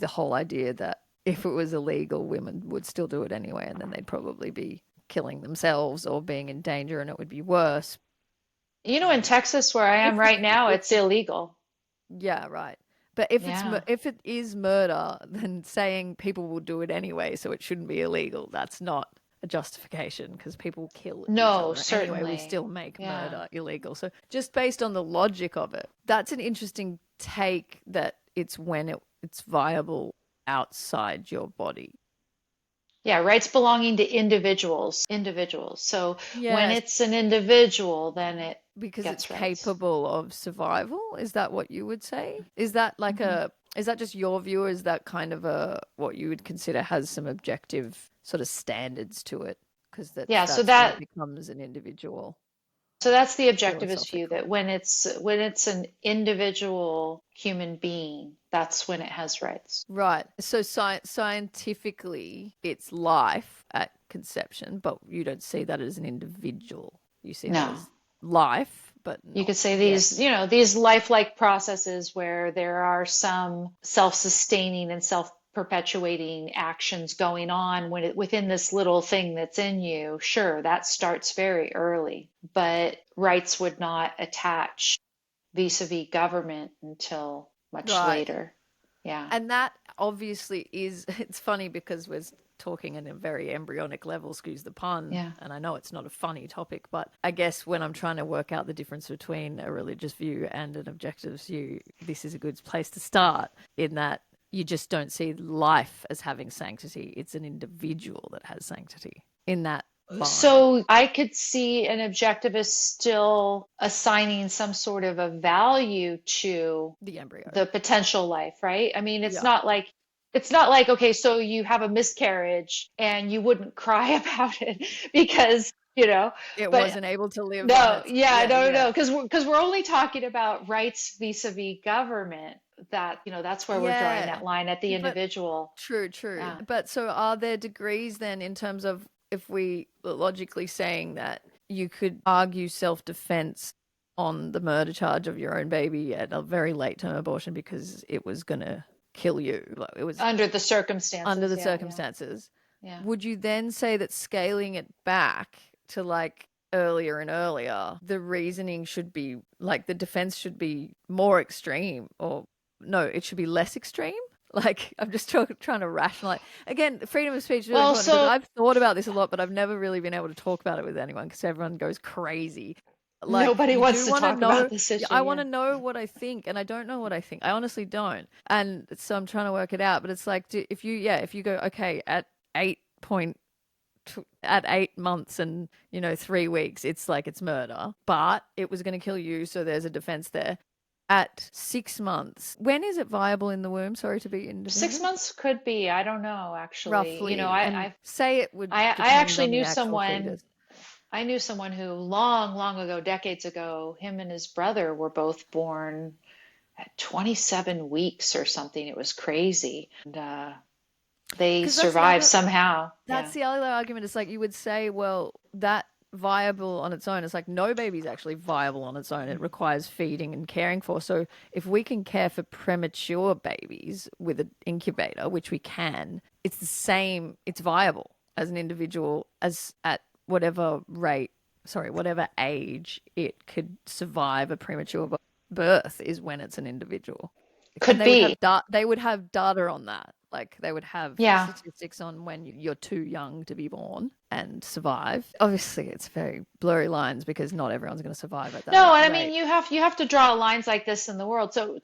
whole idea that if it was illegal, women would still do it anyway, and then they'd probably be killing themselves or being in danger, and it would be worse. In Texas, where I am If it's right now, if it's illegal. Yeah, right. But if Yeah. if it is murder, then saying people will do it anyway, so it shouldn't be illegal. That's not a justification because people kill each No, other anyway. We certainly. still make Yeah. murder illegal. So just based on the logic of it, that's an interesting take that it's when it's viable outside your body. Yeah, rights belonging to individuals. Individuals. So when Yes, it's an individual, then it because it's gets rights. capable of survival. Is that what you would say? Is that like Hmm. is that just your view, or is that kind of a what you would consider has some objective sort of standards to it? Because Yeah, so that's when it that becomes an individual so that's the objectivist view, philosophical. that when it's an individual human being, that's when it has rights. Right. So scientifically, it's life at conception, but you don't see that as an individual. You see that No. as life, but You not could say yet. these lifelike processes where there are some self-sustaining and self-perpetuating actions going on within this little thing that's in you. Sure, that starts very early, but rights would not attach vis-a-vis government until much Right. later. Yeah. And that obviously is, it's funny because we're talking in a very embryonic level, excuse the pun. Yeah. And I know it's not a funny topic, but I guess when I'm trying to work out the difference between a religious view and an objectivist view, this is a good place to start in that you just don't see life as having sanctity. It's an individual that has sanctity in that line. So I could see an objectivist still assigning some sort of a value to The embryo. the potential life, right? I mean, Yeah. it's not like, okay, so you have a miscarriage and you wouldn't cry about it because, It but wasn't able to live on no, its, yeah, yeah, no, yeah. no, because we're only talking about rights vis-a-vis government. That's where we're drawing Yeah. that line at the But individual. true, true. Yeah. But so are there degrees then in terms of if we were logically saying that you could argue self-defense on the murder charge of your own baby at a very late term abortion because it was going to kill you. Like it was Under the under circumstances, the yeah, yeah, circumstances. yeah. Would you then say that scaling it back to like earlier and earlier, the reasoning should be like the defense should be more extreme or no, it should be less extreme? Like, I'm just trying to rationalize. Again, freedom of speech is really Well, important because so I've thought about this a lot, but I've never really been able to talk about it with anyone because everyone goes crazy. Like, nobody you wants do to want to talk about know. this Yeah, issue, I want yeah. to know what I think, and I don't know what I think. I honestly don't. And so I'm trying to work it out. But it's like, if you go, okay, at 8 months and 3 weeks, it's like it's murder, but it was going to kill you, so there's a defense there. At 6 months, when is it viable in the womb? Sorry to be Six independent. months could be, I don't know, actually. Roughly, and say it would I depend actually on the knew actual someone. fetus. I knew someone who long, long ago, decades ago, him and his brother were both born at 27 weeks or something. It was crazy. And they Because that's the survived other somehow. that's Yeah. the other argument. It's like you would say, well, that viable on its own. It's like no baby's actually viable on its own. It requires feeding and caring for. So if we can care for premature babies with an incubator, which we can, it's the same, it's viable as an individual as at whatever rate, sorry, whatever age it could survive a premature birth is when it's an individual. And Could be. they would have data on that. Like they would have Yeah. statistics on when you're too young to be born and survive. Obviously, it's very blurry lines because not everyone's going to survive at that No, and I rate. mean you have to draw lines like this in the world. So,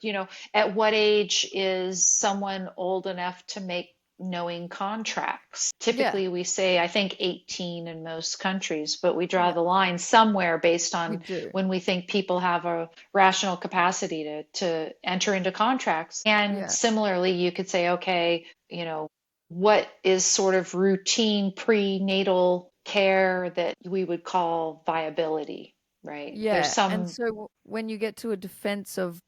at what age is someone old enough to make knowing contracts? Yeah, Typically, we say, I think 18 in most countries, but we draw yeah, the line somewhere based we on do. when we think people have a rational capacity to enter into contracts. And Yeah, similarly, you could say, okay, what is sort of routine prenatal care that we would call viability, right? There's yeah. And some, so when you get to a defense of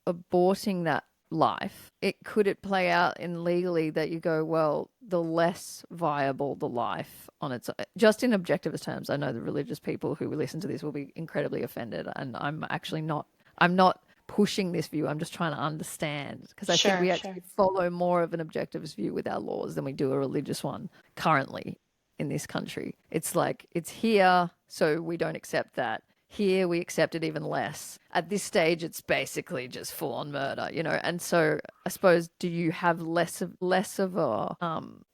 aborting that life, could it play out in legally that you go, well, the less viable the life on its just in objectivist terms. I know the religious people who will listen to this will be incredibly offended, and I'm not pushing this view. I'm just trying to understand because I think sure, we sure. actually follow more of an objectivist view with our laws than we do a religious one currently in this country. It's like it's here, so we don't accept that. Here we accept it even less. At this stage, it's basically just full on murder, And so I suppose, do you have less of a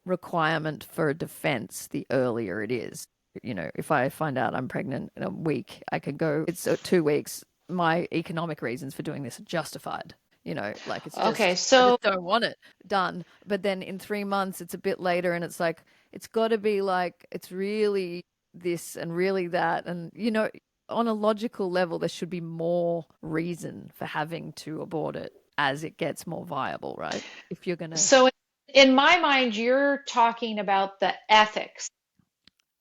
requirement for a defense the earlier it is? If I find out I'm pregnant in a week, I could go. It's 2 weeks. My economic reasons for doing this are justified. Like Okay, I so just don't want it done. But then in 3 months, it's a bit later, and it's like it's got to be like it's really this and really that, and on a logical level, there should be more reason for having to abort it as it gets more viable, right? If you're gonna, so in my mind, you're talking about the ethics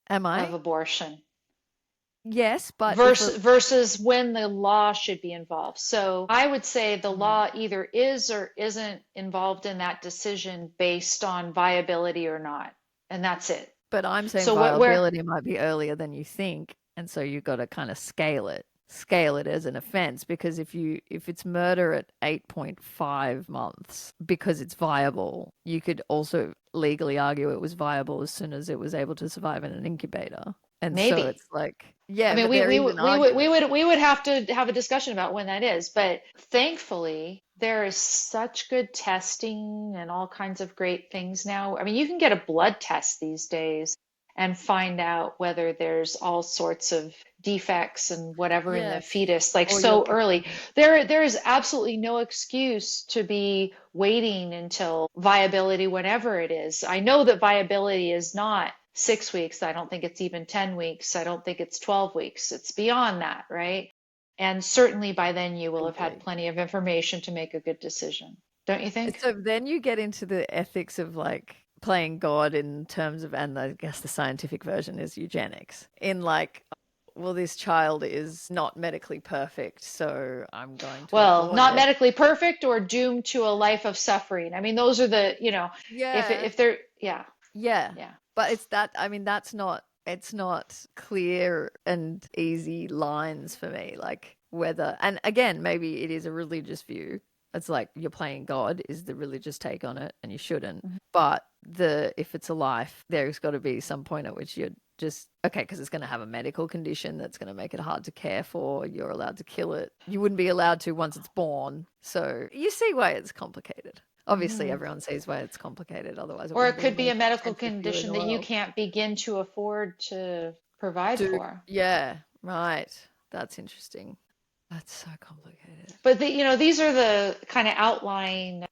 am of I? abortion Yes, but if a versus when the law should be involved. So I would say the mm, law either is or isn't involved in that decision based on viability or not. And that's it. but I'm saying So where viability might be earlier than you think, and so you've got to kind of scale it as an offense because if it's murder at 8.5 months because it's viable, you could also legally argue it was viable as soon as it was able to survive in an incubator. And so maybe. it's like, I yeah, mean, but they're even arguing. we would have to have a discussion about when that is, but thankfully there is such good testing and all kinds of great things now. I mean, you can get a blood test these days and find out whether there's all sorts of defects and whatever in the Yes. fetus, like Or you're so early. There is absolutely no excuse to be waiting until viability, whenever it is. I know that viability is not 6 weeks. I don't think it's even 10 weeks. I don't think it's 12 weeks. It's beyond that, right? And certainly by then you will have had agree. plenty of information to make a good decision. Don't you think? So then you get into the ethics of like playing God in terms of, and I guess the scientific version is eugenics. In like, well, this child is not medically perfect, so I'm going to Well, abort not it. medically perfect or doomed to a life of suffering. I mean, those are Yeah, if they're, yeah, yeah. yeah. But I mean, it's not clear and easy lines for me. Like whether, and again, maybe it is a religious view. It's like you're playing God is the religious take on it, and you shouldn't. But if it's a life, there's got to be some point at which you're just okay because it's going to have a medical condition that's going to make it hard to care for. You're allowed to kill it. You wouldn't be allowed to once it's born. So you see why it's complicated. Obviously, Mhm. everyone sees why it's complicated. Otherwise, it Or wouldn't it be the could be a most medical expensive view in condition the that you world. can't begin to afford to provide Do for. yeah, right. That's interesting. That's so complicated. But these are the kind of outlying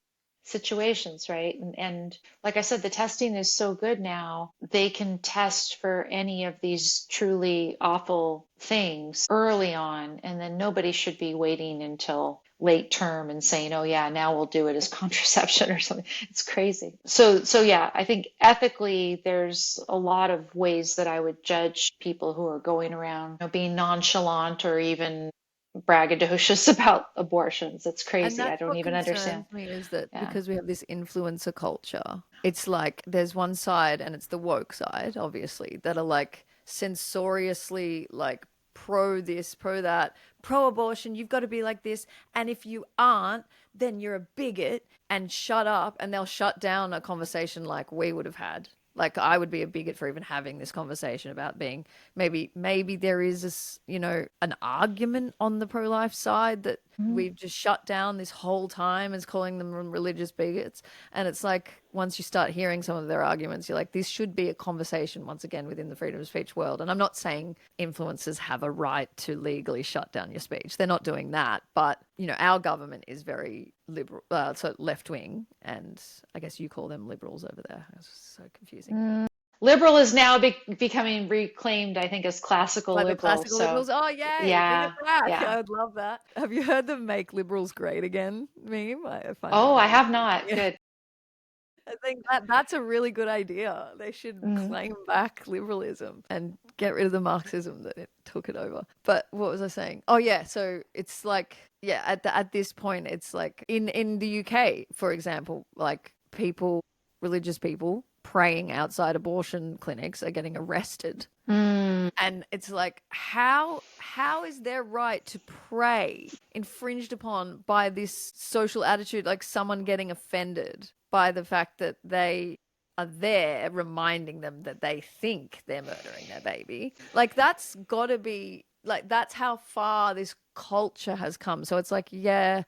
situations, right? And like I said, the testing is so good now, they can test for any of these truly awful things early on, and then nobody should be waiting until late term and saying, "Oh yeah, now we'll do it as contraception or something." It's crazy. So yeah, I think ethically there's a lot of ways that I would judge people who are going around, being nonchalant or even braggadocious about abortions. It's And crazy. I that's don't what even understand. concerns me is that Yeah. because we have this influencer culture, it's like there's one side and it's the woke side, obviously, that are like censoriously like pro this, pro that, pro abortion, you've got to be like this. And if you aren't, then you're a bigot and shut up. And they'll shut down a conversation like we would have had. Like I would be a bigot for even having this conversation about being maybe there is this, an argument on the pro-life side that we've just shut down this whole time as calling them religious bigots. And it's like once you start hearing some of their arguments, you're like, this should be a conversation once again within the freedom of speech world. And I'm not saying influencers have a right to legally shut down your speech. They're not doing that. But, our government is very liberal, so left wing. And I guess you call them liberals over there. It's so confusing. Liberal is now becoming reclaimed, I think, as classical Like the liberal. classical liberals. Oh, yay. Bring Yeah, it back. yeah. I'd love that. Have you heard the "Make Liberals Great Again" meme? I find Oh, that I really have funny. not. Yeah. Good. I think that's a really good idea. They should Mm. claim back liberalism and get rid of the Marxism that it took it over. But what was I saying? Oh yeah, so it's like at this point it's like in the UK, for example, like religious people praying outside abortion clinics are getting arrested. Mm. And it's like, how is their right to pray infringed upon by this social attitude, like someone getting offended by the fact that they are there reminding them that they think they're murdering their baby? Like that's got to be like that's how far this culture has come. So it's like, yeah,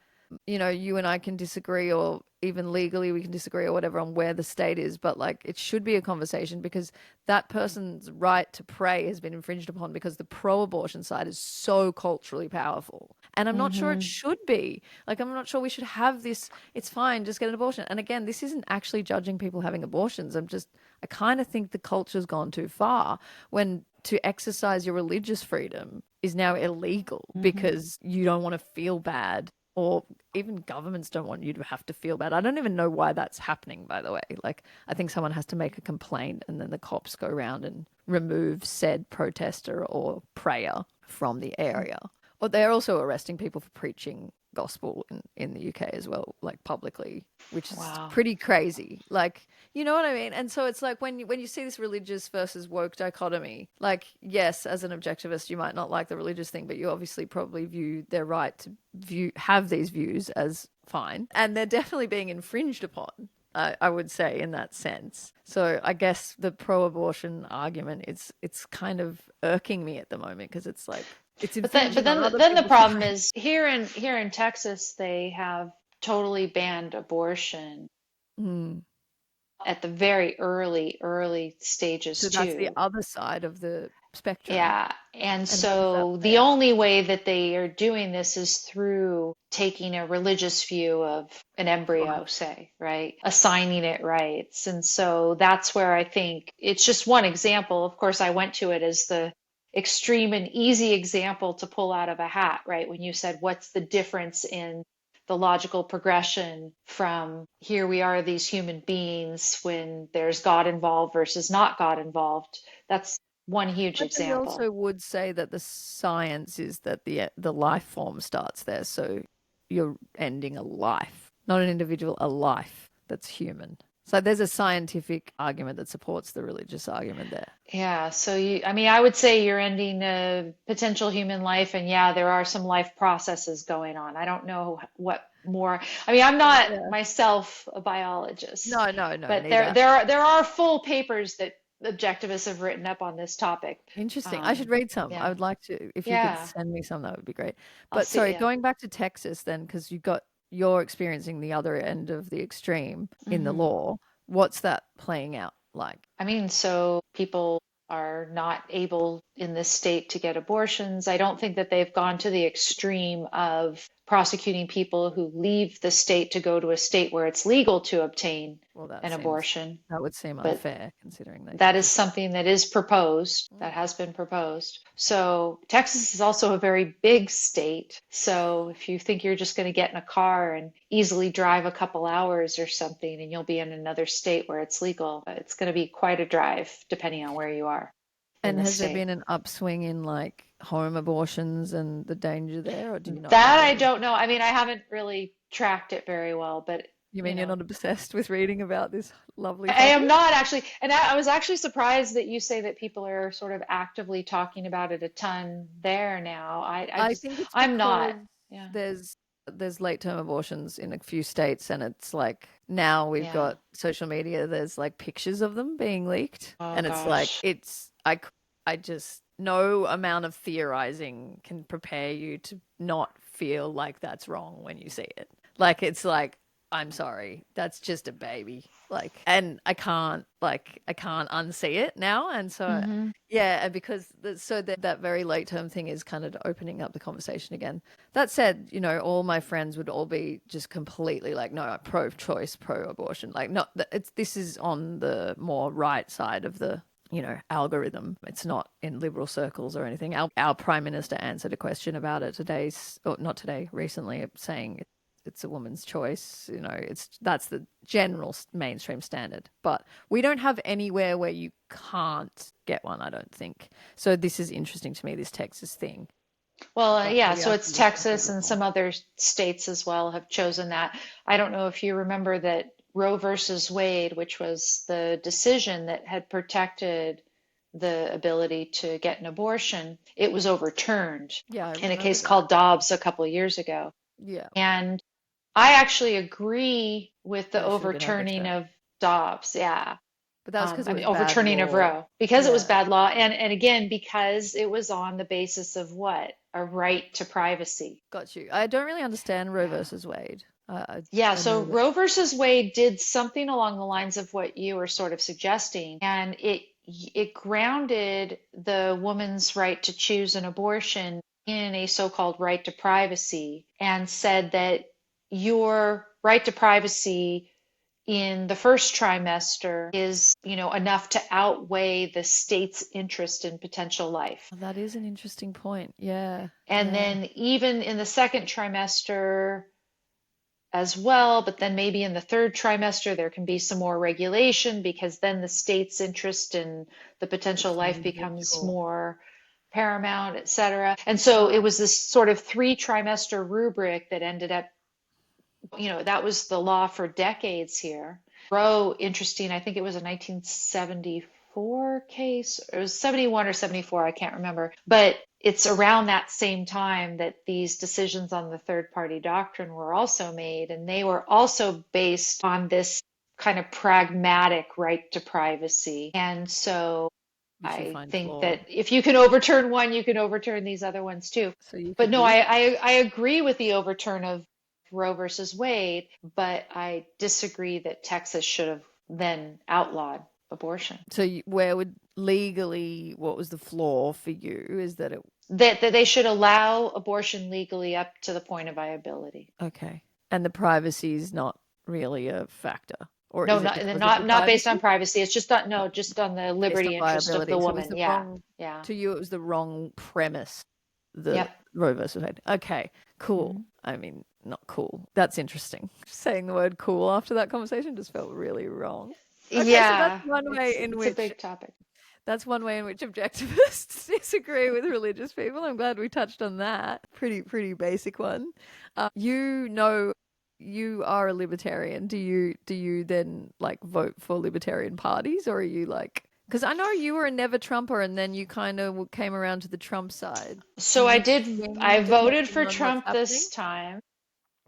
you and I can disagree, or even legally we can disagree or whatever on where the state is, but like it should be a conversation because that person's right to pray has been infringed upon because the pro-abortion side is so culturally powerful. And I'm not sure it should be. Like, I'm not sure we should have this, it's fine, just get an abortion. And again, this isn't actually judging people having abortions. I kind of think the culture's gone too far when to exercise your religious freedom is now illegal because you don't want to feel bad, or even governments don't want you to have to feel bad. I don't even know why that's happening, by the way. Like, I think someone has to make a complaint and then the cops go around and remove said protester or prayer from the area. Or they're also arresting people for preaching gospel in the UK as well, like publicly, which is Wow. pretty crazy. Like, you know what I mean? And so it's like when you see this religious versus woke dichotomy, like, yes, as an objectivist, you might not like the religious thing, but you obviously probably view their right to have these views as fine. And they're definitely being infringed upon, I would say, in that sense. So I guess the pro-abortion argument, it's kind of irking me at the moment because it's like, it's But then, infringing on other then the people's problem rights. is here in Texas, they have totally banned abortion Mm. at the very early stages So that's the too. other side of the spectrum. Yeah. And And how does that so play the out? only way that they are doing this is through taking a religious view of an Right. embryo, say, right? Assigning it rights. And so that's where I think it's just one example. Of course, I went to it as the extreme and easy example to pull out of a hat, right? When you said, what's the difference in the logical progression from here we are, these human beings, when there's God involved versus not God involved? That's one huge But they example. also would say that the science is that the life form starts there. So you're ending a life, not an individual, a life that's human. So there's a scientific argument that supports the religious argument there. Yeah, so I mean, I would say you're ending a potential human life, and yeah, there are some life processes going on. I don't know what more. I mean, I'm not Yeah. myself a biologist, No, but neither. there are full papers that objectivists have written up on this topic. Interesting. I should read some. I Yeah, would like to, if you could yeah, send me some, that would be great. I'll But see. sorry, Yeah. going back to Texas then, because you're experiencing the other end of the extreme in the hmm law. What's that playing out like? I mean, so people are not able in this state to get abortions. I don't think that they've gone to the extreme of prosecuting people who leave the state to go to a state where it's legal to obtain Well, an abortion. that would seem But unfair considering they that took is the state. something that is proposed, that has been proposed. So Texas is also a very big state. So if you think you're just going to get in a car and easily drive a couple hours or something, and you'll be in another state where it's legal, it's going to be quite a drive depending on where you are in And the has there state. been an upswing in like home abortions and the danger there, or do you not know That I really? don't know. I mean, I haven't really tracked it very well, but You you mean you're know, not obsessed with reading about this lovely I am topic? not actually, and I was actually surprised that you say that people are sort of actively talking about it a ton there now. I I just, think it's I'm because not. Yeah, there's there's late term abortions in a few states, and it's like now we've yeah. got social media, there's like pictures of them being leaked, Oh and it's like gosh. I just no amount of theorizing can prepare you to not feel like that's wrong when you see it. Like it's like I'm sorry, that's just a baby. Like, and I can't unsee it now, and so Hmm. yeah, and because that very late term thing is kind of opening up the conversation again. That said, all my friends would all be just completely like, no, I'm pro-choice, pro-abortion. Like, not it's this is on the more right side of the algorithm. It's not in liberal circles or anything. Our prime minister answered a question about it today, or not today, recently, saying it's a woman's choice. That's the general mainstream standard. But we don't have anywhere where you can't get one, I don't think. So this is interesting to me, this Texas thing. Well, But yeah, maybe so I it's can look into it a Texas bit and more. some other states as well have chosen that. I don't know if you remember that Roe versus Wade, which was the decision that had protected the ability to get an abortion, it was overturned Yeah, I in a remember case that. called Dobbs a couple of years ago. Yeah, And I actually agree with the that it should have been overturning overturned. of Dobbs. Yeah. But that was because it I mean, was bad overturning of law. Roe because it was Yeah, bad law. And again, because it was on the basis of what? A right to privacy. got you. I don't really understand Roe Yeah. versus Wade. Yeah, I so know that. Roe versus Wade did something along the lines of what you were sort of suggesting, and it grounded the woman's right to choose an abortion in a so-called right to privacy, and said that your right to privacy in the first trimester is, enough to outweigh the state's interest in potential life. That is an interesting point. Yeah, And yeah. then even in the second trimester as well, but then maybe in the third trimester there can be some more regulation because then the state's interest in the potential It's an life becomes individual. more paramount, et cetera. And so it Right. was this sort of three trimester rubric that ended up, that was the law for decades here. Roe, interesting, I think it was a 1974 case. It was 71 or 74, I can't remember. But it's around that same time that these decisions on the third party doctrine were also made. And they were also based on this kind of pragmatic right to privacy. And so Which you I find think flawed. that if you can overturn one, you can overturn these other ones too. So you But could no, use that. I agree with the overturn of Roe versus Wade, but I disagree that Texas should have then outlawed abortion. So where would legally, what was the flaw for you? Is that it? That they should allow abortion legally up to the point of viability. Okay. And the privacy is not really a factor. Or No, is it not because of the not based on privacy? privacy. It's just on No, no, just on the based on liberty interest of the viability. So it was woman. the Yeah, wrong, yeah, to you, it was the wrong premise, the yep. Roe versus Wade. Okay, cool. Mhm. I mean, not cool. That's interesting. Saying the word cool after that conversation just felt really wrong. Okay, so Yeah, it's a big topic. that's one way in which objectivists disagree with religious people. I'm glad we touched on that. Pretty basic one. You know, you are a libertarian. Do you then like vote for libertarian parties, or are you like? Because I know you were a never Trumper, and then you kind of came around to the Trump side. Do So you swing I voted depending for on what's Trump happening? this time.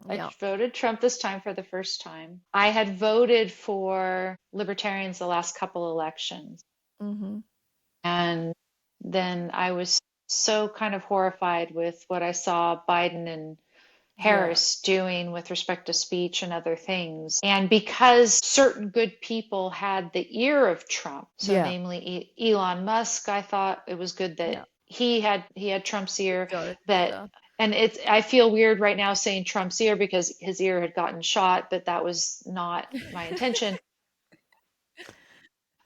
I Yeah. voted Trump this time for the first time. I had voted for libertarians the last couple elections. Mm-hmm. And then I was so kind of horrified with what I saw Biden and Yeah. Harris doing with respect to speech and other things. And because certain good people had the ear of Trump, so Yeah. namely Elon Musk, I thought it was good that Yeah. he had Trump's ear. Got it. That Stuff. and it's I feel weird right now saying Trump's ear because his ear had gotten shot, but that was not my intention.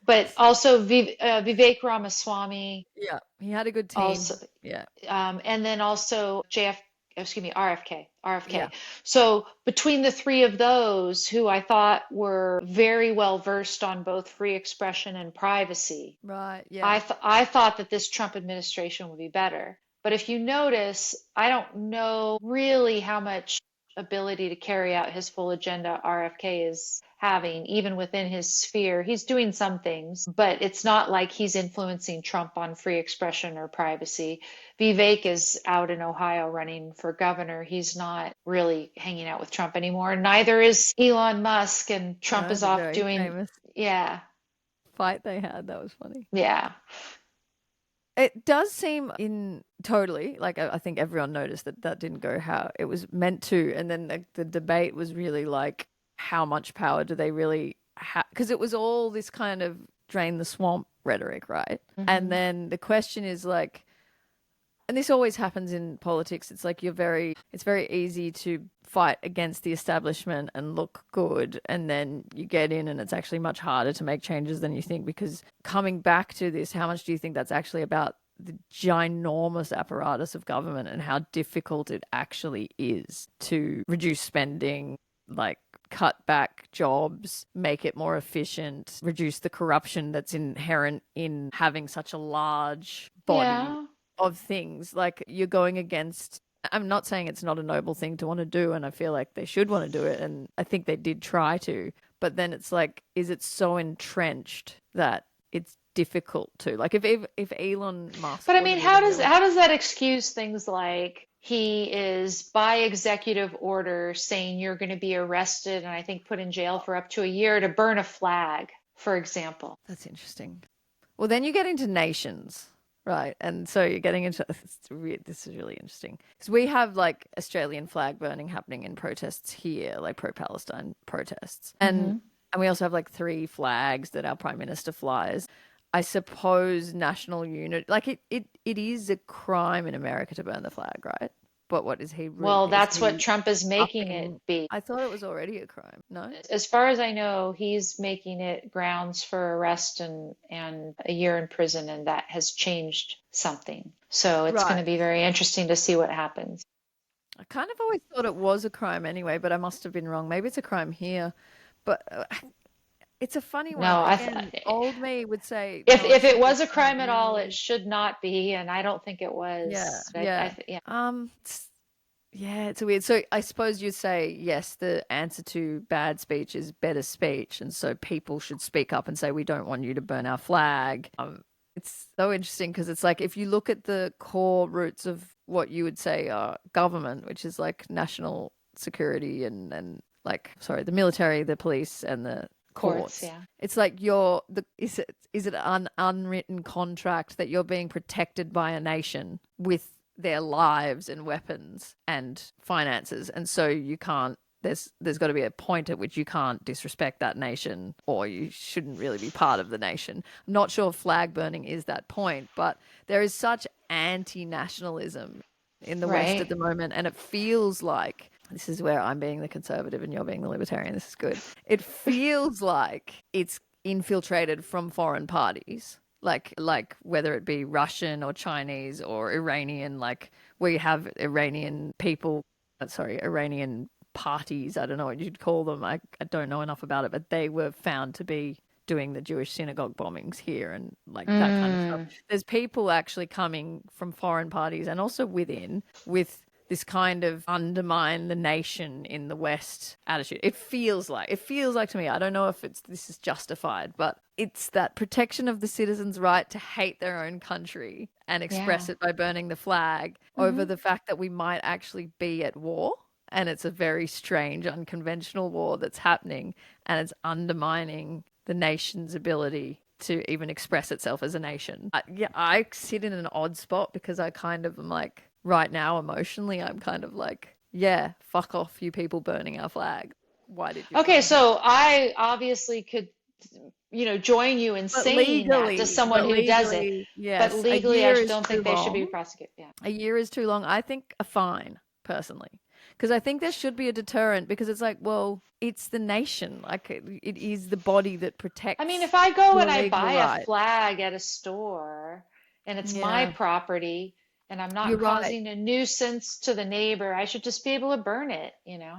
But also Vivek Ramaswamy, Yeah. He had a good also team. Yeah. and then also excuse me, RFK, Yeah. RFK. So between the three of those, who I thought were very well versed on both free expression and privacy, Right. Yeah. I thought that this Trump administration would be better. But if you notice, I don't know really how much ability to carry out his full agenda RFK is having, even within his sphere. He's doing some things, but it's not like he's influencing Trump on free expression or privacy. Vivek is out in Ohio running for governor. He's not really hanging out with Trump anymore. Neither is Elon Musk, and Trump No, is the off very doing, famous yeah, fight they had. That was funny. yeah. It does seem in totally like I think everyone noticed that that didn't go how it was meant to, and then the debate was really like how much power do they really have? Because it was all this kind of drain the swamp rhetoric, right? And Hmm. then the question is like, and this always happens in politics. It's like it's very easy to fight against the establishment and look good, and then you get in and it's actually much harder to make changes than you think, because coming back to this, how much do you think that's actually about the ginormous apparatus of government and how difficult it actually is to reduce spending, like cut back jobs, make it more efficient, reduce the corruption that's inherent in having such a large body Yeah. of things. Like you're going against, I'm not saying it's not a noble thing to want to do, and I feel like they should want to do it, and I think they did try to, but then it's like, is it so entrenched that it's difficult to, like, if Elon Musk But I mean, wasn't even really, how does that excuse things like he is by executive order saying you're going to be arrested and I think put in jail for up to a year to burn a flag, for example? that's interesting. Well, then you get into nations, right? And so you're getting into this is really interesting because we have like Australian flag burning happening in protests here, like pro-Palestine protests, Hmm. and we also have like three flags that our prime minister flies. I suppose national unity, like it is a crime in America to burn the flag, right? But what is he Well, is that's what he Trump is making it upping? be. I thought it was already a crime. No, As far as I know, he's making it grounds for arrest and a year in prison, and that has changed something. So it's going right. to be very interesting to see what happens. I kind of always thought it was a crime anyway, but I must have been wrong. Maybe it's a crime here, but it's a funny one. No, Again, old me would say, if no, it it should be was a crime crime at all, it really. should not be, and I don't think it Yeah, was. yeah. Yeah. Yeah, it's weird. So I suppose you'd say, yes, the answer to bad speech is better speech, and so people should speak up and say, we don't want you to burn our flag. It's so interesting because it's like if you look at the core roots of what you would say are government, which is like national security and like sorry, the military, the police, and the Courts, courts. yeah. It's like is it an unwritten contract that you're being protected by a nation with their lives and weapons and finances, and so you can't, there's got to be a point at which you can't disrespect that nation, or you shouldn't really be part of the nation. I'm not sure flag burning is that point, but there is such anti-nationalism in the West at Right. the moment, and it feels like this is where I'm being the conservative and you're being the libertarian. This is good. It feels like it's infiltrated from foreign parties, like whether it be Russian or Chinese or Iranian, like we have Iranian people, sorry, Iranian parties. I don't know what you'd call them. I don't know enough about it, but they were found to be doing the Jewish synagogue bombings here and like that kind of stuff. Mm, There's people actually coming from foreign parties and also within with this kind of undermine the nation in the West attitude. It feels like to me, I don't know if this is justified, but it's that protection of the citizens' right to hate their own country and express yeah. it by burning the flag over Hmm. the fact that we might actually be at war. And it's a very strange, unconventional war that's happening, and it's undermining the nation's ability to even express itself as a nation. Yeah, I sit in an odd spot because I kind of am like, right now, emotionally, I'm kind of like, yeah, fuck off, you people burning our flag. Why did you Okay, come here? so I obviously could, join you in saying that to someone But who does it, legally, but yes, a legally, I year is don't too think they should be long. prosecuted. Yeah. A year is too long. I think a fine, personally. Because I think there should be a deterrent because it's like, well, it's the nation. Like, it is the body that I mean, protects if I go your and I legal buy a right. flag at a store and it's my Yeah, property and I'm not you're right. causing a nuisance to the neighbor, I should just be able to burn it, you know?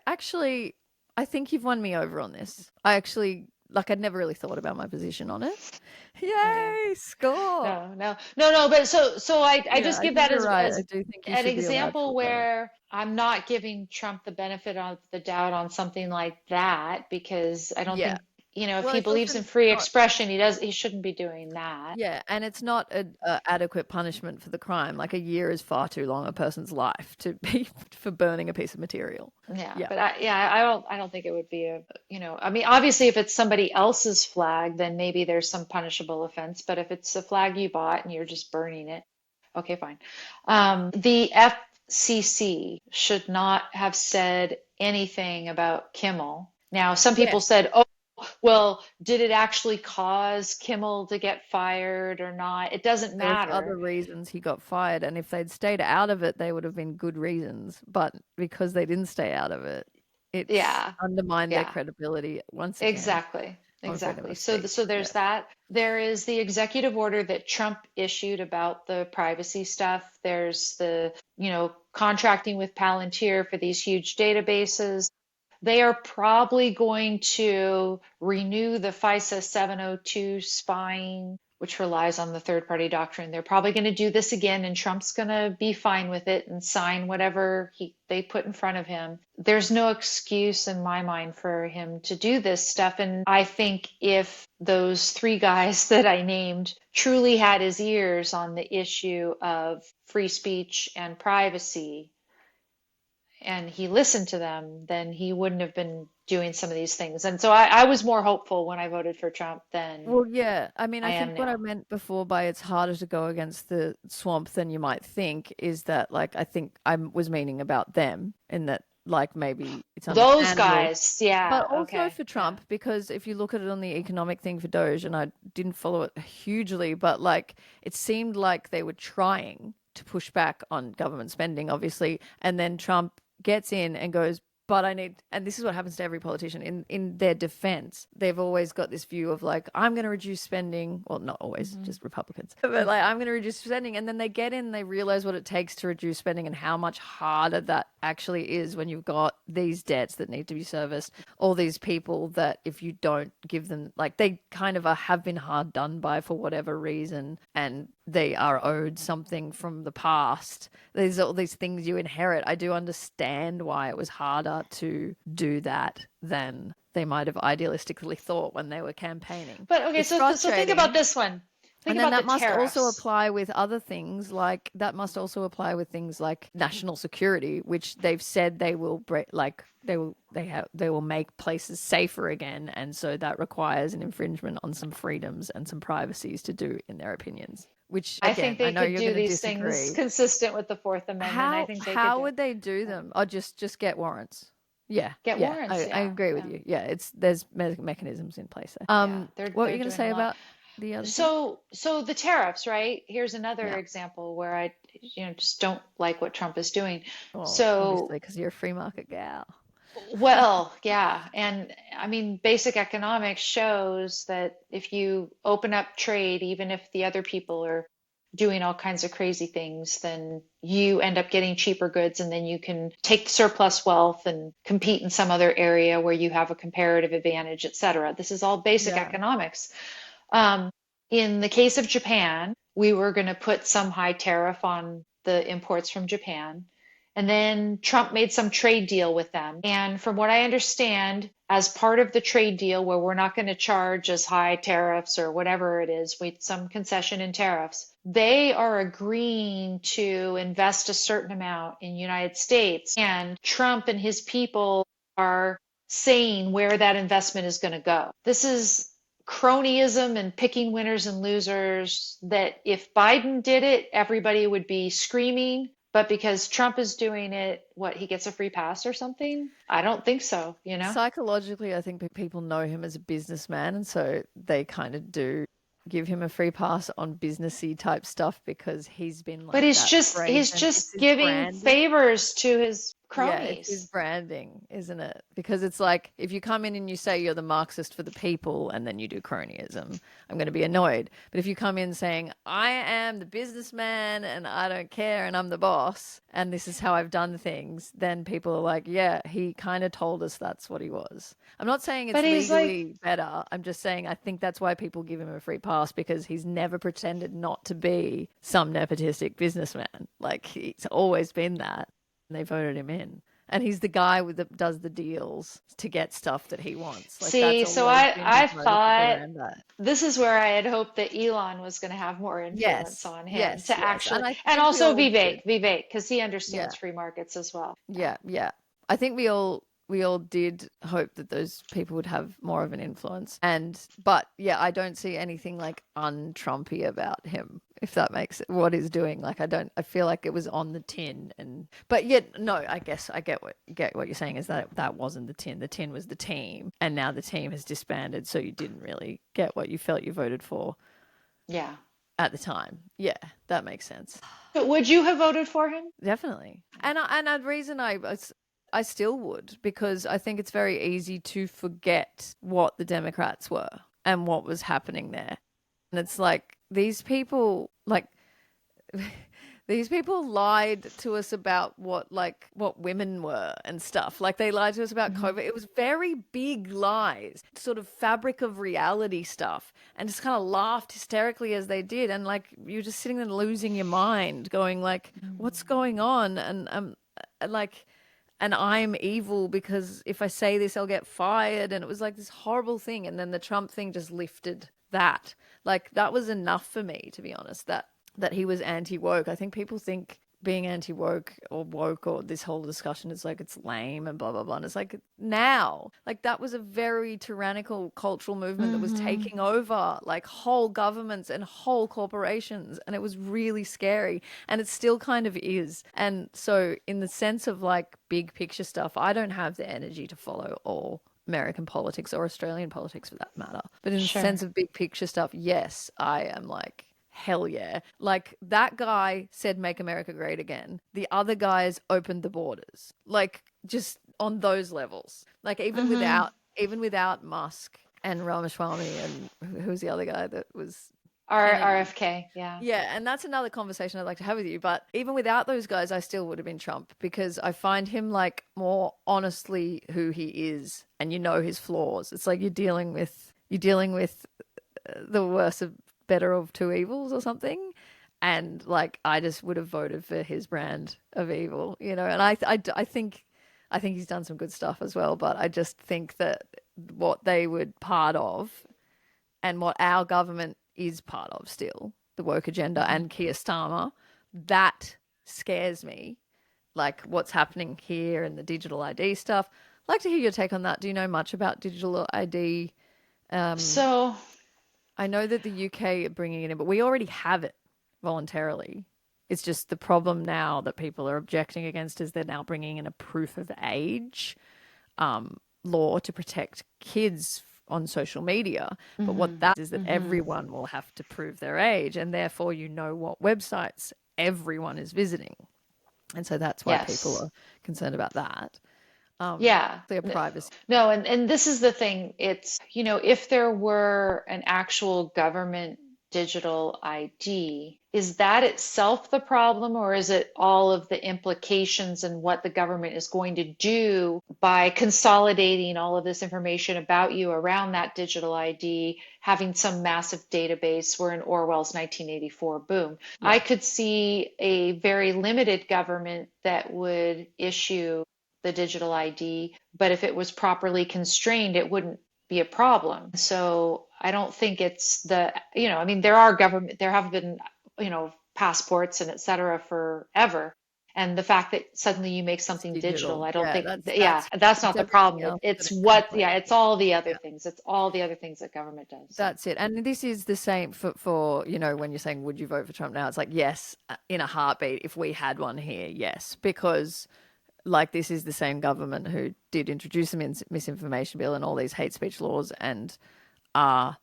Actually, I think you've won me over on this. I actually like I'd never really thought about my position on it. Yeah. Yay, score. No. But so I Yeah, just I give think that you're right. I as do think he an should be allowed to example rebel. where I'm not giving Trump the benefit of the doubt on something like that, because I don't Yeah. think, if Well, he it's believes also in free not. expression, he shouldn't be doing that. Yeah, and it's not a adequate punishment for the crime. Like a year is far too long a person's life to be for burning a piece of material. Yeah, Yeah. but I don't think it would be I mean, obviously if it's somebody else's flag, then maybe there's some punishable offense, but if it's a flag you bought and you're just burning it, okay, fine. The FCC should not have said anything about Kimmel. Now, some Yeah. people said, oh, well, did it actually cause Kimmel to get fired or not? It doesn't There was other matter. reasons he got fired, and if they'd stayed out of it, they would have been good reasons. But because they didn't stay out of it, it's Yeah, undermined their yeah. credibility once again Exactly. on freedom Exactly. of So speech. there's Yes. that. There is the executive order that Trump issued about the privacy stuff. There's the, contracting with Palantir for these huge databases. They are probably going to renew the FISA 702 spying, which relies on the third party doctrine. They're probably going to do this again, and Trump's going to be fine with it and sign whatever they put in front of him. There's no excuse in my mind for him to do this stuff. And I think if those three guys that I named truly had his ears on the issue of free speech and privacy, and he listened to them, then he wouldn't have been doing some of these things. And so I was more hopeful when I voted for Trump than Well, yeah. I mean, I I am think what I now. meant before by it's harder to go against the swamp than you might think is that, like, I think I was meaning about them in that, like, maybe it's Those understandable. guys, But yeah, also okay, for yeah. Trump, because if you look at it on the economic thing for Doge, and I didn't follow it hugely, but like it seemed like they were trying to push back on government spending, obviously, and then Trump gets in and goes, but I need, and this is what happens to every politician in their defense. They've always got this view of like, I'm going to reduce spending. Well, not always, Hmm. just Republicans, but like, I'm going to reduce spending. And then they get in, they realize what it takes to reduce spending and how much harder that actually is when you've got these debts that need to be serviced, all these people that if you don't give them, like, they kind of have been hard done by for whatever reason, and they are owed something from the past. There's all these things you inherit. I do understand why it was harder to do that than they might have idealistically thought when they were campaigning. But okay, It's so think about frustrating. this one. Think And then about the that must also tariffs. apply with other things like that must also apply with things like national security, which they've said they will break, like they will make places safer again, and so that requires an infringement on some freedoms and some privacies to do in their opinions. Which I think again, I they know could you're do going to these things disagree. consistent with the Fourth Amendment. I think they could How do would they do it. them? Or just get warrants? Yeah, Get yeah, warrants. I Yeah, agree with yeah, you. Yeah, it's there's mechanisms in place there. yeah. What were They're you going to doing a say lot. about the other thing? So the tariffs, right? Here's another Yeah. example where I, just don't like what Trump is doing. Well, So, obviously, because you're a free market gal. well, yeah, and I mean, basic economics shows that if you open up trade, even if the other people are doing all kinds of crazy things, then you end up getting cheaper goods, and then you can take surplus wealth and compete in some other area where you have a comparative advantage, et cetera. This is all basic Yeah. economics. Um, in the case of Japan, we were going to put some high tariff on the imports from Japan. And then Trump made some trade deal with them. And from what I understand, as part of the trade deal, where we're not going to charge as high tariffs or whatever it is, with some concession in tariffs, they are agreeing to invest a certain amount in the United States. And Trump and his people are saying where that investment is going to go. This is cronyism and picking winners and losers that if Biden did it, everybody would be screaming. But because Trump is doing it, what, he gets a free pass or something? I don't think so, you know? Psychologically, I think people know him as a businessman, and so they kind of do give him a free pass on businessy type stuff because he's been But like he's that just he's brazen. It's just his giving branding. favors to his Yeah, it's his cronies. branding, isn't it? Because it's like if you come in and you say you're the Marxist for the people and then you do cronyism, I'm going to be annoyed. But if you come in saying, I am the businessman and I don't care and I'm the boss and this is how I've done things, then people are like, yeah, he kind of told us that's what he was. I'm not saying it's But he's like, legally better. I'm just saying I think that's why people give him a free pass because he's never pretended not to be some nepotistic businessman. Like he's always been that. And they voted him in. And he's the guy that does the deals to get stuff that he wants. Like that's see, so always been his I modus thought operandi. this is where I had hoped that Elon was going to have more influence Yes, on him yes, to yes. actually, And I and think we also all did. Vivek, because he Yeah, understands free markets as well. Yeah. yeah, yeah. I think we all did hope that those people would have more of an influence. But yeah, I don't see anything like un-Trumpy about him, if that makes it what he's doing. Like I feel like it was on the tin but yet no, I guess I get what you're saying is that that wasn't the tin. The tin was the team and now the team has disbanded, so you didn't really get what you felt you voted for Yeah. at the time. Yeah, that makes sense. But would you have voted for him? Definitely. And the reason I still would because I think it's very easy to forget what the Democrats were and what was happening there. And it's like these people lied to us about what women were and stuff. Like they lied to us about Hmm. COVID. It was very big lies, sort of fabric of reality stuff, and just kind of laughed hysterically as they did. And like you're just sitting there losing your mind, going like, "What's going on?" Like, and I'm evil because if I say this, I'll get fired. And it was like this horrible thing. And then the Trump thing just lifted that. Like that was enough for me, to be honest. That he was anti-woke. I think people think being anti-woke or woke or this whole discussion is like it's lame and blah blah blah. And it's like now, like that was a very tyrannical cultural movement that was Hmm. taking over like whole governments and whole corporations, and it was really scary. And it still kind of is. And so, in the sense of like big picture stuff, I don't have the energy to follow all American politics or Australian politics for that matter. But in the Sure. sense of big picture stuff, yes, I am like hell yeah. Like that guy said make America great again. The other guys opened the borders. Like just on those levels. Like Hmm. even without Musk and Ramaswamy and who's the other guy that was Kennedy. RFK. Yeah. Yeah, and that's another conversation I'd like to have with you. But even without those guys, I still would have been Trump because I find him like more honestly who he is, and you know his flaws. It's like you're dealing with the worst of better of two evils or something. And like I just would have voted for his brand of evil, And I think he's done some good stuff as well. But I just think that what they were part of and what our government is part of still, the woke agenda Hmm. and Keir Starmer, that scares me. Like what's happening here and the digital ID stuff. I'd like to hear your take on that. Do you know much about digital ID? Um, So, I know that the UK are bringing it in, but we already have it voluntarily. It's just the problem now that people are objecting against is they're now bringing in a proof of age law to protect kids on social media. But what hmm. that is that Hmm. everyone will have to prove their age, and therefore you know what websites everyone is visiting. And so that's why people Yes. are concerned about that. Yeah. Their privacy. No, and this is the thing. It's, if there were an actual government digital ID, is that itself the problem, or is it all of the implications and what the government is going to do by consolidating all of this information about you around that digital ID, having some massive database? We're in Orwell's 1984, boom. I Yeah. could see a very limited government that would issue the digital ID, but if it was properly constrained, it wouldn't be a problem. So I don't think it's I mean, there have been, passports and et cetera forever. And the fact that suddenly you make It's something digital, digital. I don't Yeah, think, that's yeah, that's that's it's not the everything problem. else that It's it's kind of yeah, playing it's with. all the other Yeah. things. It's all the other things that government does. So, That's it. And this is the same for when you're saying, would you vote for Trump now? It's like, yes, in a heartbeat, if we had one here, yes. Because, like, this is the same government who did introduce the misinformation bill and all these hate speech laws and are,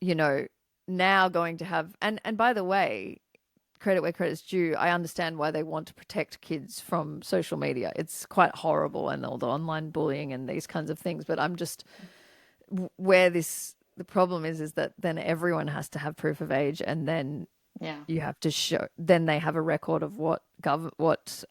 you know, now going to have. And by the way, credit where credit's due. I understand why they want to protect kids from social media. It's quite horrible, and all the online bullying and these kinds of things. But I'm just where the problem is that then everyone has to have proof of age, and then you have to show. Then they have a record of what websites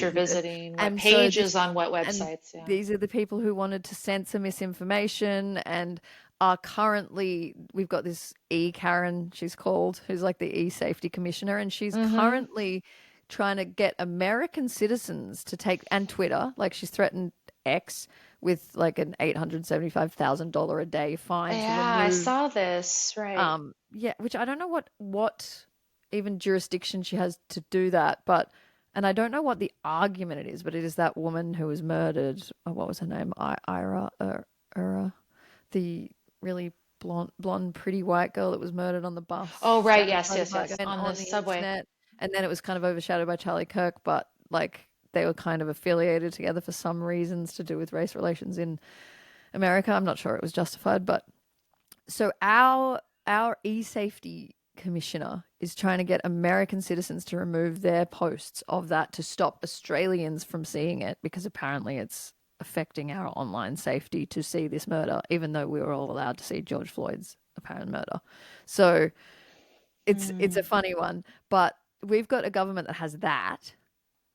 you're visited. visiting, what And pages on what and websites. Yeah. these are the people who wanted to censor misinformation and are currently, we've got this Karen, she's called, who's like the e-safety commissioner, and she's currently trying to get American citizens to take, and Twitter, like she's threatened X with like an $875,000 a day fine to Yeah, I remove. saw this. Right. Yeah, which I don't know what even jurisdiction she has to do that, but and I don't know what the argument it is, but it is that woman who was murdered. Oh, what was her name? Ira, the really blonde, pretty white girl that was murdered on the bus. Oh, right. scattered Yes, by the yes, bus, yes. and On the subway. internet. And then it was kind of overshadowed by Charlie Kirk, but like they were kind of affiliated together for some reasons to do with race relations in America. I'm not sure it was justified, but so our e-safety commissioner is trying to get American citizens to remove their posts of that to stop Australians from seeing it, because apparently it's affecting our online safety to see this murder, even though we were all allowed to see George Floyd's apparent murder. So it's a funny one, but we've got a government that has that,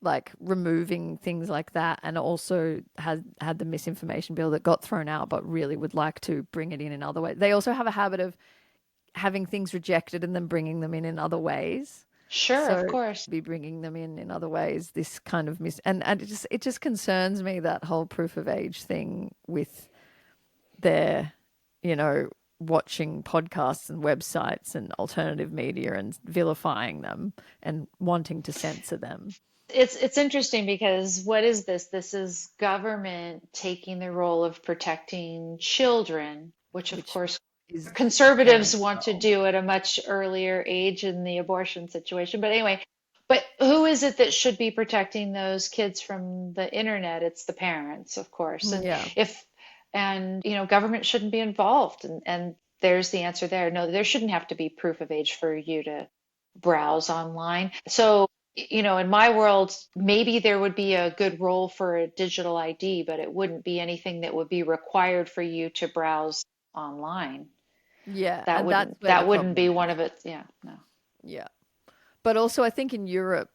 like removing things like that, and also had the misinformation bill that got thrown out, but really would like to bring it in other ways. They also have a habit of having things rejected and then bringing them in other ways. Sure, So of course. be bringing them in other ways. This kind of and it just concerns me, that whole proof of age thing with their, watching podcasts and websites and alternative media and vilifying them and wanting to censor them. It's interesting because what is this? This is government taking the role of protecting children, which of course conservatives want to do at a much earlier age in the abortion situation. But anyway, but who is it that should be protecting those kids from the internet? It's the parents, of course. And government shouldn't be involved. And there's the answer there. No, there shouldn't have to be proof of age for you to browse online. So, in my world, maybe there would be a good role for a digital ID, but it wouldn't be anything that would be required for you to browse online. Yeah, That wouldn't be one of it. Yeah, no. Yeah. But also I think in Europe,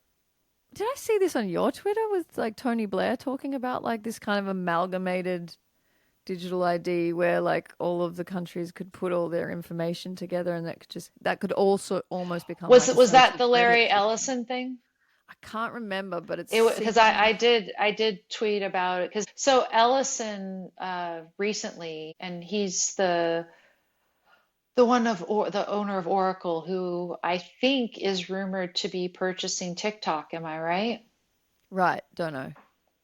did I see this on your Twitter with like Tony Blair talking about like this kind of amalgamated digital ID where like all of the countries could put all their information together, and that could also almost become was like was that the Larry Ellison thing? I can't remember, but it's because I did tweet about it, because so Ellison recently, and he's the owner of Oracle, who I think is rumored to be purchasing TikTok. Am I right? Right. Don't know.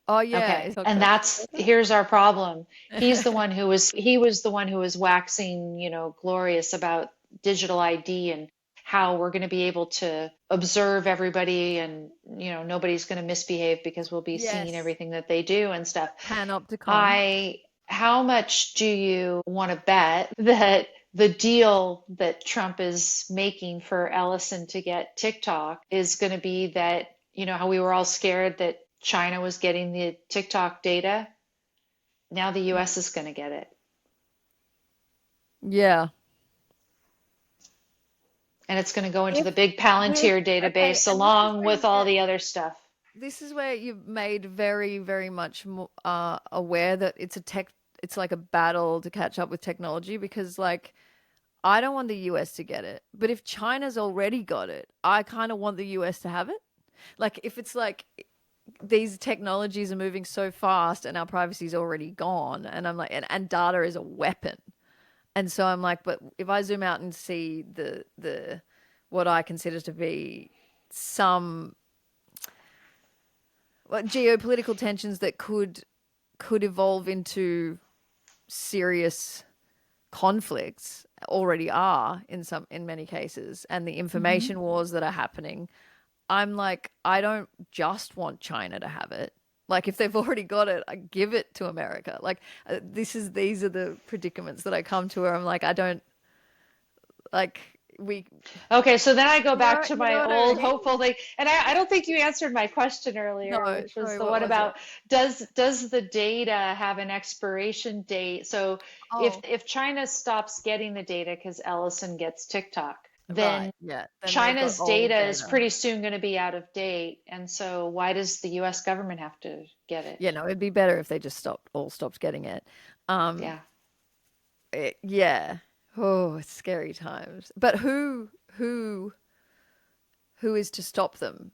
Oh yeah. Okay. And here's our problem. He was the one who was waxing, glorious about digital ID and how we're going to be able to observe everybody, and nobody's going to misbehave because we'll be seeing everything that they do and stuff. Panopticon. How much do you want to bet that the deal that Trump is making for Ellison to get TikTok is going to be that, how we were all scared that China was getting the TikTok data? Now the US is going to get it. Yeah. And it's going to go into the big Palantir database along with all the other stuff. This is where you've made very, very much aware that it's like a battle to catch up with technology, because like I don't want the US to get it, but if China's already got it, I kind of want the US to have it. Like if it's like these technologies are moving so fast and our privacy's already gone, and I'm like, and data is a weapon. And so I'm like, but if I zoom out and see the what I consider to be some geopolitical tensions that could evolve into serious conflicts, already are in many cases, and the information wars that are happening, I'm like, I don't just want China to have it. Like if they've already got it, I give it to America. Like these are the predicaments that I come to where I'm like, I don't like, we, Okay, so then I go back to you know my what I old mean? hopeful thing, and I don't think you answered my question earlier, No, which was sorry, the what one was it? about does the data have an expiration date? So Oh, if China stops getting the data because Ellison gets TikTok, right, then yeah. Then they've got China's old data is data. pretty soon going to be out of date, and so why does the US government have to get it? Yeah, no, it'd be better if they just stopped getting it. Um, Yeah, yeah. Oh, it's scary times. But who is to stop them?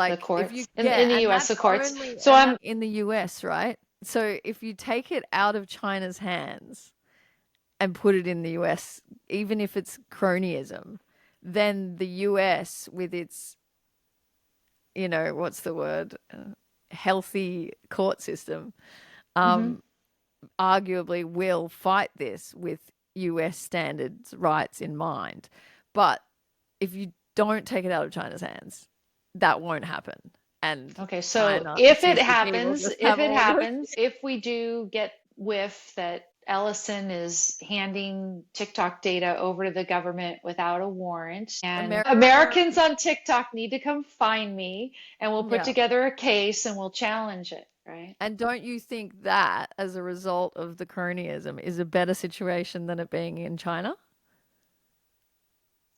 the Like if you, courts in yeah, the and US, that's the courts. only, So and I'm that's in the US, right? So if you take it out of China's hands and put it in the US, even if it's cronyism, then the US with its, what's the word? Healthy court system, mhm. arguably will fight this with US standards rights in mind. But if you don't take it out of China's hands, that won't happen. And Okay, so China, the CCP will just have all the. if we do get whiff that Ellison is handing TikTok data over to the government without a warrant, and America, Americans on TikTok need to come find me, and we'll put yeah. together a case and we'll challenge it, right? And don't you think that, as a result of the cronyism, is a better situation than it being in China?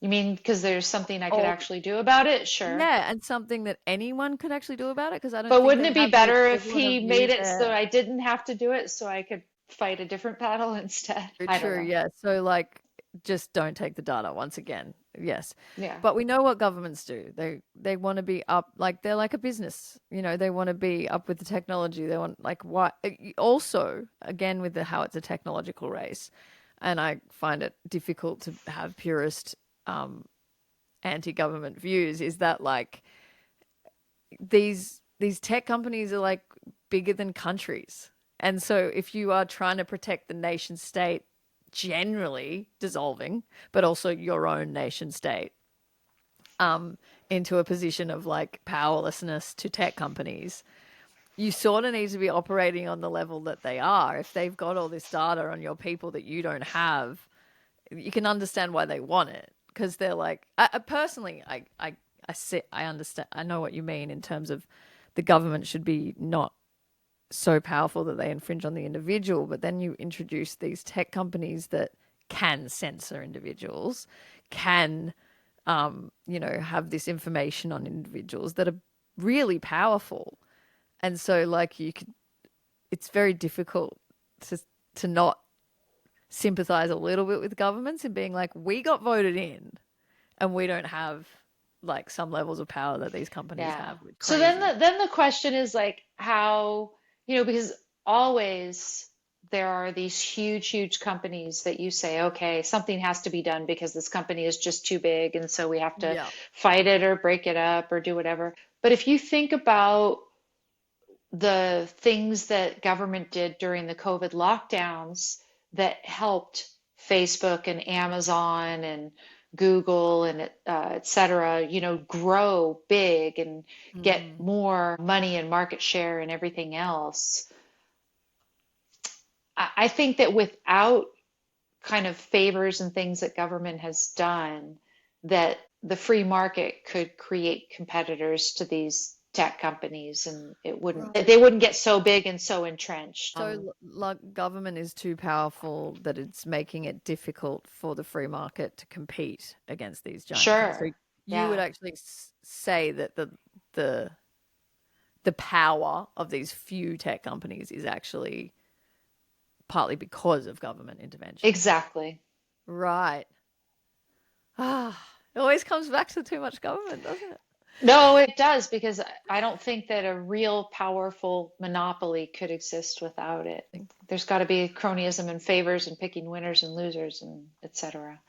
You mean because there's something I could Or actually do about it? Sure. yeah, and something that anyone could actually do about it, because I don't But think wouldn't they it be have the better if equivalent of he you made it so there. I didn't have to do it so I could fight a different battle instead? True, I don't true, know. yeah. So like just don't take the data once again. Yes. Yeah. But we know what governments do. They want to be up, like they're like a business. They want to be up with the technology. They want, like, what also again with the how it's a technological race. And I find it difficult to have purist anti-government views, is that like these tech companies are like bigger than countries. And so if you are trying to protect the nation state generally dissolving, but also your own nation state, into a position of like powerlessness to tech companies, you sort of need to be operating on the level that they are. If they've got all this data on your people that you don't have, you can understand why they want it, because they're like, personally, I understand, I know what you mean in terms of the government should be not so powerful that they infringe on the individual, but then you introduce these tech companies that can censor individuals, can have this information on individuals that are really powerful. And so like it's very difficult to not sympathize a little bit with governments and being like, we got voted in and we don't have like some levels of power that these companies Yeah. have. It's So then crazy. the question is like how, because always there are these huge companies that you say, okay, something has to be done because this company is just too big, and so we have to Yeah. fight it or break it up or do whatever. But if you think about the things that government did during the COVID lockdowns that helped Facebook and Amazon and Google and et cetera, grow big and get Mm. more money and market share and everything else. I think that without kind of favors and things that government has done, that the free market could create competitors to these tech companies, and Right. they wouldn't get so big and so entrenched. So like government is too powerful that it's making it difficult for the free market to compete against these giant things. So Sure. you would Yeah. actually say that the the power of these few tech companies is actually partly because of government intervention. Exactly. Right. Ah, it always comes back to too much government, doesn't it? No, it does, because I don't think that a real powerful monopoly could exist without it. There's got to be cronyism and favors and picking winners and losers and et cetera.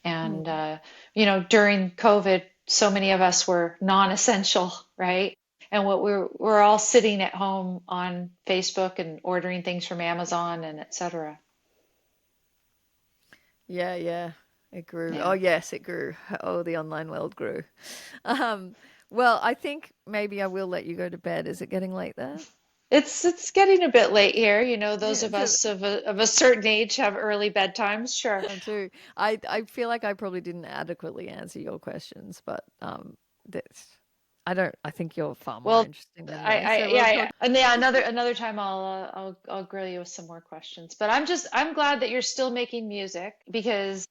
And, Mm. during COVID, so many of us were non-essential, right? And what we're all sitting at home on Facebook and ordering things from Amazon and et cetera. Yeah, yeah. It grew. Oh, Yeah. yes, it grew. Oh, the online world grew. Um, well, I think maybe I will let you go to bed. Is it getting late there? It's getting a bit late here. Those Yeah, of us of a certain age have early bedtimes. Sure. too. I feel like I probably didn't adequately answer your questions, but that's I think you're far more Well, interesting than I, me. I So yeah, we'll yeah. talk. And yeah, another time I'll grill you with some more questions. But I'm glad that you're still making music, because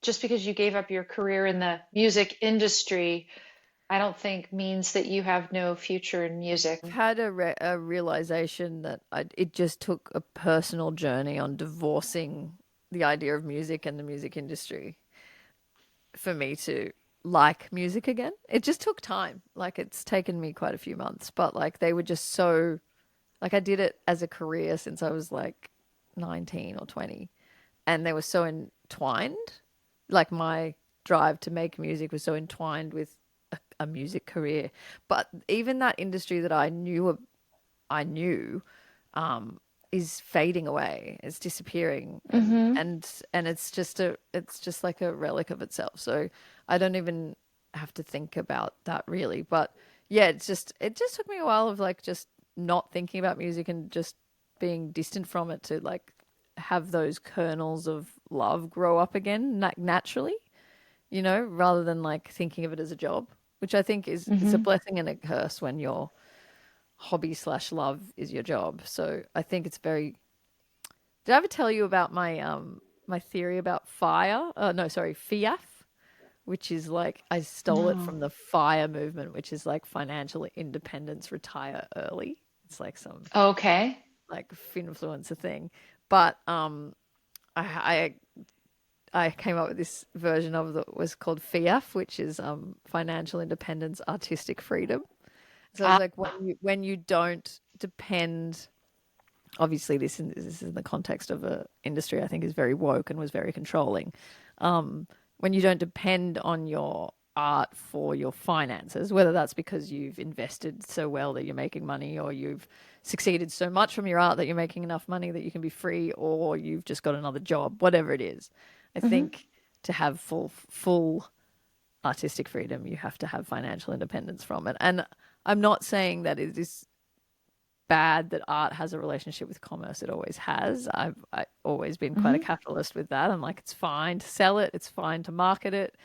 just because you gave up your career in the music industry, I don't think means that you have no future in music. I've had a realization that it just took a personal journey on divorcing the idea of music and the music industry for me to like music again. It just took time. Like it's taken me quite a few months, but like they were just so like I did it as a career since I was like 19 or 20, and they were so entwined. Like my drive to make music was so entwined with a music career. But even that industry that I knew is fading away. It's disappearing, and Hmm. and it's just like a relic of itself. So I don't even have to think about that really. But yeah, it just took me a while of like just not thinking about music and just being distant from it to like have those kernels of love grow up again naturally, rather than like thinking of it as a job, which I think is it's a Hmm. blessing and a curse when your hobby slash love is your job. So I think it's very. Did I ever tell you about my theory about fire? No, sorry, FIAF, which is like I stole it No. from the FIRE movement, which is like financial independence, retire early. It's like some Okay. like finfluencer thing, but I I came up with this version of that was called FIAF, which is financial independence, artistic freedom. So it's Ah. like when you don't depend. Obviously, this is in the context of a industry I think is very woke and was very controlling. When you don't depend on your art for your finances, whether that's because you've invested so well that you're making money, or you've succeeded so much from your art that you're making enough money that you can be free, or you've just got another job, whatever it is. I Hmm. think to have full artistic freedom, you have to have financial independence from it. And I'm not saying that it is bad that art has a relationship with commerce. It always has. I always been quite a Hmm. capitalist with that. I'm like, it's fine to sell it. It's fine to market it.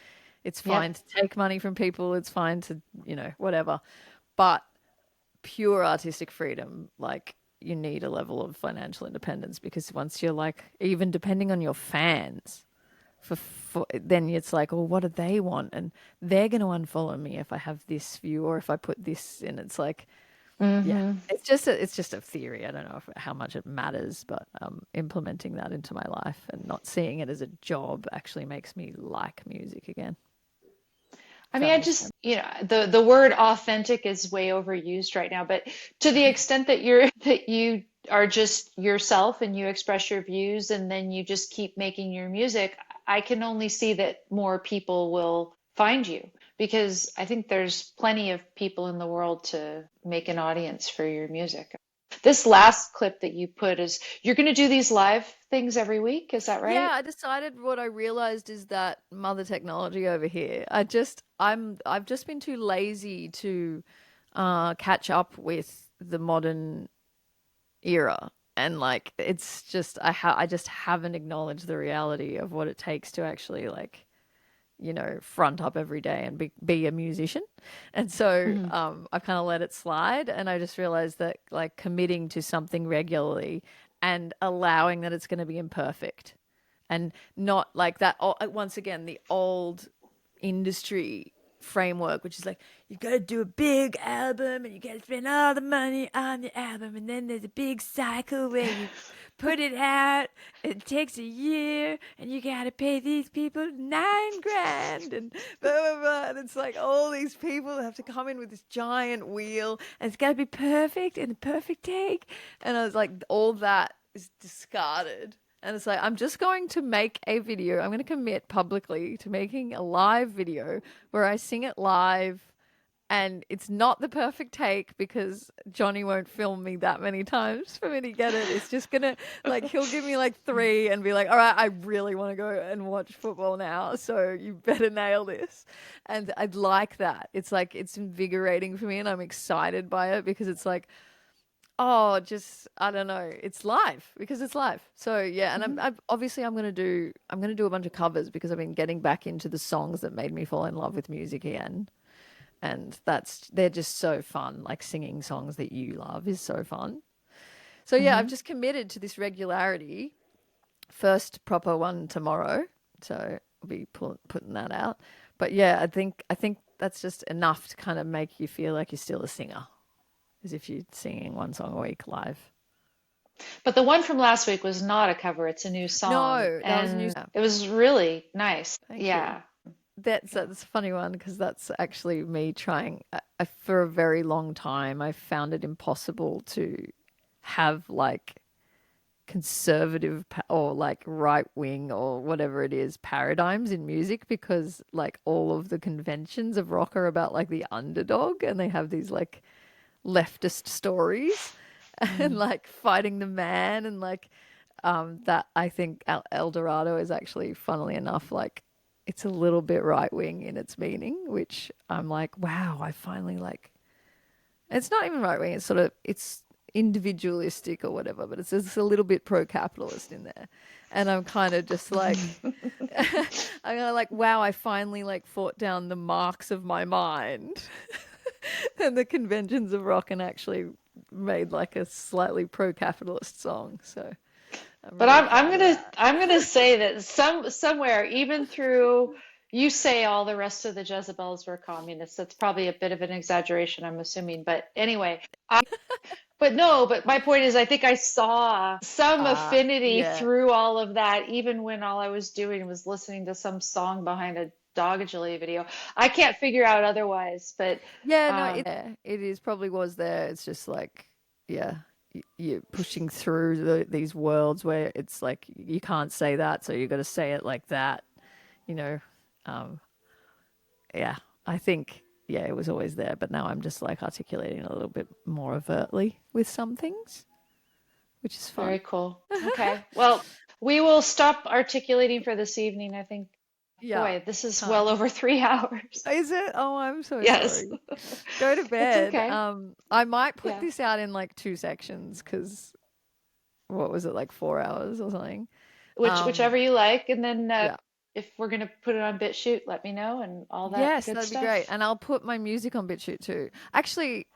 It's Yep. fine to take money from people. It's fine to, whatever. But pure artistic freedom, like you need a level of financial independence, because once you're like, even depending on your fans, for then it's like, well, what do they want? And they're going to unfollow me if I have this view or if I put this in. It's like, yeah, Hmm. it's just a theory. I don't know how much it matters, but implementing that into my life and not seeing it as a job actually makes me like music again. I If mean, that I makes just, sense. the word authentic is way overused right now, but to the extent that you are just yourself and you express your views and then you just keep making your music, I can only see that more people will find you, because I think there's plenty of people in the world to make an audience for your music. This last clip that you put is, you're going to do these live things every week, is that Yeah, right? I decided what I realized is that mother technology over here. I've just been too lazy to catch up with the modern era. And like it's just I just haven't acknowledged the reality of what it takes to actually like front up every day and be a musician. And so Hmm. I kind of let it slide. And I just realized that like committing to something regularly and allowing that it's going to be imperfect and not like that. Once again, the old industry framework, which is like you got to do a big album and you got to spend all the money on the album, and then there's a big cycle where you put it out. It takes a year, and you got to pay these people 9 grand and blah blah blah. And it's like all these people have to come in with this giant wheel, and it's got to be perfect and a perfect take. And I was like, all that is discarded, and it's like, I'm just going to make a video. I'm going to commit publicly to making a live video where I sing it live. And it's not the perfect take because Johnny won't film me that many times for me to get it. It's just gonna, like, he'll give me like three and be like, all right, I really want to go and watch football now. So you better nail this. And I'd like that. It's like, it's invigorating for me and I'm excited by it because it's like, Oh, just I don't know. It's live because it's live. So yeah, and Hmm. I'm obviously I'm gonna do a bunch of covers because I've been getting back into the songs that made me fall in love with music again, and they're just so fun. Like singing songs that you love is so fun. So yeah, I've Hmm. just committed to this regularity. First proper one tomorrow, so I'll be putting that out. But yeah, I think that's just enough to kind of make you feel like you're still a singer, as if you're singing one song a week live. But the one from last week was not a cover, it's a new song. No, that was a new. And it was really nice. Thank you. Yeah. Yeah. That's a funny one because that's actually me trying. For a very long time, I found it impossible to have like conservative or like right wing or whatever it is paradigms in music because like all of the conventions of rock are about like the underdog and they have these like leftist stories and Mm. like fighting the man and like that I think El Dorado is actually, funnily enough, like it's a little bit right wing in its meaning, which I'm like, wow, I finally like. It's not even right wing. It's sort of it's individualistic or whatever, but it's a little bit pro capitalist in there, and I'm kind of just like, I'm kind of like, wow, I finally like fought down the marks of my mind and the conventions of rock and actually made like a slightly pro capitalist song. So. I'm But really I'm proud of gonna that. I'm gonna say that somewhere, even through, you say all the rest of the Jezebels were communists. That's probably a bit of an exaggeration, I'm assuming. But anyway, but no, but my point is I think I saw some affinity Yeah. through all of that, even when all I was doing was listening to some song behind a Dog Agility video. I can't figure out otherwise, but Yeah, no, um, it is probably was there. It's just like, yeah, you're pushing through these worlds where it's like you can't say that, so you got to say it like that, you know. Um, yeah, I think, yeah, it was always there, but now I'm just like articulating a little bit more overtly with some things, which is fun. very cool. Okay. Well, we will stop articulating for this evening. I think, Yeah. boy, this is well Time. over 3 hours. Is it? Oh, I'm so Yes. sorry. Go to It's bed. okay. I might put Yeah. this out in like two sections because what was it, like 4 hours or something? Whichever Um, you like. And then yeah. if we're going to put it on BitChute, let me know and all that Yes, good that'd be great. stuff. And I'll put my music on BitChute too. Actually,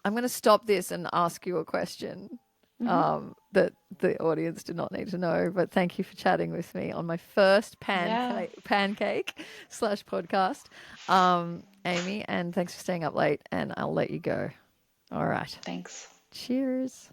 I'm going to stop this and ask you a question Hmm. that the audience did not need to know. But thank you for chatting with me on my first Yeah. pancake slash podcast, Amy. And thanks for staying up late. And I'll let you go. All right. Thanks. Cheers.